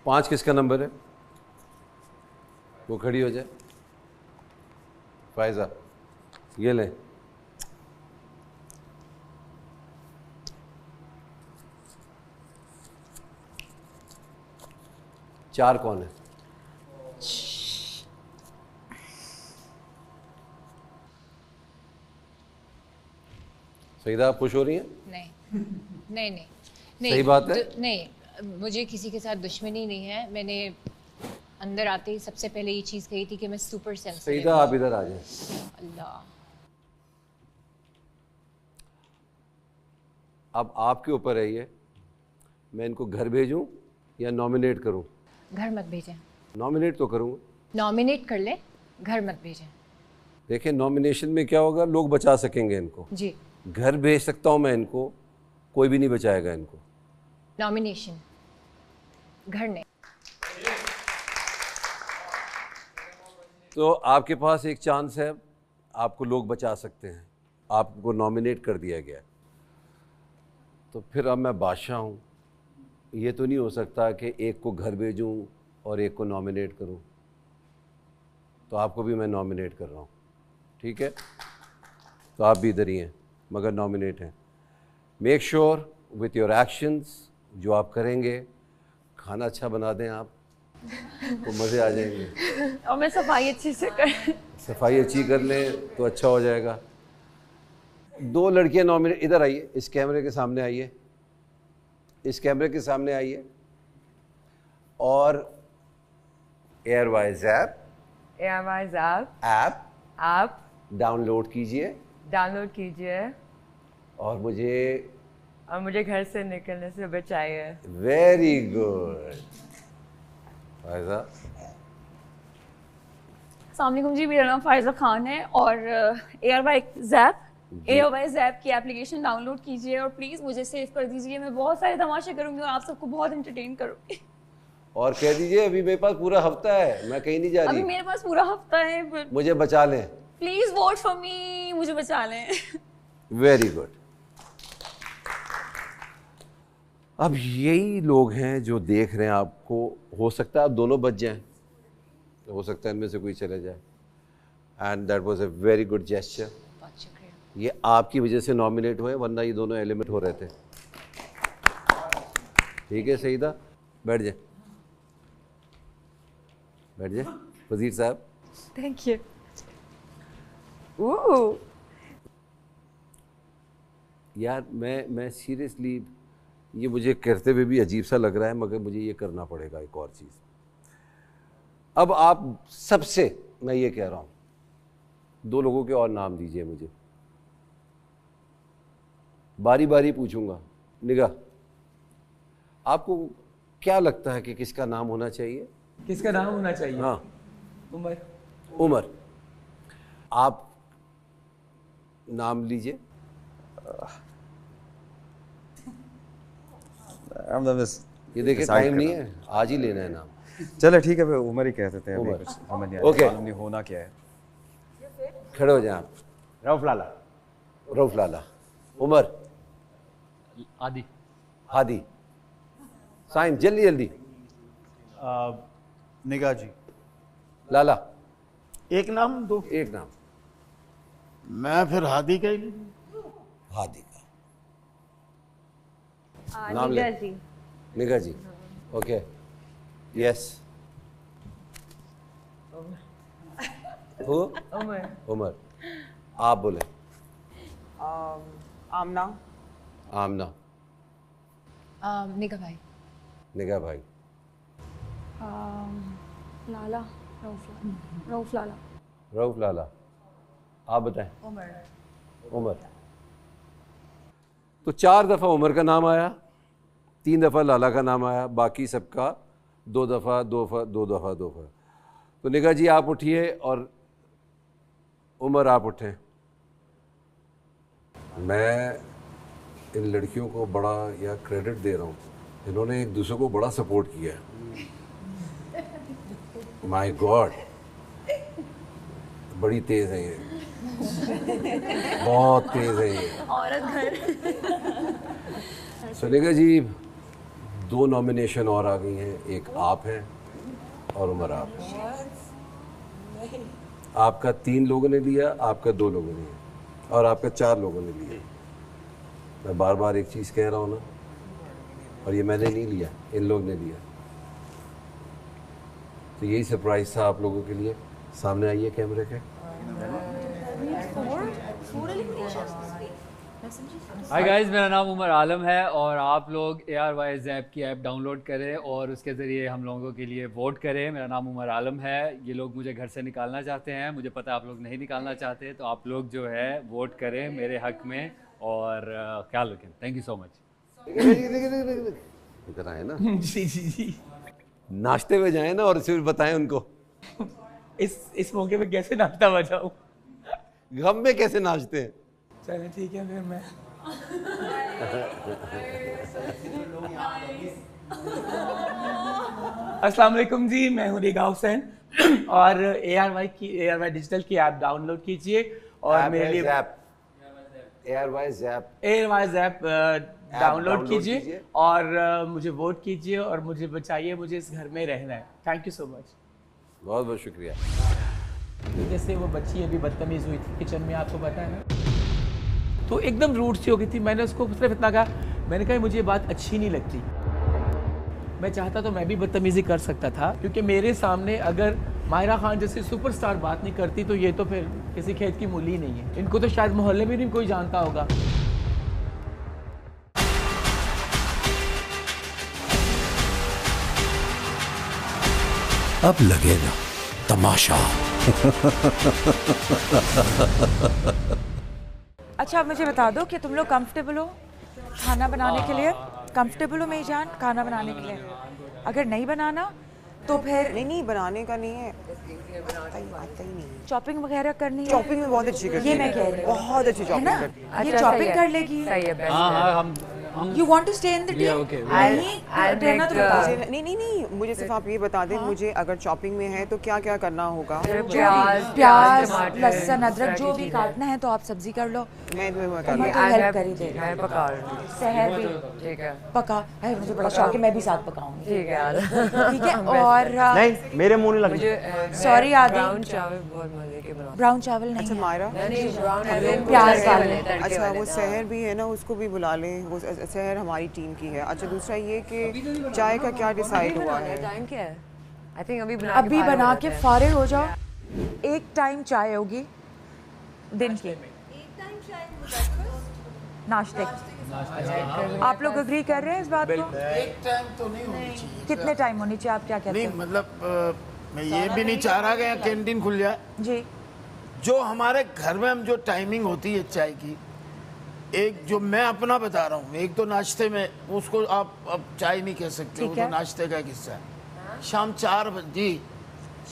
पाँच किसका नंबर है? वो खड़ी हो जाए। फायजा ये लें। चार कौन है? सईदा, आप खुश हो रही हैं? नहीं। सही बात है। नहीं, मुझे किसी के साथ दुश्मनी नहीं है। मैंने अंदर आते ही सबसे पहले ये चीज़ कही थी कि मैं सुपर सेंसिटिव। सईदा, आप इधर आ जाए। अल्लाह, अब आपके ऊपर है ये, मैं इनको घर भेजूं या नॉमिनेट करूं? घर मत भेजें। नॉमिनेट तो करूंगा। नॉमिनेट कर ले, घर मत भेजें। देखिए नॉमिनेशन में क्या होगा, लोग बचा सकेंगे इनको। जी। घर भेज सकता हूं मैं इनको, कोई भी नहीं बचाएगा इनको। नॉमिनेशन, घर नहीं। तो आपके पास एक चांस है, आपको लोग बचा सकते हैं, आपको नॉमिनेट कर दिया गया। तो फिर अब मैं बादशाह हूँ, ये तो नहीं हो सकता कि एक को घर भेजूँ और एक को नॉमिनेट करूँ। तो आपको भी मैं नॉमिनेट कर रहा हूँ, ठीक है? तो आप भी इधर ही हैं मगर नॉमिनेट हैं। Make sure with your actions, जो आप करेंगे, खाना अच्छा बना दें आप तो मज़े आ जाएंगे। और मैं सफाई अच्छे से कर। सफाई अच्छी कर लें तो अच्छा हो जाएगा। 2 लड़कियां नॉमिनेट, इधर आइए, इस कैमरे के सामने आइए, इस कैमरे के सामने आइए और एयरवाइज ऐप डाउनलोड कीजिए और मुझे घर से निकलने से बचाइए। Very good. फायजा। अस्सलाम वालेकुम जी, मेरा नाम फायजा खान है और एयरवाइज ऐप की एप्लीकेशन डाउनलोड कीजिए और प्लीज़ मुझे सेव कर दीजिए। मैं बहुत सारे तमाशे करूँगी और आप सबको बहुत एंटरटेन करूँगी। और कह दीजिए अभी मेरे पास पूरा हफ्ता है, मैं कहीं नहीं जा रही। अभी मेरे पास पूरा हफ्ता है, but मुझे बचा लें। प्लीज़ वोट फॉर मी, मुझे बचा लें। Very good. अब यही लोग हैं जो देख रहे हैं आपको। हो सकता है आप दोनों बच जाएं, हो सकता है इनमें से कोई चले जाए। And that was a very good gesture. ये आपकी वजह से नॉमिनेट हुए, वरना ये दोनों एलिमिनेट हो रहे थे। ठीक है सईदा, बैठ जाए, बैठ जाए। वजीर साहब। Thank you. यार मैं सीरियसली, ये मुझे करते हुए भी अजीब सा लग रहा है, मगर मुझे ये करना पड़ेगा। एक और चीज़, अब आप सबसे मैं ये कह रहा हूँ, 2 लोगों के और नाम दीजिए मुझे, बारी बारी पूछूंगा। निगाह, आपको क्या लगता है कि किसका नाम होना चाहिए? किसका नाम होना चाहिए? हाँ, उमर। आप नाम लीजिए। ये देखिए टाइम नहीं है, आज ही लेना है नाम। चले ठीक है, फिर उमर ही कह देते हैं। उमर। समझ नहीं ओके। नहीं होना क्या है। खड़े हो जाए आप। रऊफ लाला। उमर। हादी। साइन जल्दी जल्दी। निगाह जी। लाला। एक नाम दो। एक नाम। मैं फिर हादी का ही लूं। हादी का नाम ले। निगाह जी। Okay, yes. उमर। आप बोले। आमना। निगाह भाई। लाला। रऊफ लाला। आप बताएं। उमर। तो 4 दफ़ा उमर का नाम आया, 3 दफ़ा लाला का नाम आया, बाकी सबका 2 दफ़ा। तो निगाह जी आप उठिए और उमर आप उठें। मैं इन लड़कियों को बड़ा क्रेडिट दे रहा हूँ, इन्होंने एक दूसरे को बड़ा सपोर्ट किया है। माय गॉड, बड़ी तेज़ है ये, बहुत तेज़ है ये औरत घर। सुनेगा जी, 2 नॉमिनेशन और आ गई हैं, एक आप हैं और उमर आप। आपका 3 लोगों ने लिया, आपका 2 लोगों ने लिया और आपका 4 लोगों ने लिया। मैं बार बार एक चीज़ कह रहा हूँ ना, और ये मैंने नहीं लिया, इन लोग ने लिया। तो यही सरप्राइज था आप लोगों के लिए। सामने आइए कैमरे के। हाय गाइस, मेरा नाम उमर आलम है और आप लोग ARYZ ऐप की ऐप डाउनलोड करें और उसके ज़रिए हम लोगों के लिए वोट करें। मेरा नाम उमर आलम है। ये लोग मुझे घर से निकालना चाहते हैं, मुझे पता है आप लोग नहीं निकालना चाहते, तो आप लोग जो है वोट करें मेरे हक में और ख्याल रखें। Thank you so much. इतना है ना। जी। नाश्ते में जाए ना और फिर बताएं उनको। इस मौके पे कैसे नाश्ता बजाऊं? गम में कैसे नाचते हैं? चले ठीक है, फिर मैं अस्सलाम वालेकुम जी, मैं हूँ निगाह हुसैन और ARY डिजिटल की ऐप डाउनलोड कीजिए और मेरे लिए ARYZ ऐप डाउनलोड कीजिए और मुझे वोट कीजिए और मुझे बचाइए, मुझे इस घर में रहना है। Thank you so much. बहुत बहुत शुक्रिया। जैसे वो बच्ची अभी बदतमीज़ हुई थी किचन में, आपको पता है ना, तो एकदम रूड सी हो गई थी। मैंने उसको सिर्फ इतना कहा, मैंने कहा मुझे ये बात अच्छी नहीं लगती। मैं चाहता तो मैं भी बदतमीजी कर सकता था, क्योंकि मेरे सामने अगर माहिरा खान जैसे सुपरस्टार बात नहीं करती तो ये तो फिर किसी खेत की मूली नहीं है। इनको तो शायद मोहल्ले में भी कोई जानता होगा। अब लगेगा तमाशा। अच्छा अब मुझे बता दो कि तुम लोग कंफर्टेबल हो खाना बनाने के लिए? कंफर्टेबल हो मेजान खाना बनाने के लिए? अगर नहीं बनाना तो फिर नहीं बनाने का नहीं है, आता ही नहीं। चॉपिंग वगैरह करनी है? चॉपिंग में बहुत अच्छी करती ये है, मैं कह रही हूँ बहुत अच्छी चॉपिंग करती है। ये चॉपिंग कर लेगी। हाँ You want to stay in the team? रहना तो बता। नहीं मुझे सिर्फ आप ये बता दें, मुझे अगर चॉपिंग में है तो क्या क्या करना होगा? प्याज लहसुन अदरक जो भी काटना है तो आप सब्जी कर लो, मैं हेल्प कर ही देगा। मैं पका सहर भी ठीक है पका। अरे मुझे बड़ा शौक है, मैं भी साथ पकाऊंगी। ठीक है ठीक है। और नहीं मेरे मुंह नहीं लग सॉरी आदि ब्राउन चावल बहुत मजे के बनाते। ब्राउन चावल नहीं। अच्छा मायरा प्याज वाले। अच्छा वो सहर भी है ना, उसको भी बुला लें, वो सहर हमारी टीम की है। अच्छा दूसरा ये कि चाय का क्या डिसाइड हुआ है? टाइम क्या है? आई थिंक अभी बना के फारिग हो जाओ। एक टाइम चाय होगी दिन की, नाश्ते की। आप लोग अग्री कर रहे हैं इस बात को? एक टाइम तो नहीं होनी चाहिए। कितने टाइम होनी चाहिए, आप क्या कहते हैं? नहीं मतलब मैं ये भी नहीं चाह रहा कि यहाँ कैंटीन खुल जाए जी। जो हमारे घर में हम जो टाइमिंग होती है चाय की, एक जो मैं अपना बता रहा हूँ, एक तो नाश्ते में उसको आप अब चाय नहीं कह सकते, वो तो नाश्ते का हिस्सा है। शाम 4 बजे जी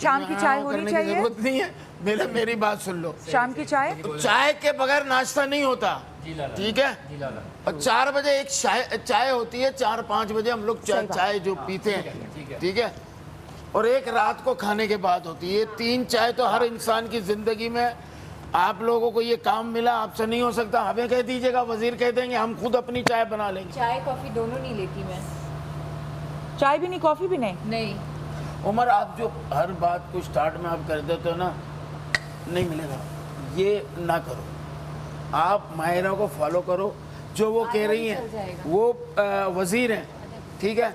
शाम की चाय होनी चाहिए। जरूरत नहीं है, मेरी बात सुन लो। शाम की चाय, चाय के बगैर नाश्ता नहीं होता, ठीक है? और 4 बजे एक चाय होती है, 4-5 बजे हम लोग चाय जो पीते हैं, ठीक है? और एक रात को खाने के बाद होती है। 3 चाय तो हर इंसान की जिंदगी में, आप लोगों को ये काम मिला, आपसे नहीं हो सकता, हमें कह दीजिएगा, वजीर कह देंगे, हम खुद अपनी चाय बना लेंगे। चाय कॉफी दोनों नहीं लेती मैं। चाय भी नहीं कॉफी भी नहीं? नहीं। उमर आप जो हर बात को स्टार्ट में आप कर देते हो ना, नहीं मिलेगा, ये ना करो। आप माहिरा को फॉलो करो, जो वो कह रही हैं, वो वजीर हैं, ठीक है?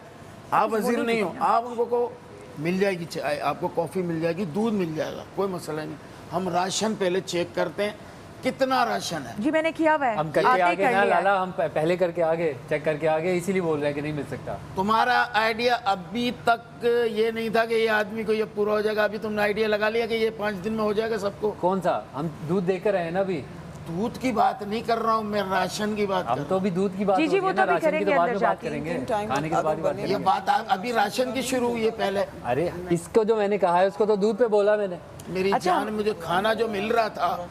आप वजीर नहीं हो, आप उनको मिल जाएगी चाय, आपको कॉफ़ी मिल जाएगी, दूध मिल जाएगा, कोई मसला नहीं। हम राशन पहले चेक करते हैं कितना राशन है। जी मैंने किया हुआ है, हम करके आगे ना लाला, हम पहले करके आगे चेक करके आगे, इसीलिए बोल रहे हैं कि नहीं मिल सकता। तुम्हारा आइडिया अभी तक ये नहीं था कि ये आदमी को ये पूरा हो जाएगा, अभी तुमने आइडिया लगा लिया कि ये 5 दिन में हो जाएगा सबको। कौन सा? हम दूध देकर आए ना अभी। दूध की बात नहीं कर रहा हूँ मैं, राशन की बात। हम तो अभी दूध की बात जी जी वो तो भी करेंगे, बाद में बात करेंगे, खाने के बाद बात करेंगे। ये बात अभी राशन की शुरू हुई है पहले। अरे इसको जो मैंने कहा है उसको तो दूध पे बोला मैंने। मेरी जान, मुझे खाना जो मिल रहा था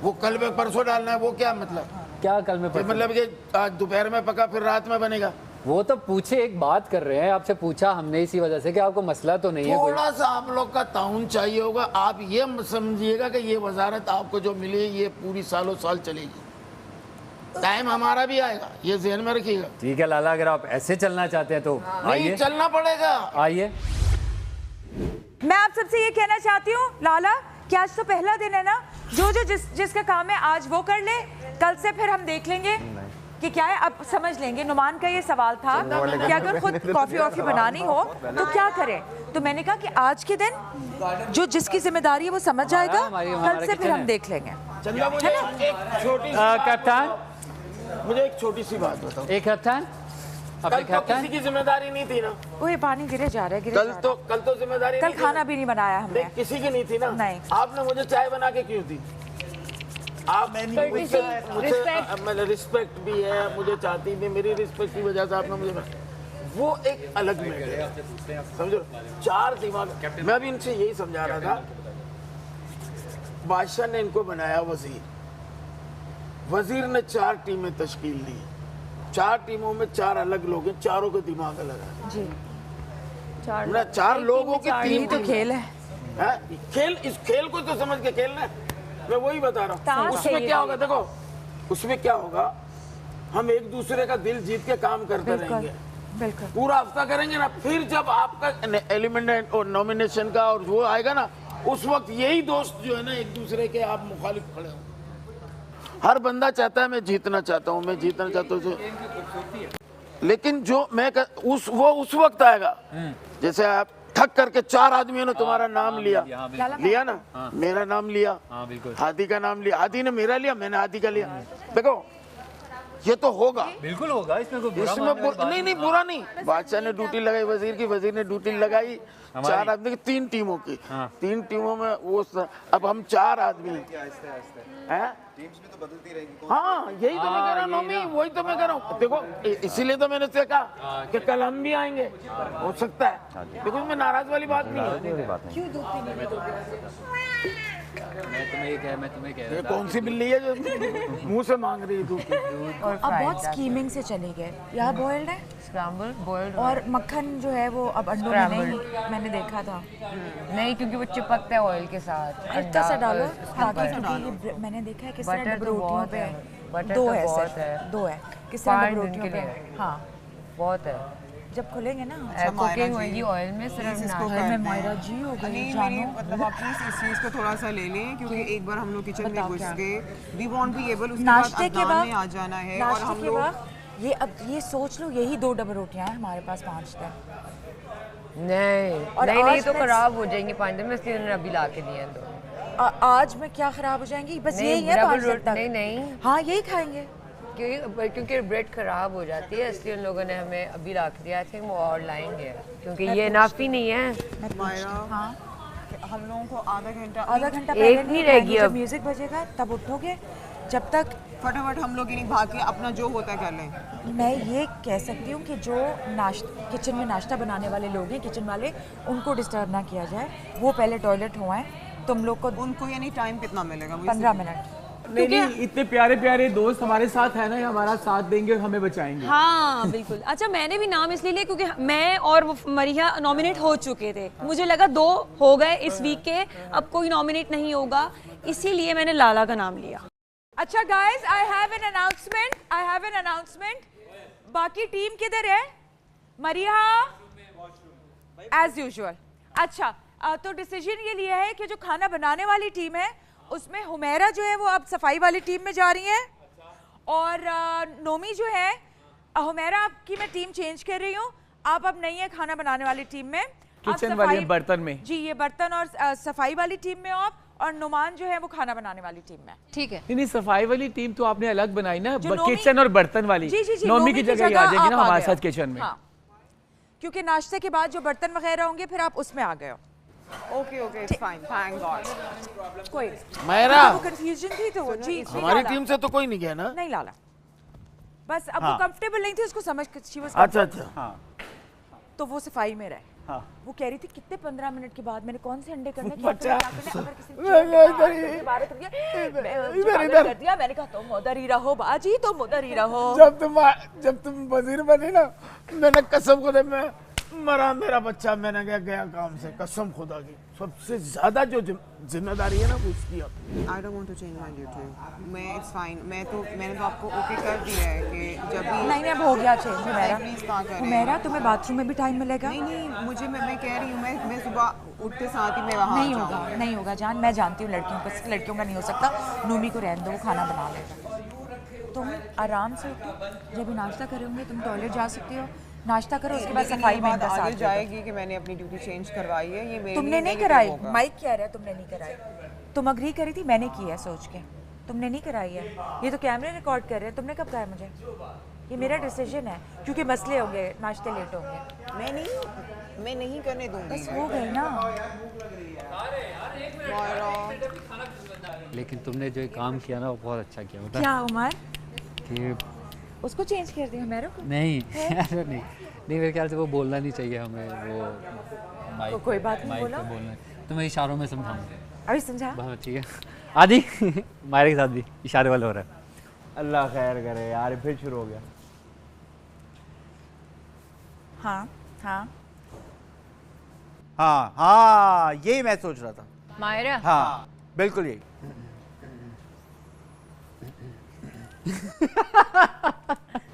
वो कल में परसों डालना है, वो क्या मतलब? क्या कल में परसों? मतलब कि आज दोपहर में पका फिर रात में बनेगा। वो तो पूछे, एक बात कर रहे हैं, आपसे पूछा हमने इसी वजह से कि आपको मसला तो नहीं है कोई। थोड़ा सा आप लोग का ताउन चाहिए होगा। आप ये समझिएगा कि ये वजारत आपको जो मिली ये पूरी सालों साल चलेगी, टाइम हमारा भी आएगा, ये ज़हन में रखिएगा। ठीक है लाला, अगर आप ऐसे चलना चाहते हैं तो नहीं चलना पड़ेगा। आइए। मैं आप सबसे ये कहना चाहती हूँ लाला कि आज तो पहला दिन है ना, जो जिसका काम है आज वो कर ले, कल से फिर हम देख लेंगे कि क्या है। अब समझ लेंगे। नुमान का ये सवाल था कि अगर खुद कॉफी वॉफी बनानी हो तो क्या करें, तो मैंने कहा कि आज के दिन जो जिसकी जिम्मेदारी है वो समझ जाएगा, कल से फिर हम देख लेंगे। कप्तान मुझे एक छोटी सी बात बताओ। एक कप्तान कल तो किसी की जिम्मेदारी नहीं थी ना? ओए पानी गिरे जा रहा है, कल तो जिम्मेदारी कल खाना भी नहीं बनाया हमने। किसी की नहीं थी ना? नहीं। आपने मुझे चाय बना के क्यों दी? आप मुझे रिस्पेक्ट भी है, मुझे चाहती भी, मेरी रिस्पेक्ट की वजह से आपने मुझे, वो एक अलग मैटर है, समझो। 4 दिमाग, मैं भी इनसे यही समझा रहा था। बादशाह ने इनको बनाया वजीर, वजीर ने 4 टीमें तश्कील दी, 4 टीमों में 4 अलग लोग हैं, चारों के दिमाग अलग है जी। 4 लोगों की 3 तो खेल है। खेल, इस खेल को तो समझ के खेलना है, मैं वही बता रहा हूँ। उसमें क्या होगा, देखो उसमें क्या होगा, हम एक दूसरे का दिल जीत के काम करते रहेंगे, पूरा हफ्ता करेंगे ना, फिर जब आपका एलिमेंट और नॉमिनेशन का और वो आएगा ना, उस वक्त यही दोस्त जो है ना एक दूसरे के आप मुखालिफ खड़े हो। हर बंदा चाहता है मैं जीतना चाहता हूँ, मैं जीतना चाहता हूँ। लेकिन जो मैं वो उस वक्त आएगा जैसे आप ठक करके 4 आदमियों ने तुम्हारा नाम लिया ना, मेरा नाम लिया, हादी का नाम लिया, हादी ने मेरा लिया, मैंने हादी का लिया। देखो ये तो होगा, बिल्कुल होगा, इसमें कोई नहीं बुरा नहीं। बादशाह ने ड्यूटी लगाई वजीर की, वजीर ने ड्यूटी लगाई 4 आदमी की, 3 टीमों की, 3 टीमों में वो अब हम 4 आदमी हैं। टीम्स में तो बदलती रहेंगी। हाँ यही तो मैं कह रहा हूँ नौमी, वही तो मैं कह रहा हूँ। देखो इसीलिए तो मैंने उससे कहा कि कल हम भी आएंगे, हो सकता है। देखो इसमें नाराज वाली बात नहीं है। क्यों मैं तुम्हें कह रहा ये कौन सी बिल्ली है जो मुंह से मांग रही है दूध? अब बहुत स्कीमिंग से चले गए। यहाँ बॉइल्ड है, स्क्रैम्बल बॉइल्ड, और मक्खन जो है वो अब अंडों में नहीं, मैंने देखा था। नहीं क्योंकि वो चिपकता है ऑयल के साथ। हल्का सा डालो ताकि, क्योंकि ये मैंने देखा है किस तरह डब रोटियों पे 2 है सिर्फ, 2 है किस तरह डब रोटियों पे। हाँ बहुत है। जब खुलेंगे ना कुकिंग होगी ऑयल में, सिर्फ ऑयल में। मायरा जी हो गई जानो, मतलब आप प्लीज इस चीज को थोड़ा सा ले लें, क्योंकि एक बार हम लोग किचन में घुस गए, वी वांट बी एबल, उसके नाश्ते बाद के बाद में आ जाना है और हम लोग ये अब ये सोच लो यही 2 डबल रोटियां हैं हमारे पास 5 दिन। नहीं तो खराब हो जाएंगी 5 दिन में, इसलिए उन्होंने अभी ला के दिए हैं 2। आज में क्या खराब हो जाएंगी? बस यही है 5 दिन तक। नहीं हाँ यही खाएंगे, क्योंकि ब्रेड खराब हो जाती है, इसलिए उन लोगों ने हमें अभी रख दिया। आई थिंक वो और लाएंगे क्योंकि ये इनफ ही नहीं है। हाँ हम लोगों को आधा घंटा एक नहीं रहेगी। जब म्यूजिक बजेगा तब उठोगे, जब तक फटाफट हम लोग नहीं भाग के अपना जो होता है कर लें। मैं ये कह सकती हूँ कि जो किचन में नाश्ता बनाने वाले लोग हैं, किचन वाले, उनको डिस्टर्ब ना किया जाए। वो पहले टॉयलेट हो आए, तुम लोग को उनको यानी टाइम कितना मिलेगा? 15 मिनट। नहीं इतने प्यारे प्यारे दोस्त हमारे साथ है ना, हमारा साथ देंगे और हमें बचाएंगे। हाँ बिल्कुल। अच्छा मैंने भी नाम इसलिए लिया क्योंकि मैं और मरिया नॉमिनेट हो चुके थे, मुझे लगा 2 हो गए इस वीक के, अब कोई नॉमिनेट नहीं होगा, इसीलिए मैंने लाला का नाम लिया। अच्छा guys, I have an announcement. बाकी टीम किधर है? मरिया एज यूजुअल। अच्छा तो डिसीजन ये लिया है कि जो खाना बनाने वाली टीम है उसमें हुमैरा जो है वो अब सफाई वाली टीम में जा रही है, और नोमी जो है, हुमैरा आपकी मैं टीम चेंज कर रही हूँ, आप अब नहीं है खाना बनाने वाली टीम में, किचन वाली बर्तन में। जी ये बर्तन और सफाई वाली टीम में आप, और नुमान जो है वो खाना बनाने वाली टीम में। ठीक है। नहीं सफाई वाली टीम तो आपने अलग बनाई ना, किचन और बर्तन वाली। जी, नोमी की जगह आ जाएगी ना हमारे साथ किचन में। हाँ। क्योंकि नाश्ते के बाद जो बर्तन वगैरह होंगे फिर आप उसमें आ गए हो। Okay it's fine, thank God. कोई मायरा कंफ्यूजन थी तो जी हमारी टीम से तो कोई नहीं गया ना? नहीं लाला, बस अब वो कंफर्टेबल नहीं थी उसको समझ के। अच्छा हाँ। तो वो सफाई में रहे। हाँ। वो कह रही थी कितने 15 मिनट के बाद मैंने कौन से अंडे करने, मैंने कहा तुम उधर ही रहो बाजी, तुम उधर ही रहो। जब तुम वजीर बनी ना, मैंने कसम खुदा मैं मरा मेरा बच्चा, मैंने गया काम से, कसम खुदा की। सबसे ज्यादा जो जिम्मेदारी है ना वो उसकी है। I don't want to change my duty. मैंने तो आपको ओके कर दिया है कि जब भी नहीं अब हो गया चेंज। प्लीज कहाँ करें? हुमैरा तुम्हें बाथरूम में भी टाइम मिलेगा? नहीं मुझे मैं कह रही हूँ, मैं सुबह उठते साथ ही मैं वहाँ नहीं होगा जान, मैं जानती हूँ लड़कियों का नहीं हो सकता। नूमी को रहने दो, वो खाना बना लेगा। तुम आराम से उठो, जब भी नाश्ता करोगे तुम टॉयलेट जा सकती हो, नाश्ता करो, उसके बाद सफाई में इनका साथ जाएगी कि मैंने अपनी ड्यूटी चेंज करवाई है। ये मेरे तुमने नहीं कराई, माइक कह रहा है तुमने नहीं कराई। तुम अग्री करी थी, मैंने की है सोच के, तुमने नहीं कराई है। ये तो कैमरे रिकॉर्ड कर रहे हैं, तुमने कब कहा मुझे? ये मेरा डिसीजन है क्योंकि मसले होंगे, नाश्ते लेट होंगे। मैं नहीं करने दूंगी। बस हो गई ना। लेकिन तुमने जो काम किया ना वो बहुत अच्छा किया। क्या उमर? कि उसको चेंज कर दिया मेरे को? नहीं ऐसा नहीं मेरे ख्याल से वो बोलना नहीं चाहिए हमें, वो माइक कोई बात नहीं बोला, तुम्हें इशारों में समझाऊंगा। अभी समझा? बहुत ठीक है। आदि मायरे के साथ भी इशारे वाला हो रहा है। अल्लाह खैर करे यार, फिर शुरू हो गया। हाँ यही मैं सोच रहा था। मायरा? हाँ बिल्कुल यही।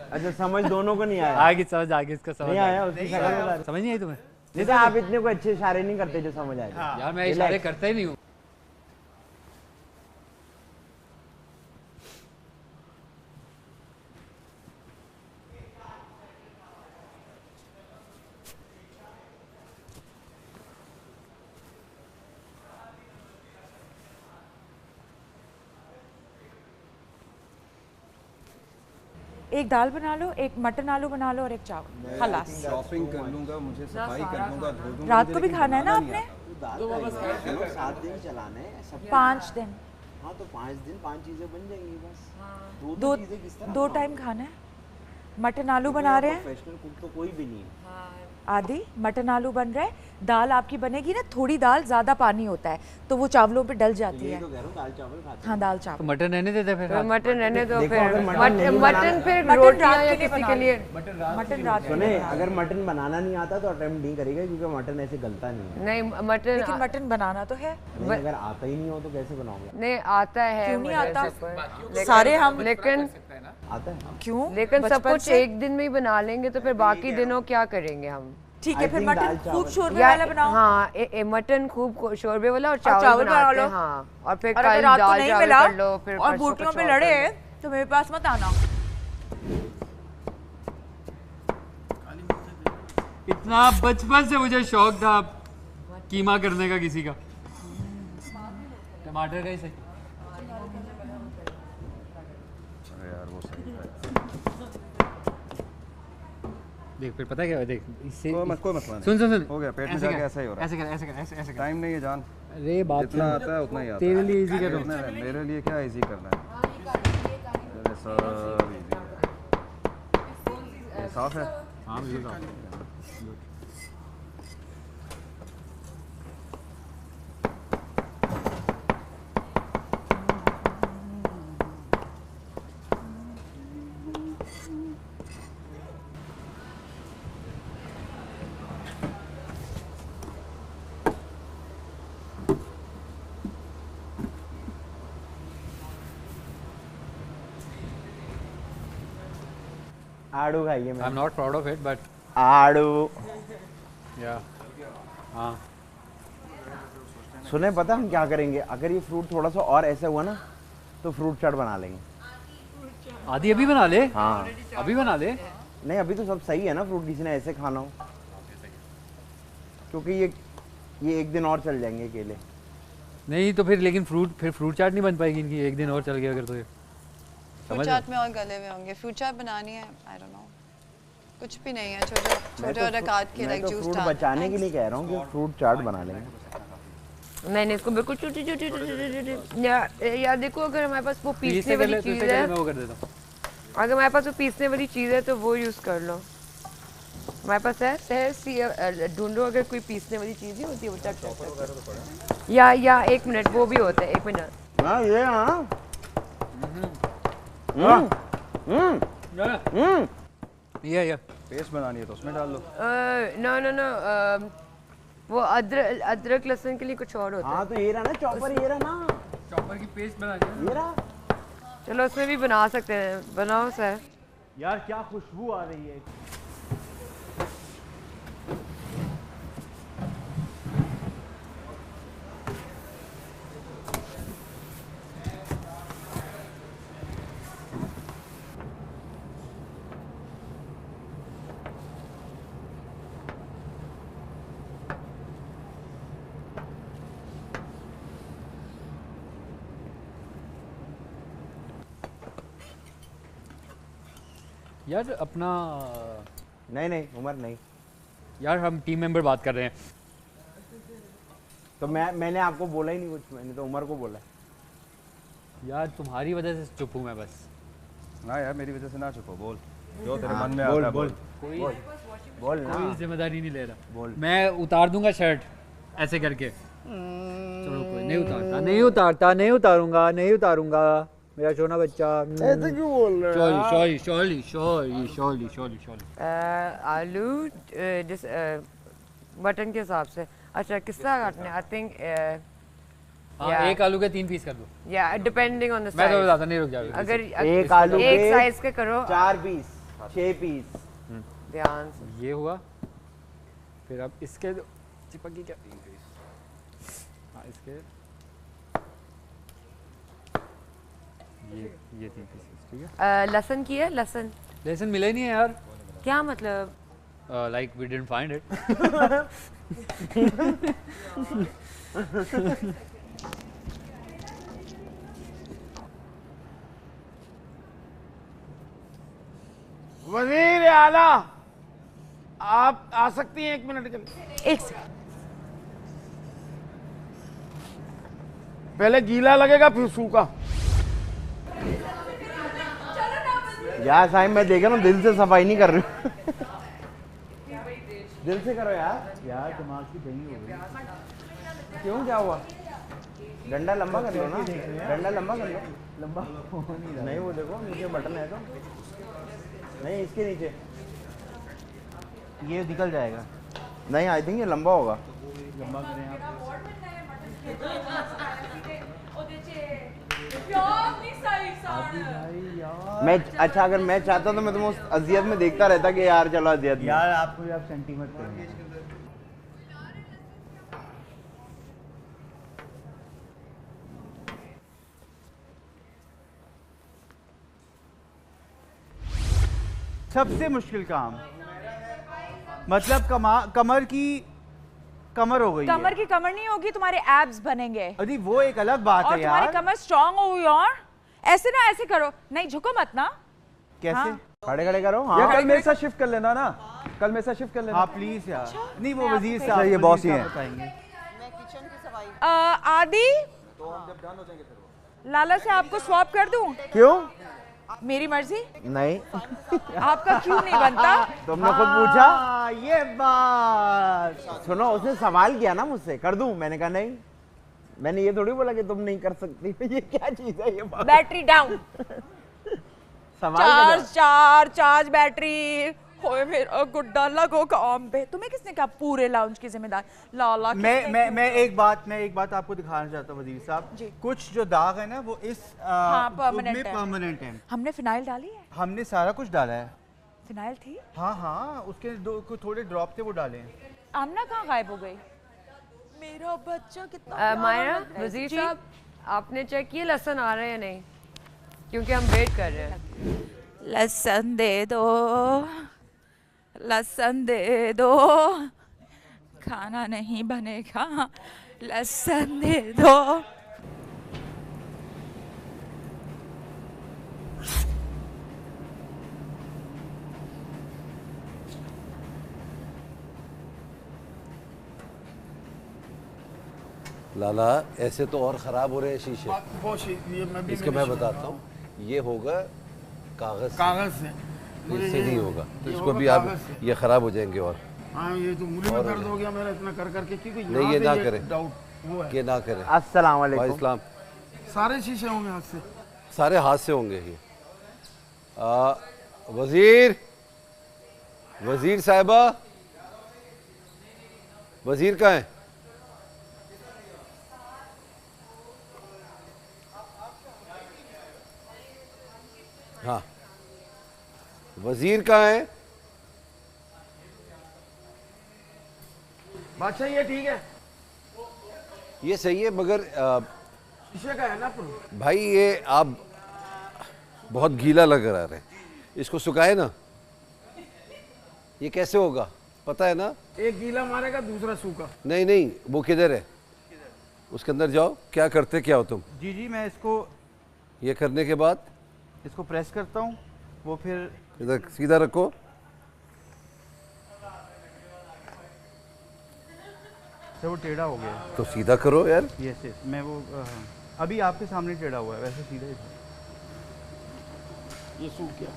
अच्छा समझ दोनों को नहीं आया? आगे समझ, आगे इसका समझ नहीं आया, उसकी शक्ल समझ नहीं आई तुम्हें? जैसे आप इतने को अच्छे इशारे नहीं करते जो समझ आए। यार मैं इशारे करता ही नहीं हूँ। एक दाल बना लो, एक मटन आलू बना लो और एक चावल, खलास। शॉपिंग कर लूंगा, मुझे सफाई कर लूंगा, धो दूंगा। रात को भी खाना है ना आपने? 7 दिन चलाना है सब। 5 दिन। हाँ तो 5 दिन 5 चीजें बन जाएंगी बस। दो टाइम खाना है। मटन आलू बना रहे हैं। प्रोफेशनल कुक तो कोई भी नहीं है। आदि मटन आलू बन रहा है, दाल आपकी बनेगी ना, थोड़ी दाल ज़्यादा पानी होता है तो वो चावलों पे डल जाती है। तो कह रहा हूँ दाल चावल खाते हाँ दाल चावल। तो मटन रहने देते फिर। मटन रहने दो देखो, फिर। अगर मटन नहीं मटन फिर मटन रोटियां रात या के लिए किसी बना के लो। लिए। मटन रात को सुने, बना लो। अगर मटन बनाना नहीं आता तो अटेम्प्ट नहीं करेगा क्योंकि मटन ऐसे गलता नहीं है। नहीं मटन, लेकिन मटन बनाना तो है। नहीं, अगर आता ही नहीं हो तो कैसे बनाओगे? नहीं आता है। क्यों नहीं मुझे आता? सब पर। सारे हम लेकिन आता है। क्यों? लेकिन सब कुछ एक दिन में ही बना लेंगे तो फिर बाकी दिनों क्या करेंगे हम? ठीक है, फिर मटन खूब शोरबे वाला बनाओ। हाँ, मटन खूब शोरबे वाला और चावल बनाते हैं। हाँ, और फिर और कल अगर रात को दाल नहीं चावल मिला कर लो, फिर और परसों बोटियों कुछ पे और लड़े कर लो। तो मेरे पास मत आना। इतना बचपन से मुझे शौक था कीमा करने का किसी का। टमाटर का ही सही। यार वो सही है। देख फिर पता क्या है, देख इससे कोई मसला नहीं। सुन हो गया, पेट में जाके ऐसा ही हो रहा है। ऐसे कर। टाइम नहीं है जान। अरे बात जितना आता है उतना ही आता है। तेरे लिए इजी कर दो। मेरे लिए क्या इजी करना है? मेरे सब इजी है। साफ है? हाँ बिल्कुल साफ है। आड़ू खाइए। I am not proud of it but आड़ू। या हाँ सुने, पता हम क्या करेंगे? अगर ये फ्रूट थोड़ा सा और ऐसा हुआ ना तो फ्रूट चाट बना लेंगे। आदि अभी बना ले। हाँ अभी बना ले। नहीं, अभी तो सब सही है ना, फ्रूट किसी ने ऐसे खाना हो, क्योंकि ये एक दिन और चल जाएंगे केले। नहीं तो फिर लेकिन फ्रूट चाट नहीं बन पाएगी इनकी, एक दिन और चल गया अगर तो ये। फ्रूट चाट में और गले हुए होंगे। फ्रूट चाट बनानी है, आई डोंट नो, कुछ भी नहीं है। छोटे और काट के लाइक जूस फ्रूट बचाने के लिए कह रहा हूँ कि फ्रूट चाट बना लेंगे। मैंने इसको बिल्कुल छोटी यार देखो, अगर हमारे पास वो पीसने वाली चीज़ है, मैं वो कर देता हूँ। अगर हमारे पास वो पीसने वाली चीज़ है तो वो यूज़ कर लो। हमारे पास है, ढूंढो अगर कोई पीसने वाली चीज़ ही होती है वो चट या 1 मिनट वो भी होता है। 1 मिनट। हाँ ये हाँ ये पेस्ट बनानी है तो उसमें डाल लो। नो वो अदरक लहसुन के लिए कुछ और होता है। हाँ तो ये रहा ना चॉपर, ये रहा ना चॉपर की पेस्ट बना दी। ये रहा। चलो उसमें भी बना सकते हैं, बनाओ सर। यार क्या खुशबू आ रही है। यार अपना नहीं उमर नहीं यार, हम टीम मेंबर बात कर रहे हैं। तो मैंने आपको बोला ही नहीं कुछ, मैंने तो उमर को बोला। यार तुम्हारी वजह से चुप हूँ मैं बस। ना यार मेरी वजह से ना चुप हो, बोल जो तेरे मन में बोल आता है बोल बोल ना। कोई जिम्मेदारी नहीं ले रहा। बोल। मैं उतार दूंगा शर्ट ऐसे करके। चलो कोई नहीं उतारूंगा, नहीं उतारूंगा मेरा सोना बच्चा। ऐसे क्यों बोल रहे हो? शॉली। आलू जिस बटन के हिसाब से। अच्छा कितना काटना है? आई थिंक एक आलू के 3 पीस कर दो। या डिपेंडिंग ऑन द मैं तो साइज। बताता नहीं, रुक जाओ। अगर एक आलू एक के साइज के करो 4 पीस 6 पीस। ध्यान से। ये हुआ, फिर अब इसके चिपकी क्या? हाँ इसके ये 3 पीस, ठीक है। लहसुन की है? लहसुन मिले नहीं है यार। क्या मतलब? Like we didn't find it. वजीर आला, आप आ सकती हैं 1 मिनट के लिए? 1 सेकंड। पहले गीला लगेगा फिर सूखा। यार साहिब मैं देख रहा हूँ दिल से सफाई नहीं कर रही हूँ। दिल से करो यार। यार दिमाग की दही हो गई। क्यों, क्या हुआ? डंडा लंबा कर लो ना, डंडा लंबा कर लो। लंबा हो नहीं रहा। नहीं वो देखो नीचे बटन है तो नहीं, इसके नीचे ये निकल जाएगा। नहीं, आई थिंक ये लंबा होगा। लंबा करें आप। मैं अच्छा, अगर मैं चाहता तो मैं तुम्हें उस अजियत में देखता रहता कि यार चलो अजियत में। यार आपको आप सेंटीमेंट करेंगे। सबसे मुश्किल काम, मतलब कमर की कमर हो गई है। कमर की कमर नहीं होगी, तुम्हारे एब्स बनेंगे। अरे वो एक अलग बात और है यार। तुम्हारी कमर स्ट्रांग होगी। और ऐसे ना, ऐसे करो, नहीं झुको मत ना। कैसे? हाँ। खड़े खड़े करो। हाँ। यार कल मेरे साथ शिफ्ट कर लेना ना, कल मेरे साथ शिफ्ट कर लेना। हाँ प्लीज यार। नहीं वो वजीर अच्छा, साहब, ये बॉस ही हैं। बताएंगे। आदि, तो हम जब डन हो जाएंगे फिर लाला से आपको स्वैप कर दूं? क्यों? मेरी मर्जी। नहीं। आपका क्यों नहीं बनता? तुमने खुद पूछा। ये बात सुनो, उसने सवाल किया ना मुझसे, कर दूं? मैंने कहा नहीं। मैंने ये थोड़ी बोला कि तुम नहीं कर सकती। ये क्या चीज है ये बात? Battery down. Charge battery. होए मेरा गुड्डा लगो काम पे। तुम्हें किसने कहा पूरे लाउंज की जिम्मेदार? लाला मैं एक बात आपको दिखाना चाहता हूँ वजीर साहब। कुछ जो दाग है ना वो इस परमानेंट है। हमने फिनाइल डाली है। हमने सारा कुछ डाला है। फिनाइल थी? हाँ उसके कुछ थोड़े ड्रॉप थे वो डाले हैं। आमना कहाँ गायब हो गई? मेरा बच्चा कितना मायरा, वजीर साहब आपने चेक किए लहसुन आ रहे हैं या नहीं? क्योंकि हम वेट कर रहे हैं। लहसुन दे दो, लहसुन दे दो, खाना नहीं बनेगा, लहसुन दे दो। लाला ऐसे तो और ख़राब हो रहे हैं शीशे। इसको मैं बताता हूँ, ये होगा कागज़ से, इससे नहीं होगा। तो इसको भी आप, ये ख़राब हो जाएंगे। और हाँ ये तो मुझे में दर्द हो गया मेरा इतना कर करके, क्योंकि नहीं ये ना करें, वो है। ये ना करें। अस्सलाम वालेकुम। इस्लाम। सारे शीशे होंगे हाथ से? सारे हाथ से होंगे ये। वजीर, वजीर साहिबा, वजीर कहाँ है? हाँ वजीर कहाँ है? बादशाह ये ठीक है, ये सही है, मगर शीशे का है ना भाई ये आप बहुत गीला लग रहा है, इसको सुखाए ना। ये कैसे होगा पता है ना? एक गीला मारेगा दूसरा सूखा। नहीं नहीं, वो किधर है? उसके अंदर जाओ। क्या करते क्या हो तुम? जी मैं इसको ये करने के बाद इसको प्रेस करता हूँ, वो फिर इधर सीधा रखो। तो वो टेढ़ा हो गया। तो सीधा करो यार। यस मैं वो अभी आपके सामने टेढ़ा हुआ है, वैसे सीधा ही ये सूख गया।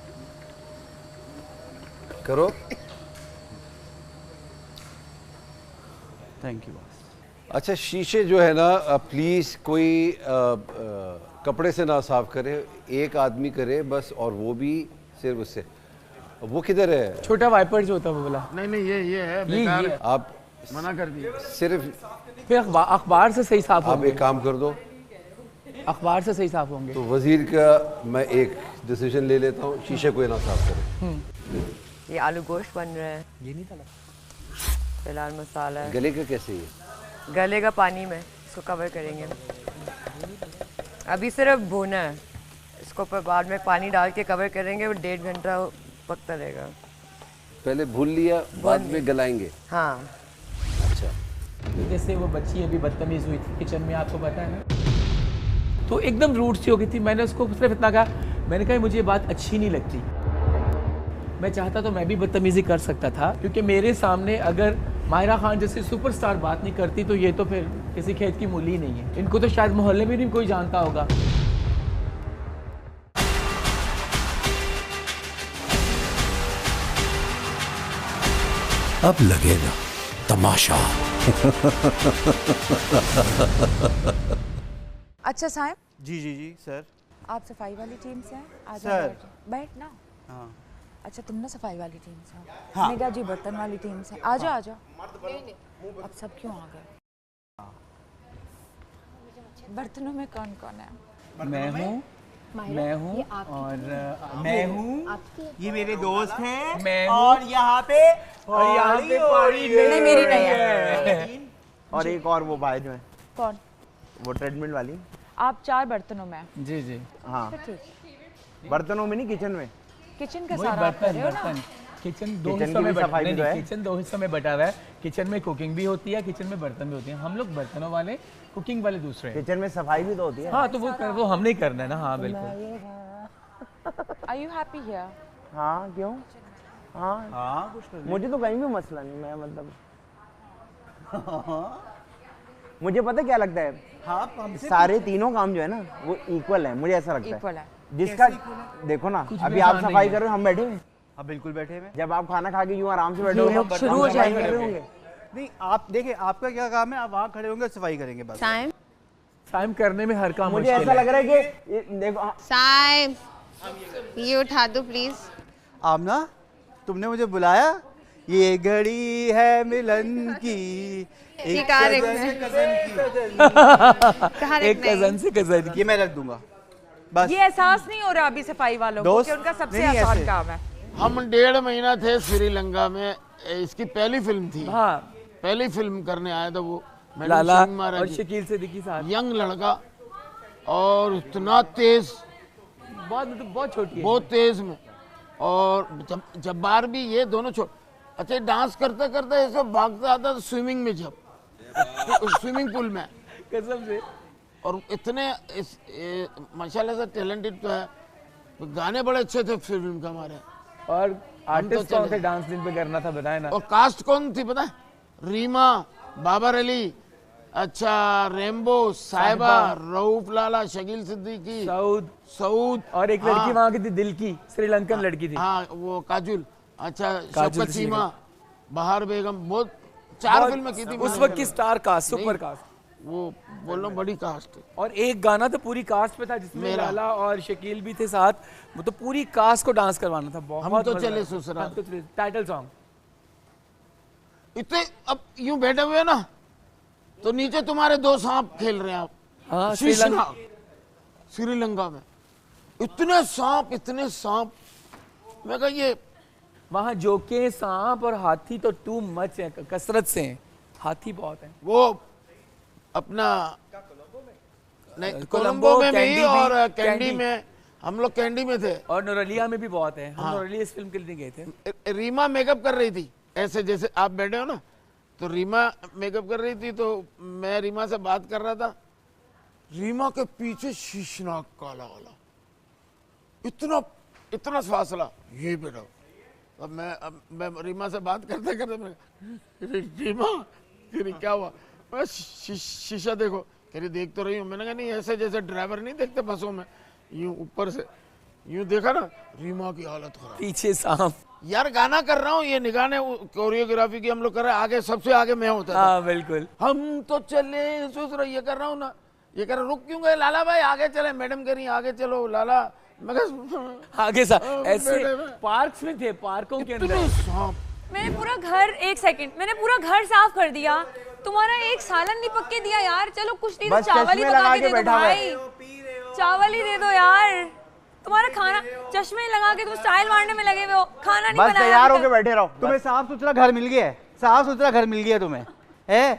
करो। Thank you. अच्छा शीशे जो है ना, प्लीज़ कोई कपड़े से ना साफ करे, एक आदमी करे बस, और वो भी सिर्फ उससे। वो किधर है? छोटा वाइपर जो होता है वो बोला। नहीं ये है बेकार है। आप मना कर दिया। सिर्फ फिर अखबार से सही साफ आप होंगे। एक काम कर दो, अखबार से सही साफ होंगे। तो वजीर का मैं एक डिसीजन ले लेता हूँ, शीशे को ना साफ करें। ये आलू गोश्त बन रहा है। ये नहीं था फिलहाल मसाला है। गले का कैसे ये? गलेगा पानी में, इसको कवर करेंगे। अभी सिर्फ भूना है इसको, पर बाद में पानी डाल के कवर करेंगे, वो 1.5 घंटा पकता रहेगा। पहले भून लिया, बाद में गलाएंगे। हाँ। अच्छा। जैसे वो बच्ची अभी बदतमीज हुई थी किचन में, आपको पता है ना, तो एकदम रूड सी हो गई थी। मैंने उसको सिर्फ इतना कहा, मैंने कहा मुझे ये बात अच्छी नहीं लगती। मैं चाहता तो मैं भी बदतमीजी कर सकता था, क्योंकि मेरे सामने अगर माहिरा खान जैसे सुपरस्टार बात नहीं करती तो ये तो फिर किसी खेत की मूली ही नहीं है। इनको तो शायद मोहल्ले में नहीं कोई जानता होगा। अब लगेगा तमाशा। अच्छा साहब। जी जी जी सर। आप सफाई वाली टीम से हैं? आ सर। जाओ बैठ ना। हाँ। अच्छा तुम ना सफाई वाली टीम से हो। हाँ। निगाह जी बर्तन वाली टीम से। आ जाओ आ जाओ। अब सब क्यों आ गए? बर्तनों में कौन कौन है? मैं हूँ, मैं हूँ और मैं हूँ, ये मेरे दोस्त हैं, मैं और यहाँ पे पहाड़ी नहीं मेरी नहीं है। और एक और वो भाई जो है कौन? वो ट्रेडमिल वाली। आप 4 बर्तनों में हैं। जी जी। हाँ तो ठीक। बर्तनों में नहीं, किचन में। किचन का वही सारा आप कर रहे हो ना? किचन दो किचन हिस्सों की में भी सफाई भी तो है। किचन 2 हिस्सों में बटा हुआ है। किचन में कुकिंग भी होती है, किचन में बर्तन भी होते हैं। हम लोग बर्तनों वाले, कुकिंग वाले दूसरे हैं। किचन में सफाई भी तो होती है। हाँ तो वो हमने ही करना है ना। हाँ बिल्कुल। Are you happy here? हाँ क्यों? हाँ हाँ कुछ कर मुझे तो कहीं भी मसला नहीं, मैं मतलब मुझे पता क्या लगता है, हाँ सारे तीनों काम जो है ना वो इक्वल है, मुझे ऐसा लगता Equal है। है। जिसका देखो ना, अभी आप सफाई कर रहे हो, हम बैठे हैं। हाँ बिल्कुल बैठे हुए। जब आप खाना खा के यूं आराम से बैठे ये होगे, लोग शुरू हो जाएंगे। नहीं आप देखिए, आपका क्या काम है, आप वहाँ खड़े होंगे सफाई करेंगे बस। टाइम करने में हर काम मुझे मुश्किल ऐसा है। लग रहा है कि देखो साइम, ये उठा दो प्लीज। आमना, तुमने मुझे बुलाया? ये घड़ी है मिलन की, एक कहाँ कज़न रखना से है? कज़न कहाँ एक रखना है? कजन से कजन की। ये मैं रख दूंगा बस। ये एहसास नहीं हो रहा अभी सफाई वालों को दोस्त, कि उनका सबसे नहीं, आसान ऐसे। काम है। हम 1.5 महीना थे श्रीलंका में, इसकी पहली फिल्म थी। हाँ पहली फिल्म करने आया था वो लाला मैडम सिंह महाराज और जी। शकील सिद्दीकी साहब। यंग लड़का और इतना तेज, बहुत मतलब बहुत छोटी है। बहुत तेज में। और जब्बार भी, ये दोनों अच्छा डांस करते करते ऐसे भागता आता स्विमिंग में, जब स्विमिंग पूल में कसम से। और इतने माशाल्लाह से टैलेंटेड तो है। गाने बड़े अच्छे थे फिल्म के हमारे। और आर्टिस्ट तो कौन चले। थे डांस दिन पे करना था, बताए ना। और कास्ट कौन थी पता है? रीमा, बाबर अली, अच्छा रेम्बो, साहिबा, रऊफ लाला, शकील सिद्दीकी, सऊद और एक लड़की वहाँ की थी, दिल की श्रीलंकन लड़की थी। हाँ वो काजुल, अच्छा काजुल शौकत सीमा, बहार बेगम, बहुत 4 फिल्में की थी उस वक्त की स्टार कास्ट, सुपर कास्ट। वो बोल रहा हूँ बड़ी कास्ट है। और एक गाना तो पूरी कास्ट पे था जिसमें मेरा। लाला और शकील भी थे साथ। वो तो पूरी कास्ट को डांस करवाना था। बहुत हम तो मजा चले आया। ससुराल। हम तो चले, टाइटल सॉन्ग। इतने अब यूं बैठे हुए ना, तो नीचे तुम्हारे 2 सांप खेल रहे हैं आप। हाँ, श्रीलंका में इतने सांप, इतने सांप। मैं कहा ये वहाँ जोके, सांप और हाथी तो टू मच है, कसरत से हैं। हाथी बहुत हैं। वो अपना नहीं, कोलंबो, कोलंबो में भी कैंडी और भी, कैंडी कैंडी। में, हम लोग कैंडी में थे। और नोरलिया में भी बहुत है। हम हाँ। नोरलिया इस फिल्म के लिए गए थे। रीमा मेकअप कर रही थी, ऐसे जैसे आप बैठे हो ना, तो रीमा मेकअप कर रही थी। तो मैं रीमा से बात कर रहा था, रीमा के पीछे शीशनाक काला वाला, इतना इतना फासला, ये बेटा। अब मैं रीमा से बात करते करते मैं, रीमा क्या हुआ? मैं शीशा देखो। कह रही देख तो रही हूँ। मैंने कहा नहीं, ऐसे जैसे ड्राइवर नहीं देखते बसों में, यूं ऊपर से यूं देखा ना, रीमा की हालत खराब, पीछे सांप। यार गाना कर रहा हूँ, ये निगाह ने कोरियोग्राफी की हम लोग कर रहे हैं, आगे सबसे आगे मैं होता था। हाँ बिल्कुल। हम तो चले, सोच रहा ये कर रहा हूँ ना, ये कर रहा, रुक क्यों गए लाला भाई, आगे चले। मैडम कह रही आगे चलो लाला। मैं आगे ऐसे पार्क्स में थे, पार्कों के अंदर। मैंने पूरा घर, एक सेकंड, मैंने पूरा घर साफ कर दिया, तुम्हारा एक सालन नहीं पक के दिया यार। चलो कुछ नहीं तो बस चावल ही चश्मे पका लगा के के दे दो बैठा हुआ भाई, चावल ही दे दो यार। तुम्हारा खाना, चश्मे लगा के तुम स्टाइल मारने में लगे हुए हो, खाना नहीं बस बनाया तैयार अभी होके तक। बैठे रहो। तुम्हें साफ सुथरा घर मिल गया है, साफ सुथरा घर मिल गया तुम्हें, है?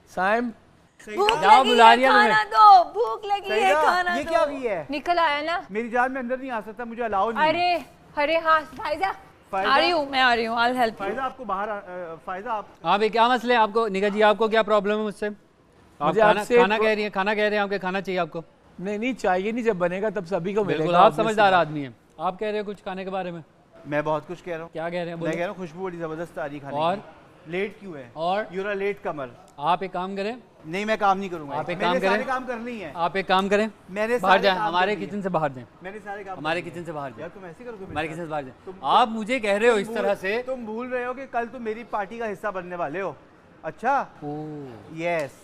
साइम भूख जाओ, लगी बुला है, लिया खाना दो, भूख लगी है, सईदा, खाना ये दो। क्या भी है? निकल आया ना। मेरी जान में अंदर नहीं आ सकता, मुझे अलाउ नहीं। अरे अरे हाँ फायदा, आ रही हूँ, मैं आ रही हूँ, I'll help you। फायदा आपको बाहर फायदा आप। हाँ भाई क्या मसले है आपको? निका जी आपको क्या प्रॉब्लम है मुझसे? आप मुझे खाना आपसे खाना कह रही हैं, खाना कह रहे हैं आपके, खाना चाहिए आपको? नहीं चाहिए नहीं, जब बनेगा तब सभी को मिलेगा। बिल्कुल, आप समझदार आदमी हैं। आप कह रहे हो कुछ खाने के बारे में? मैं बहुत कुछ कह रहा हूँ। क्या कह रहे हैं? मैं कह रहा हूँ खुशबू बड़ी जबरदस्त आ रही खाने और की। लेट क्यों है? और यूर अ लेट कमर। आप एक काम करें। नहीं, मैं काम नहीं करूंगा। आप एक काम करें। सारे काम करने ही है। आप एक काम करें, मैंने बाहर सारे जाएं, काम हमारे करने किचन हैं। से बाहर जाएं। मैंने सारे काम हमारे करने किचन से बाहर जाएं। यार तुम ऐसे करोगे? हमारे किचन से बाहर जाएं। आप मुझे कह रहे हो इस तरह से। तुम भूल रहे हो कि कल तुम मेरी पार्टी का हिस्सा बनने वाले हो। अच्छा, यस।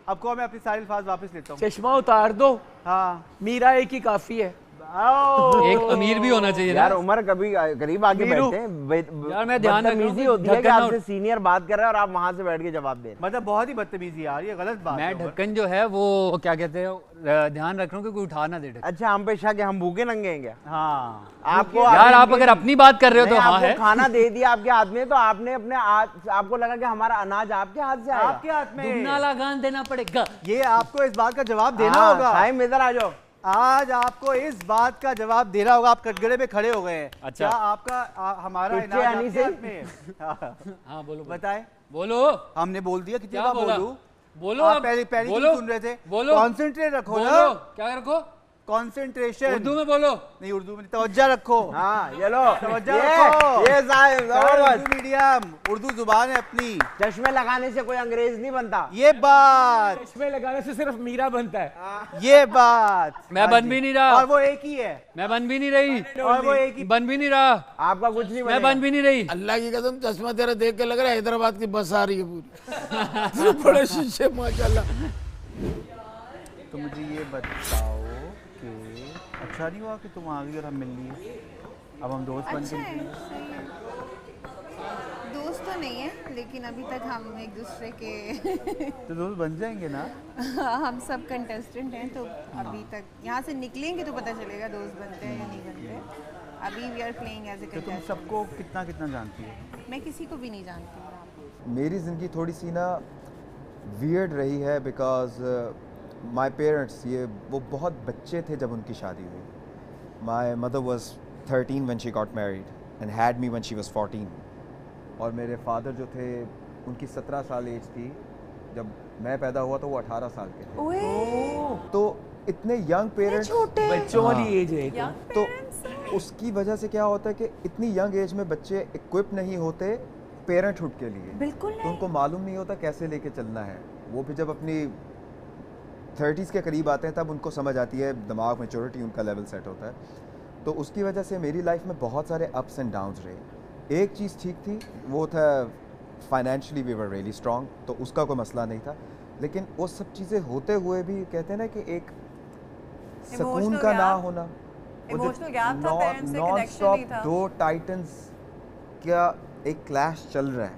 अब कहो मैं अपने सारे अल्फाज वापस लेता हूँ। चश्मा उतार दो। हाँ, मीरा एक ही काफी है। एक अमीर भी होना चाहिए यार उमर कभी करीब आके बैठते हैं। यार मैं ध्यान रख रहा हूं बदतमीजी होती है कि आपसे सीनियर बात कर रहा है और आप वहां से बैठ के जवाब दे रहे हैं। मतलब बहुत ही बदतमीजी यार, ये गलत बात है। मैं ढक्कन जो है वो क्या कहते हैं, ध्यान रख रहा हूँ कि कोई उठा ना दे ढक्कन। अच्छा, हम पेशा के हम भूखे नंगे हैं क्या? हाँ, आपको यार आप अगर अपनी बात कर रहे हो तो हाँ है। खाना दे दिया आपके हाथ में तो आपने अपने आपको लगा कि हमारा अनाज आपके हाथ से आएगा। आपके हाथ में दुगना लगान देना पड़ेगा। ये आपको इस बात का जवाब देना होगा। साहिब इधर आ जाओ। आज आपको इस बात का जवाब देना होगा। आप कटघरे पे खड़े हो गए हैं। अच्छा, क्या आपका हमारा इनाम आपके हाथ में है? हाँ बोलो, बताएं। बोलो। हमने बोल दिया कितनी क्या बार बोलूं? बोलो। आप पहले क्यों सुन रहे थे? बोलो। कॉन्सेंट्रेट रखो ना। क्या रखो? कॉन्सेंट्रेशन। उर्दू में बोलो। नहीं, उर्दू में तवज्जो रखो। हाँ, ये लो तवज्जो रखो। ये साहिब उर्दू मीडियम, उर्दू जुबान है अपनी। चश्मे लगाने से कोई अंग्रेज नहीं बनता। ये बात। चश्मे लगाने से सिर्फ मीरा बनता है। ये बात। मैं बन भी नहीं रहा। और वो एक ही है। मैं बन भी नहीं रही। और वो एक ही। बन भी नहीं रहा। आपका कुछ नहीं मैं बन भी नहीं रही। अल्लाह की कसम चश्मा तेरा देख के लग रहा है हैदराबाद की बस आ रही है पूरी। बड़े शीशे माशाल्लाह। तो मुझे ये बताओ कि अच्छा नहीं हुआ कि तुम आ गई और हम मिल लिए। अब हम दोस्त बन गए। दोस्त तो नहीं है, लेकिन अभी तक हम एक दूसरे के तो दोस्त बन जाएंगे ना? हम सब कंटेस्टेंट हैं, तो अभी तक यहाँ से निकलेंगे तो पता चलेगा दोस्त बनते हैं या नहीं बनते। अभी we are playing as a तो तुम कंटेस्टेंट। सबको कितना कितना जानती हो? मैं किसी को भी नहीं जानती। मेरी ज़िंदगी थोड़ी सी ना वियर्ड रही है बिकॉज माई पेरेंट्स वो बहुत बच्चे थे जब उनकी शादी हुई। My mother was 13 when she got married and had me when she was 14। और मेरे फादर जो थे उनकी 17 साल एज थी जब मैं पैदा हुआ तो वो 18 साल के थे। तो इतने यंग पेरेंट्स, बच्चों वाली एज है। तो उसकी वजह से क्या होता है कि इतनी यंग एज में बच्चे इक्विप नहीं होते पेरेंटहुड के लिए। बिल्कुल तो उनको मालूम नहीं होता कैसे लेके चलना है। वो भी जब अपनी 30s के करीब आते हैं तब उनको समझ आती है, दिमाग मैच्योरिटी उनका लेवल सेट होता है। तो उसकी वजह से मेरी लाइफ में बहुत सारे अप्स एंड डाउन्स रहे। एक चीज़ ठीक थी, वो था financially we were really strong, तो उसका कोई मसला नहीं था। लेकिन वो सब चीज़ें होते हुए भी कहते हैं ना कि एक सुकून का ना होना, इमोशनल गैप था, पेरेंट्स से नॉन कनेक्शन स्टॉप नहीं था। 2 टाइटन्स का एक क्लैश चल रहा है।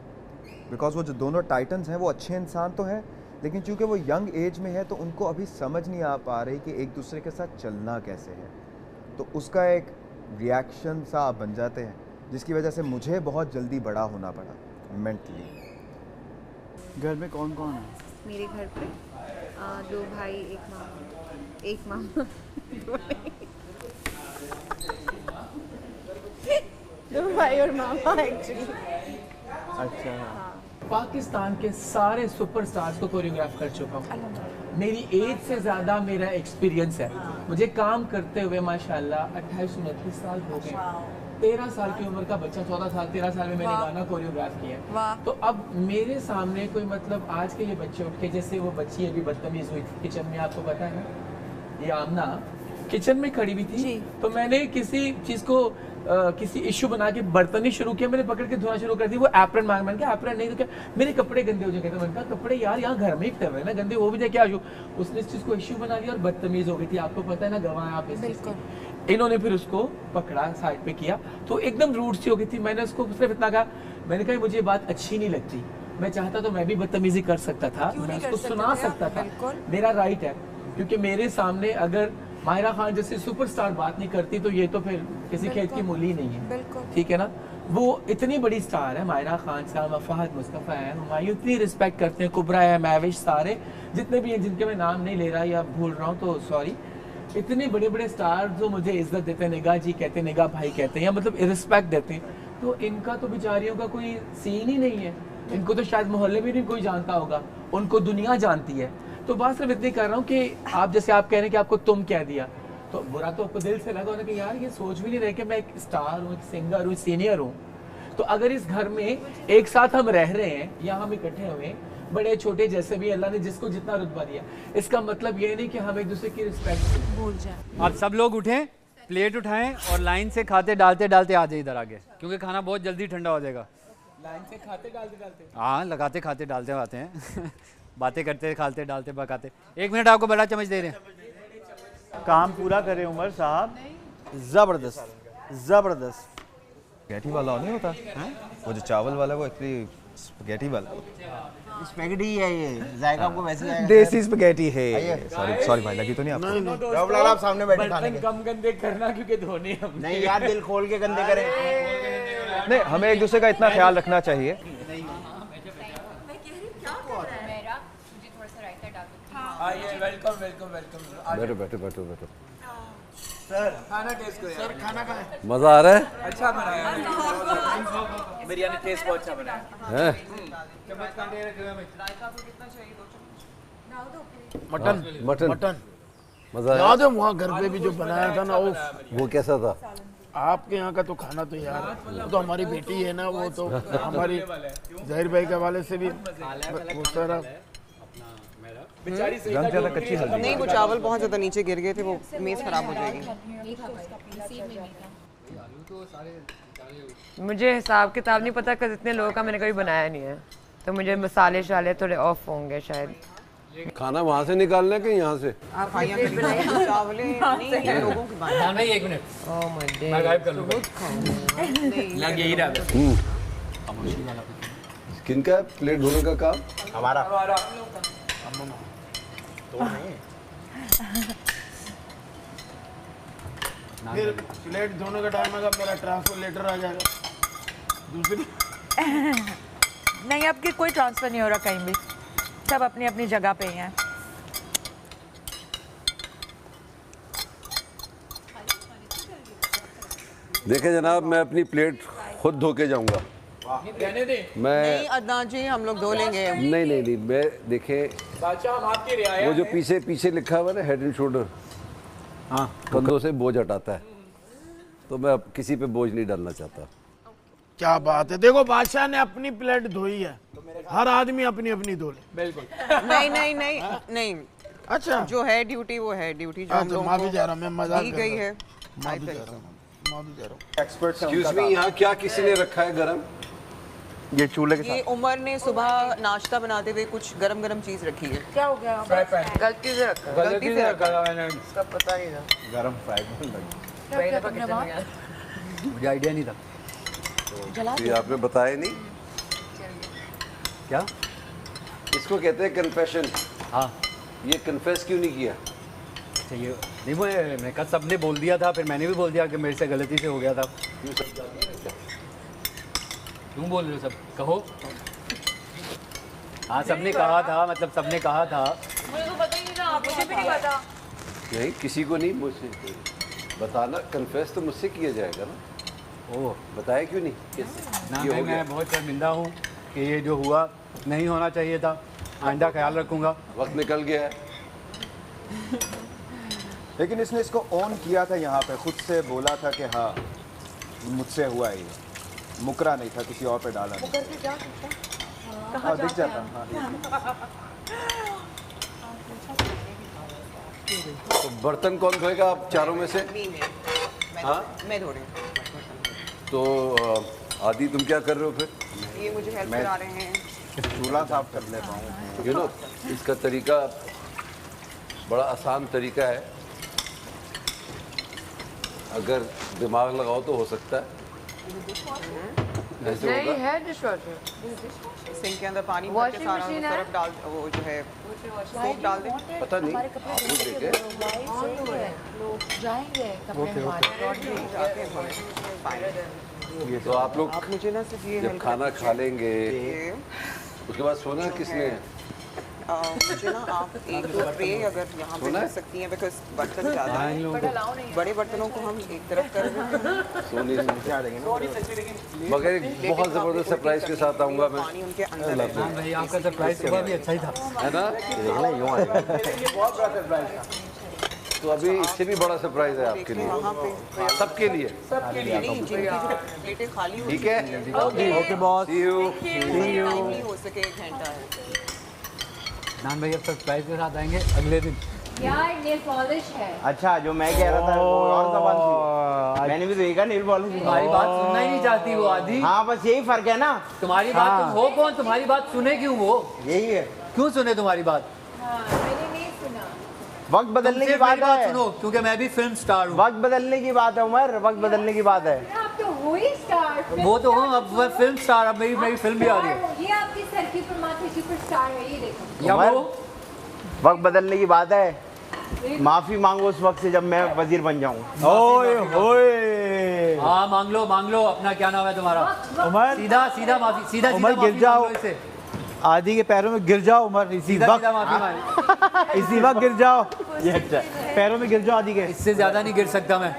बिकॉज वो जो दोनों टाइटन्स हैं वो अच्छे इंसान तो हैं, लेकिन चूंकि वो यंग एज में है तो उनको अभी समझ नहीं आ पा रही कि एक दूसरे के साथ चलना कैसे है। तो उसका एक रिएक्शन सा आप बन जाते हैं, जिसकी वजह से मुझे बहुत जल्दी बड़ा होना पड़ा मेंटली। घर में कौन कौन है? मेरे घर पे 2 भाई, एक मामा 2 भाई और मामा एक्चुअली। अच्छा। पाकिस्तान के सारे सुपरस्टार्स को कोरियोग्राफ कर चुका हूँ। मेरी एज से ज़्यादा मेरा एक्सपीरियंस है। मुझे काम करते हुए माशाल्लाह 28-29 साल हो गए। 13 साल की उम्र का बच्चा 14 साल 13 साल में मैंने गाना कोरियोग्राफ किया। तो अब मेरे सामने कोई मतलब आज के ये बच्चे उठ के, जैसे वो बच्ची अभी बदतमीज हुई थी किचन में, आपको पता है ना, ये आमना किचन में खड़ी हुई थी, तो मैंने किसी चीज़ को किसी इशू बना के बर्तन ही शुरू किया, मैंने पकड़ के धोना शुरू कर दी। वो एप्रन मांग, मैंने कहा एप्रन नहीं तो क्या, मेरे कपड़े गंदे हो जाएंगे। तो मैंने कहा कपड़े यार यहाँ घर में ही टब है ना, गंदे हो भी जाए क्या इशू। उसने इस चीज़ को इशू बना लिया और बदतमीज हो गई थी। आपको पता है ना, गवाह है आप इस चीज़ की। इन्होंने फिर उसको पकड़ा, साइड पे किया, तो एकदम रूड सी हो गई थी। मैंने उसको सिर्फ इतना कहा, मैंने कहा मुझे बात अच्छी नहीं लगती, मैं चाहता तो मैं भी बदतमीजी कर सकता था, मैं उसको सुना सकता था, मेरा राइट है। क्योंकि मेरे सामने अगर माहिरा खान जैसे सुपरस्टार बात नहीं करती तो ये तो फिर किसी खेत की मूली नहीं है, ठीक है ना। वो इतनी बड़ी स्टार है माहिरा खान, सालमा फहद, मुस्तफ़ा है, हुमायूं, इतनी रिस्पेक्ट करते हैं, कुबरा है, महविश, सारे जितने भी हैं जिनके मैं नाम नहीं ले रहा या भूल रहा हूँ तो सॉरी। इतने बड़े बड़े स्टार जो मुझे इज्जत देते हैं, निगाह जी कहते हैं, निगाह भाई कहते हैं, या मतलब रिस्पेक्ट देते हैं, तो इनका तो बेचारियों का कोई सीन ही नहीं है। इनको तो शायद मोहल्ले में नहीं कोई जानता होगा, उनको दुनिया जानती है। तो बात सिर्फ इतनी कर रहा हूँ कि आप जैसे आप कह रहे हैं कि आपको तुम कह दिया, तो बुरा तो आपको दिल से लगा होगा कि यार ये सोच भी नहीं रहे कि मैं एक स्टार हूँ, एक सिंगर हूँ, सीनियर हूँ। तो अगर इस घर में एक साथ हम रह रहे हैं या हम इकट्ठे हुए हैं, बड़े छोटे जैसे भी अल्लाह ने जिसको जितना रुतबा दिया, इसका मतलब ये नहीं कि हम एक दूसरे की रिस्पेक्ट भूल जाए। आप सब लोग उठें, प्लेट उठाएं और लाइन से खाते डालते डालते आ जाए इधर आगे, क्योंकि खाना बहुत जल्दी ठंडा हो जाएगा। लाइन से खाते डालते डालते, हाँ लगाते खाते डालते आते हैं बातें करते खाते डालते पकाते। 1 मिनट आपको बड़ा चम्मच दे रहे हैं। काम पूरा करे उमर साहब, जबरदस्त जबरदत। स्पैगेटी वाला नहीं होता है? वो जो चावल वाला वो एक्चुअली स्पैगेटी वाला स्पैगेटी है ये, जायका आपको वैसे आएगा। देसी स्पैगेटी है। सॉरी भाई, लगी तो नहीं आपको? नहीं आप सामने बैठे खाने के। कम गंदे करना क्योंकि धोने हम नहीं यार, दिल खोल के गंदे करें। नहीं, हमें एक दूसरे का इतना ख्याल रखना चाहिए। Welcome welcome welcome. बैठो बैठो बैठो बैठो। सर खाना टेस्ट करो। सर खाना का है, मजा आ रहा है? अच्छा बनाया बिरयानी, टेस्ट बहुत अच्छा बनाया है। चम्मच कांटे रखे हुए हैं। कितना चाहिए? 2 चम्मच। मटन मटन मटन मजा आया? याद है वहाँ घर पे भी जो बनाया था ना, वो कैसा था? आपके यहाँ का तो खाना तो यार, वो तो हमारी बेटी है ना, वो तो हमारी जहीर भाई के हवाले से भी वो सारा बेचारी से रंग ज़्यादा कच्ची हल्दी। नहीं, वो चावल बहुत ज़्यादा नीचे गिर गए थे, वो मेज़ खराब हो जाएगी। मुझे हिसाब किताब नहीं पता कि इतने लोगों का मैंने कभी बनाया नहीं है, तो मुझे मसाले शाले थोड़े ऑफ होंगे शायद। खाना वहाँ से निकालना है कि यहाँ से? आप चावल नहीं लोगों की बात। हाँ, नहीं 1 मिनट मैं गायब कर लूँगा। लग यही रहा है। किनका है प्लेट धोने का काम? हमारा। फिर प्लेट धोने का टाइम आएगा, मेरा ट्रांसफर लेटर आ जाएगा दूसरी। नहीं, आपके कोई ट्रांसफर नहीं हो रहा कहीं भी, सब अपनी अपनी जगह पे ही हैं। देखे जनाब, मैं अपनी प्लेट खुद धो के जाऊंगा। रहने दे। मैं नहीं अदनान जी, हम लोग धो लेंगे। नहीं नहीं नहीं, मैं देखे बादशाह हम आपके रियाया वो जो पीछे पीछे लिखा हुआ ना, हेड एंड शोल्डर, हाँ, कंधों से बोझ हटाता है, तो मैं अब किसी पे बोझ नहीं डालना चाहता। क्या बात है, देखो बादशाह ने अपनी प्लेट धोई है, हर आदमी अपनी अपनी धो ले। बिल्कुल। नहीं नहीं नहीं नहीं, अच्छा जो है ड्यूटी वो है ड्यूटी, जो हम लोगों माफी को जा रहा हूँ, मैं मजाक दी कर गई रहा है। हूँ, माफी जा रहा हूँ। एक्सक्यूज मी, यहाँ क्या किसी ने रखा है गरम? ये चूल्हे के ये उमर ने सुबह नाश्ता बनाते हुए कुछ गरम गरम चीज रखी है। क्या हो गया? गलती से रखा। गलती से रखा मैंने, सब पता नहीं था, गरम फ्राई मुझे आइडिया नहीं था। तो ये आपने बताया नहीं? क्या इसको कहते हैं कन्फेशन। हाँ, ये कन्फेस क्यों नहीं किया? अच्छा ये नहीं, मैं कल सबने बोल दिया था, फिर मैंने भी बोल दिया कि मेरे से गलती से हो गया था। क्यों बोल रहे हो सब? कहो। हाँ, सबने कहा था, मतलब सबने कहा था। मुझे तो पता ही नहीं था, मुझे भी नहीं पता। नहीं, किसी को नहीं, मुझसे बताना। कन्फेस तो मुझसे किया जाएगा ना। ओह, बताया क्यों नहीं? ना ये हो मैं गया। बहुत शर्मिंदा हूँ कि ये जो हुआ नहीं होना चाहिए था। आइंदा ख्याल रखूँगा। वक्त निकल गया है। लेकिन इसने इसको ऑन किया था यहाँ पे, खुद से बोला था कि हाँ मुझसे हुआ है, ये मुकरा नहीं था, किसी और पे डाला नहीं। हाँ, दिख जाता। हाँ, तो बर्तन कौन धोएगा आप चारों में से? हाँ, मैं धो रही हूँ। तो आदि तुम क्या कर रहे हो फिर? ये मुझे हेल्प करा रहे हैं। चूल्हा साफ कर लेता हूँ। यू नो, इसका तरीका बड़ा आसान तरीका है, अगर दिमाग लगाओ तो हो सकता है। ऐसे नहीं होगा। है डिशवॉशर, सिंक के अंदर पानी भर के वॉशिंग सारा मशीन है? सर्फ डाल, वो जो है सोप डाल दें। पता नहीं, आप लोग देखे? तो आप लोग आप मुझे ना सिर्फ ये जब खाना खा लेंगे उसके बाद सोना किसने? मुझे ना आप एक दो ट्रे अगर यहाँ पे रख सकती हैं, बिकॉज बर्तन ज़्यादा हैं। बड़े बर्तनों को हम एक तरफ कर दें। सोने मगर एक बहुत ज़बरदस्त सरप्राइज के साथ आऊँगा मैं। पानी उनके अंदर है। हाँ भाई, आपका सरप्राइज सुबह भी अच्छा ही था, है ना? यूँ आएगा। बहुत बड़ा सरप्राइज था। तो अभी इससे भी बड़ा सरप्राइज है आपके लिए, सबके लिए। नहीं, जिनकी जो प्लेटें खाली होती ठीक है, okay boss, see you. Time नहीं हो सके 1 घंटा है। नान भैया सरप्राइज के साथ आएंगे अगले दिन। यार नेल पॉलिश है। अच्छा, जो मैं कह रहा था वो और ज़बान थी, मैंने भी देखा नेल पॉलिश। तुम्हारी बात सुनना ही नहीं चाहती वो आदि। हाँ, बस यही फर्क है ना। तुम्हारी बात तुम हो कौन, तुम्हारी बात सुने क्यों वो? यही है, क्यों सुने तुम्हारी बात? मैंने नहीं सुना। वक्त बदलने की बात है। सुनो, क्योंकि मैं भी फिल्म स्टार हूँ। वक्त बदलने की बात है उमर, वक्त बदलने की बात है। आप तो हो ही स्टार। वो तो हूँ, अब मैं फिल्म स्टार, अब मेरी फिल्म भी आ रही है। ये आपकी सर की पर माथे सुपरस्टार है, ये देखो। या वो वक्त बदलने की बात है। माफी मांगो उस वक्त से जब मैं वजीर बन जाऊँ। ओए होए, हाँ मांग लो अपना, क्या नाम है तुम्हारा? उमर, सीधा सीधा माफी, सीधा उमर गिर जाओ, आदि के पैरों में गिर जाओ उमर, इसी वक्त, इसी वक्त गिर जाओ। ये अच्छा, पैरों में गिर जाओ आदि के। इससे ज्यादा नहीं गिर सकता मैं।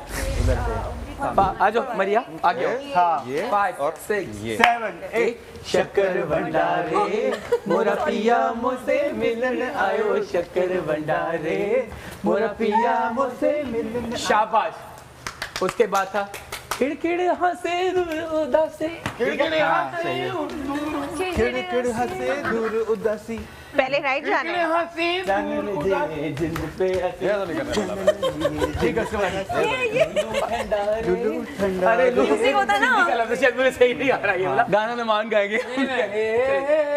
आ जाओ मरिया, आ गया। हाँ, 5 6 7 8 शक्कर भंडारे मोरा पिया मुझसे मिलन आयो, शक्कर भंडारे मोरा पिया मुझसे मिलन। शाबाश। उसके बाद था खिड़खिड़ हंसे दूर उदासी, खिड़खिड़ हंसे दूर उदासी। पहले राइट जाना है। जिंद पे ठीक है, अरे म्यूजिक होता ना। शायद मुझे सही नहीं आ रहा ये वाला गाना, मैं मान गाएंगे।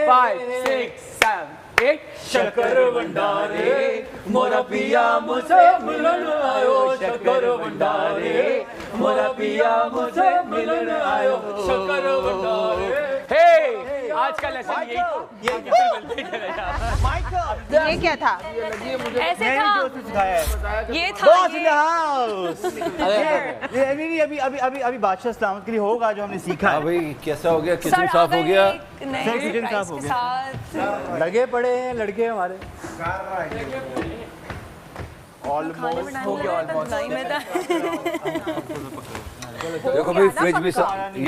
5 6 7 8 शक्कर भंडारे मोरा पिया मुझसे मिलन आयो, शक्कर भंडारे मोरा पिया मुझसे मिलन आयो, शक्कर भंडारे। हे, आज का लेसन यही था। ये क्या था? ऐसे था, ये था ये नहीं, अभी बादशाह सलामत के लिए होगा जो हमने सीखा है। भाई कैसा हो गया, किचन साफ हो गया? किचन साफ हो गया। लगे पड़े हैं लड़के हमारे। ऑलमोस्ट हो गया, ऑलमोस्ट। देखो भाई फ्रिज भी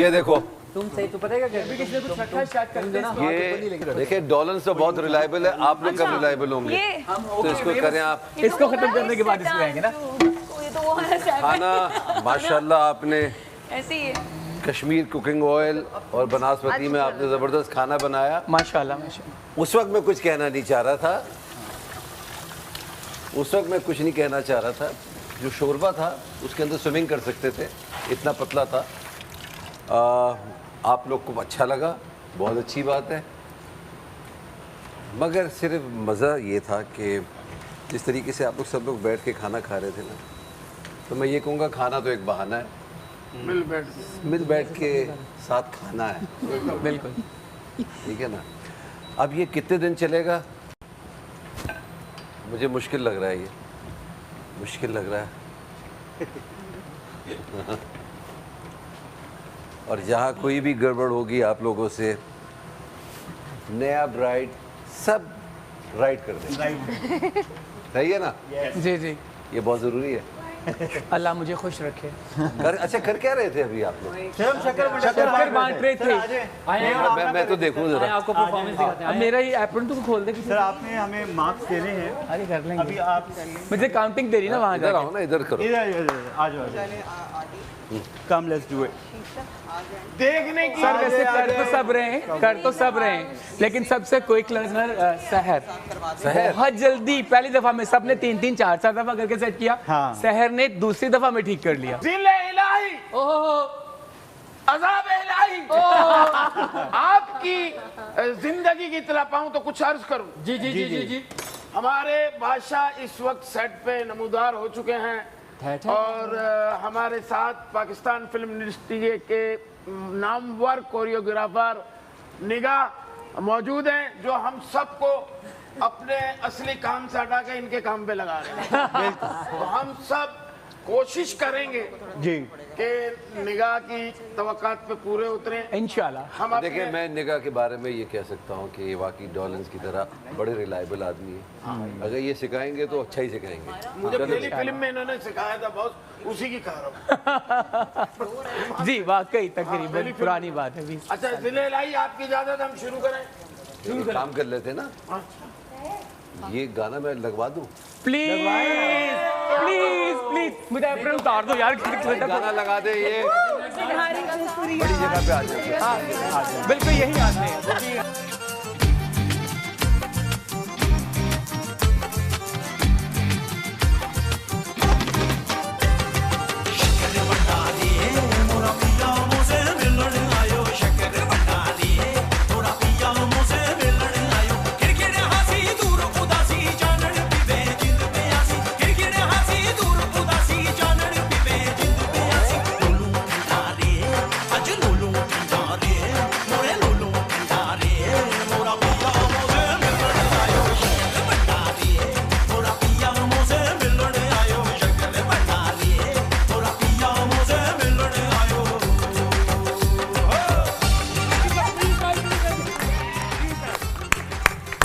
ये देखो, तुम सही तो पता है क्या किसने कुछ रखा है शायद कर देना। ये देखिए डॉलन्स तो बहुत रिलायबल है, आप लोग कब रिलायबल होंगे? तो इसको करें आप, इसको खत्म करने के बाद इसको आएंगे ना। ये तो वो वाला सेफ है। खाना माशाल्लाह आपने ऐसे ही है। कश्मीर कुकिंग ऑयल और बनास्पति में आपने ज़बरदस्त खाना बनाया, माशाल्लाह माशाल्लाह। उस वक्त मैं कुछ कहना नहीं चाह रहा था, उस वक्त मैं कुछ नहीं कहना चाह रहा था। जो शोरबा था उसके अंदर स्विमिंग कर सकते थे, इतना पतला था। आप लोग को अच्छा लगा, बहुत अच्छी बात है, मगर सिर्फ मज़ा ये था कि जिस तरीके से आप लोग सब लोग बैठ के खाना खा रहे थे ना, तो मैं ये कहूँगा खाना तो एक बहाना है, मिल बैठ के साथ खाना है। बिल्कुल ठीक है ना। अब ये कितने दिन चलेगा मुझे मुश्किल लग रहा है, ये मुश्किल लग रहा है। और जहाँ कोई भी गड़बड़ होगी आप लोगों से, नया ब्राइड सब राइट कर दे। सही है ना? जी जी, ये बहुत ज़रूरी है। अल्लाह मुझे खुश रखे। अच्छा कर क्या रहे थे अभी आप लोग? शक्कर बांट रहे थे। मैं तो देखूं जरा। आपको परफॉर्मेंस दिखाते हैं। अब मेरा ये एप्रन तो खोल दे। सर आपने हमें मार्क्स देने हैं। अरे कर लेंगे। अभी आप मुझे काउंटिंग दे रही ना वहाँ इधर आओ ना, इधर करो। इधर आ जाओ। Come let's do it. देखने की सर वैसे कर तो सब रहे हैं, लेकिन सबसे क्विक लर्नर सहर बहुत जल्दी पहली दफा में सबने 3-3 4-4 दफा करके सेट किया। हाँ। सहर ने दूसरी दफा में ठीक कर लिया। अज़ाब इलाही आपकी जिंदगी की तरह पाऊं तो कुछ अर्ज करूं। जी जी जी जी जी। हमारे बादशाह इस वक्त सेट पे नमूदार हो चुके हैं और हमारे साथ पाकिस्तान फिल्म इंडस्ट्री के नामवर कोरियोग्राफर निगाह मौजूद हैं, जो हम सबको अपने असली काम से हटा के इनके काम पे लगा रहे हैं। तो हम सब कोशिश करेंगे जी कि निगाह की तवक्कात पे पूरे उतरे इंशाल्लाह। हम देखिए मैं निगाह के बारे में ये कह सकता हूँ कि ये वाकई डॉलन्स की तरह बड़े रिलायबल आदमी है। अगर ये सिखाएंगे तो अच्छा ही सिखाएंगे। मुझे पहली फिल्म में इन्होंने सिखाया था बॉस, उसी की कह रहा हूँ। जी वाकई तकरीबन पुरानी बात है भी। अच्छा जिले लाई आपकी इजाजत, हम शुरू करें। एक काम कर लेते हैं ना, ये गाना मैं लगवा दूं प्लीज। प्लीज प्लीज मुझे एप्रन उतार दो यार। गाना लगा दे ये बड़ी जगह पे आ जाए। बिल्कुल यही आते हैं।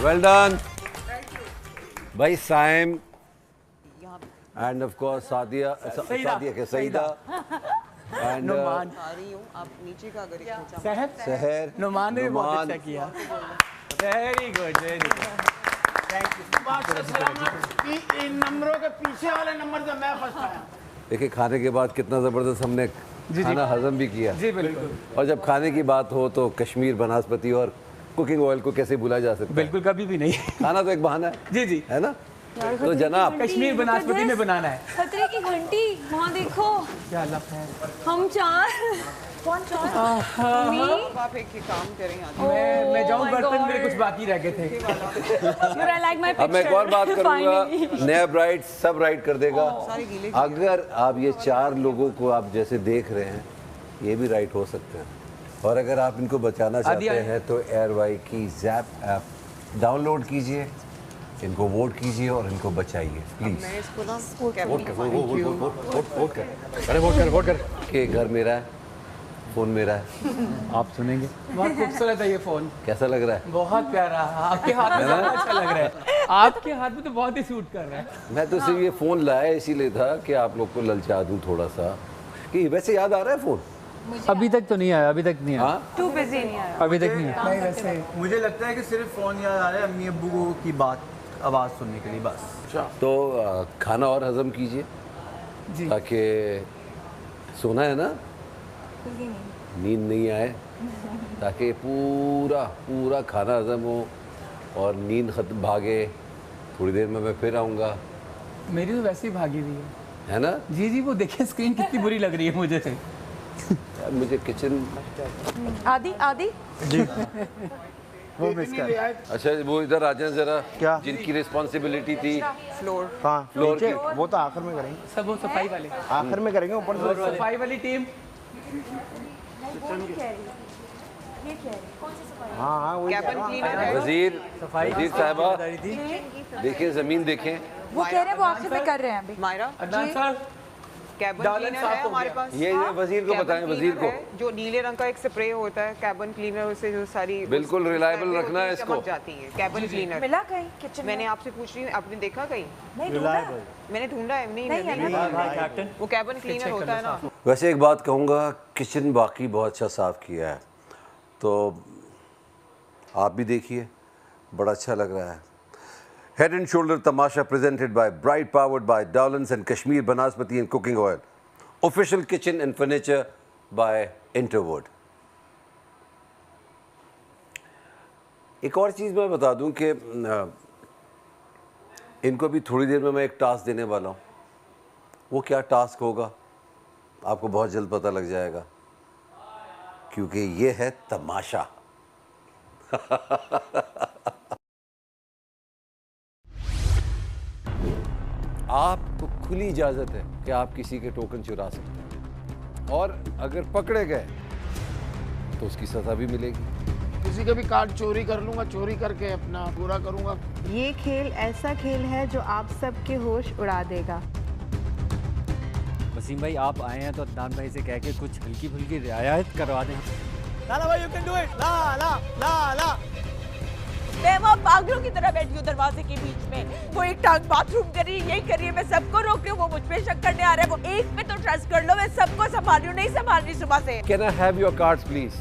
Well done. भाई Saim and of course Sadia के सईदा and नुमान आ रही हूँ, आप नीचे का अगर सहर नुमान ने बहुत अच्छा किया। Very good very good. इन नंबरों के पीछे वाले नंबर से मैं फंस आया। देखिए खाने के बाद कितना ज़बरदस्त हमने खाना हजम भी किया। जी बिल्कुल। और जब खाने की बात हो तो कश्मीर बनास्पति और कुकिंग ऑयल को कैसे भूला जा सकता है? बिल्कुल कभी भी नहीं। खाना तो एक बहाना है। जी जी है ना? तो जनाब कश्मीर बनास्पति में बनाना है। खतरे की घंटी वहाँ देखो। क्या लफ है? हम चार। कौन चार? आप एक काम करें। मैं जाऊँ, बर्तन मेरे कुछ बाकी रह गए थे। अब मैं एक और बात करूँगा, नया ब्राइड सब राइट कर देगा। अगर आप ये 4 लोगों को आप जैसे देख रहे हैं, ये भी राइट हो सकते हैं। और अगर आप इनको बचाना चाहते हैं तो एयरवाई की ज़ैप ऐप डाउनलोड कीजिए, इनको वोट कीजिए और इनको बचाइए प्लीज़। वोट कर के घर मेरा है, फ़ोन मेरा है, आप सुनेंगे। बहुत खूबसूरत है ये फ़ोन। कैसा लग रहा है? बहुत प्यारा। आपके हाथ में ज़्यादा अच्छा लग रहा है। आपके हाथ में तो बहुत ही सूट कर रहा है। मैं तो सिर्फ ये फ़ोन लाया इसीलिए था कि आप लोग को ललचा दूँ थोड़ा सा कि वैसे याद आ रहा है फ़ोन। अभी तक तो नहीं आया, अभी तक नहीं आया। टू बिजी नहीं आया अभी तक नहीं आया। नहीं वैसे मुझे लगता है कि सिर्फ फ़ोन याद आ रहा है अम्मी अब्बू की बात, आवाज़ सुनने के लिए बस। तो खाना और हजम कीजिए ताकि सोना है ना, नींद नहीं आए, ताकि पूरा खाना हजम हो और नींद खत्म भागे। थोड़ी देर में मैं फिर आऊँगा। मेरी तो वैसे ही भागी हुई है ना? जी जी वो देखिए स्क्रीन कितनी बुरी लग रही है मुझे से। मुझे किचन आदि जी वो मिस कर। अच्छा वो इधर आ जाए जरा। क्या? जिनकी रिस्पॉन्सिबिलिटी थी फ्लोर। हाँ फ्लोर की वो तो आखिर में करेंगे। सब वो सफाई वाले आखिर में करेंगे, ऊपर से सफाई वाली टीम। हाँ वजीर साहबा देखें, जमीन देखें। वो कह रहे हैं वो आखिर में कर रहे हैं अभी। मायरा कैबिन क्लीनर है हमारे पास। ये वजीर को बताएं, वजीर को। जो नीले रंग का एक स्प्रे होता है कैबिन क्लीनर, उससे जो सारी बिल्कुल रिलायबल रखना है इसको। जाती है कैबिन क्लीनर। मिला कहीं किचन? मैंने आपसे पूछ रही हूँ, आपने देखा कहीं? नहीं ढूंढा। मैंने ढूंढा है, नहीं वो कैबिन क्लीनर होता है ना। वैसे एक बात कहूँगा, किचन बाकी बहुत अच्छा साफ़ किया है, तो आप भी देखिए, बड़ा अच्छा लग रहा है। Head and Shoulder Tamasha presented by Bright, powered by Dowlands and Kashmir Banaspati and Cooking Oil. Official kitchen and furniture by Interwood. एक और चीज़ मैं बता दूं कि इनको भी थोड़ी देर में मैं एक टास्क देने वाला हूँ। वो क्या टास्क होगा आपको बहुत जल्द पता लग जाएगा, क्योंकि ये है तमाशा। आपको खुली इजाज़त है कि आप किसी के टोकन चुरा सकते हैं, और अगर पकड़े गए तो उसकी सज़ा भी मिलेगी। किसी का भी कार्ड चोरी कर लूंगा, चोरी करके अपना पूरा करूंगा। ये खेल ऐसा खेल है जो आप सबके होश उड़ा देगा। वसीम भाई आप आए हैं तो अदनान भाई से कह के कुछ हल्की फुल्की रियायत करवा दें। लाला भाई, you can do it। ला। मैं वहाँ पागलों की तरह बैठी हूँ दरवाजे के बीच में। वो एक टांग बाथरूम कर रही है, यही कर रही है, मैं सबको रोक रही हूँ, वो मुझ पे शक करने आ रहा है। वो एक पे तो ट्रस्ट कर लो, मैं सबको संभाल रही हूँ, नहीं संभाल रही सुबह से। Can I have your cards, please?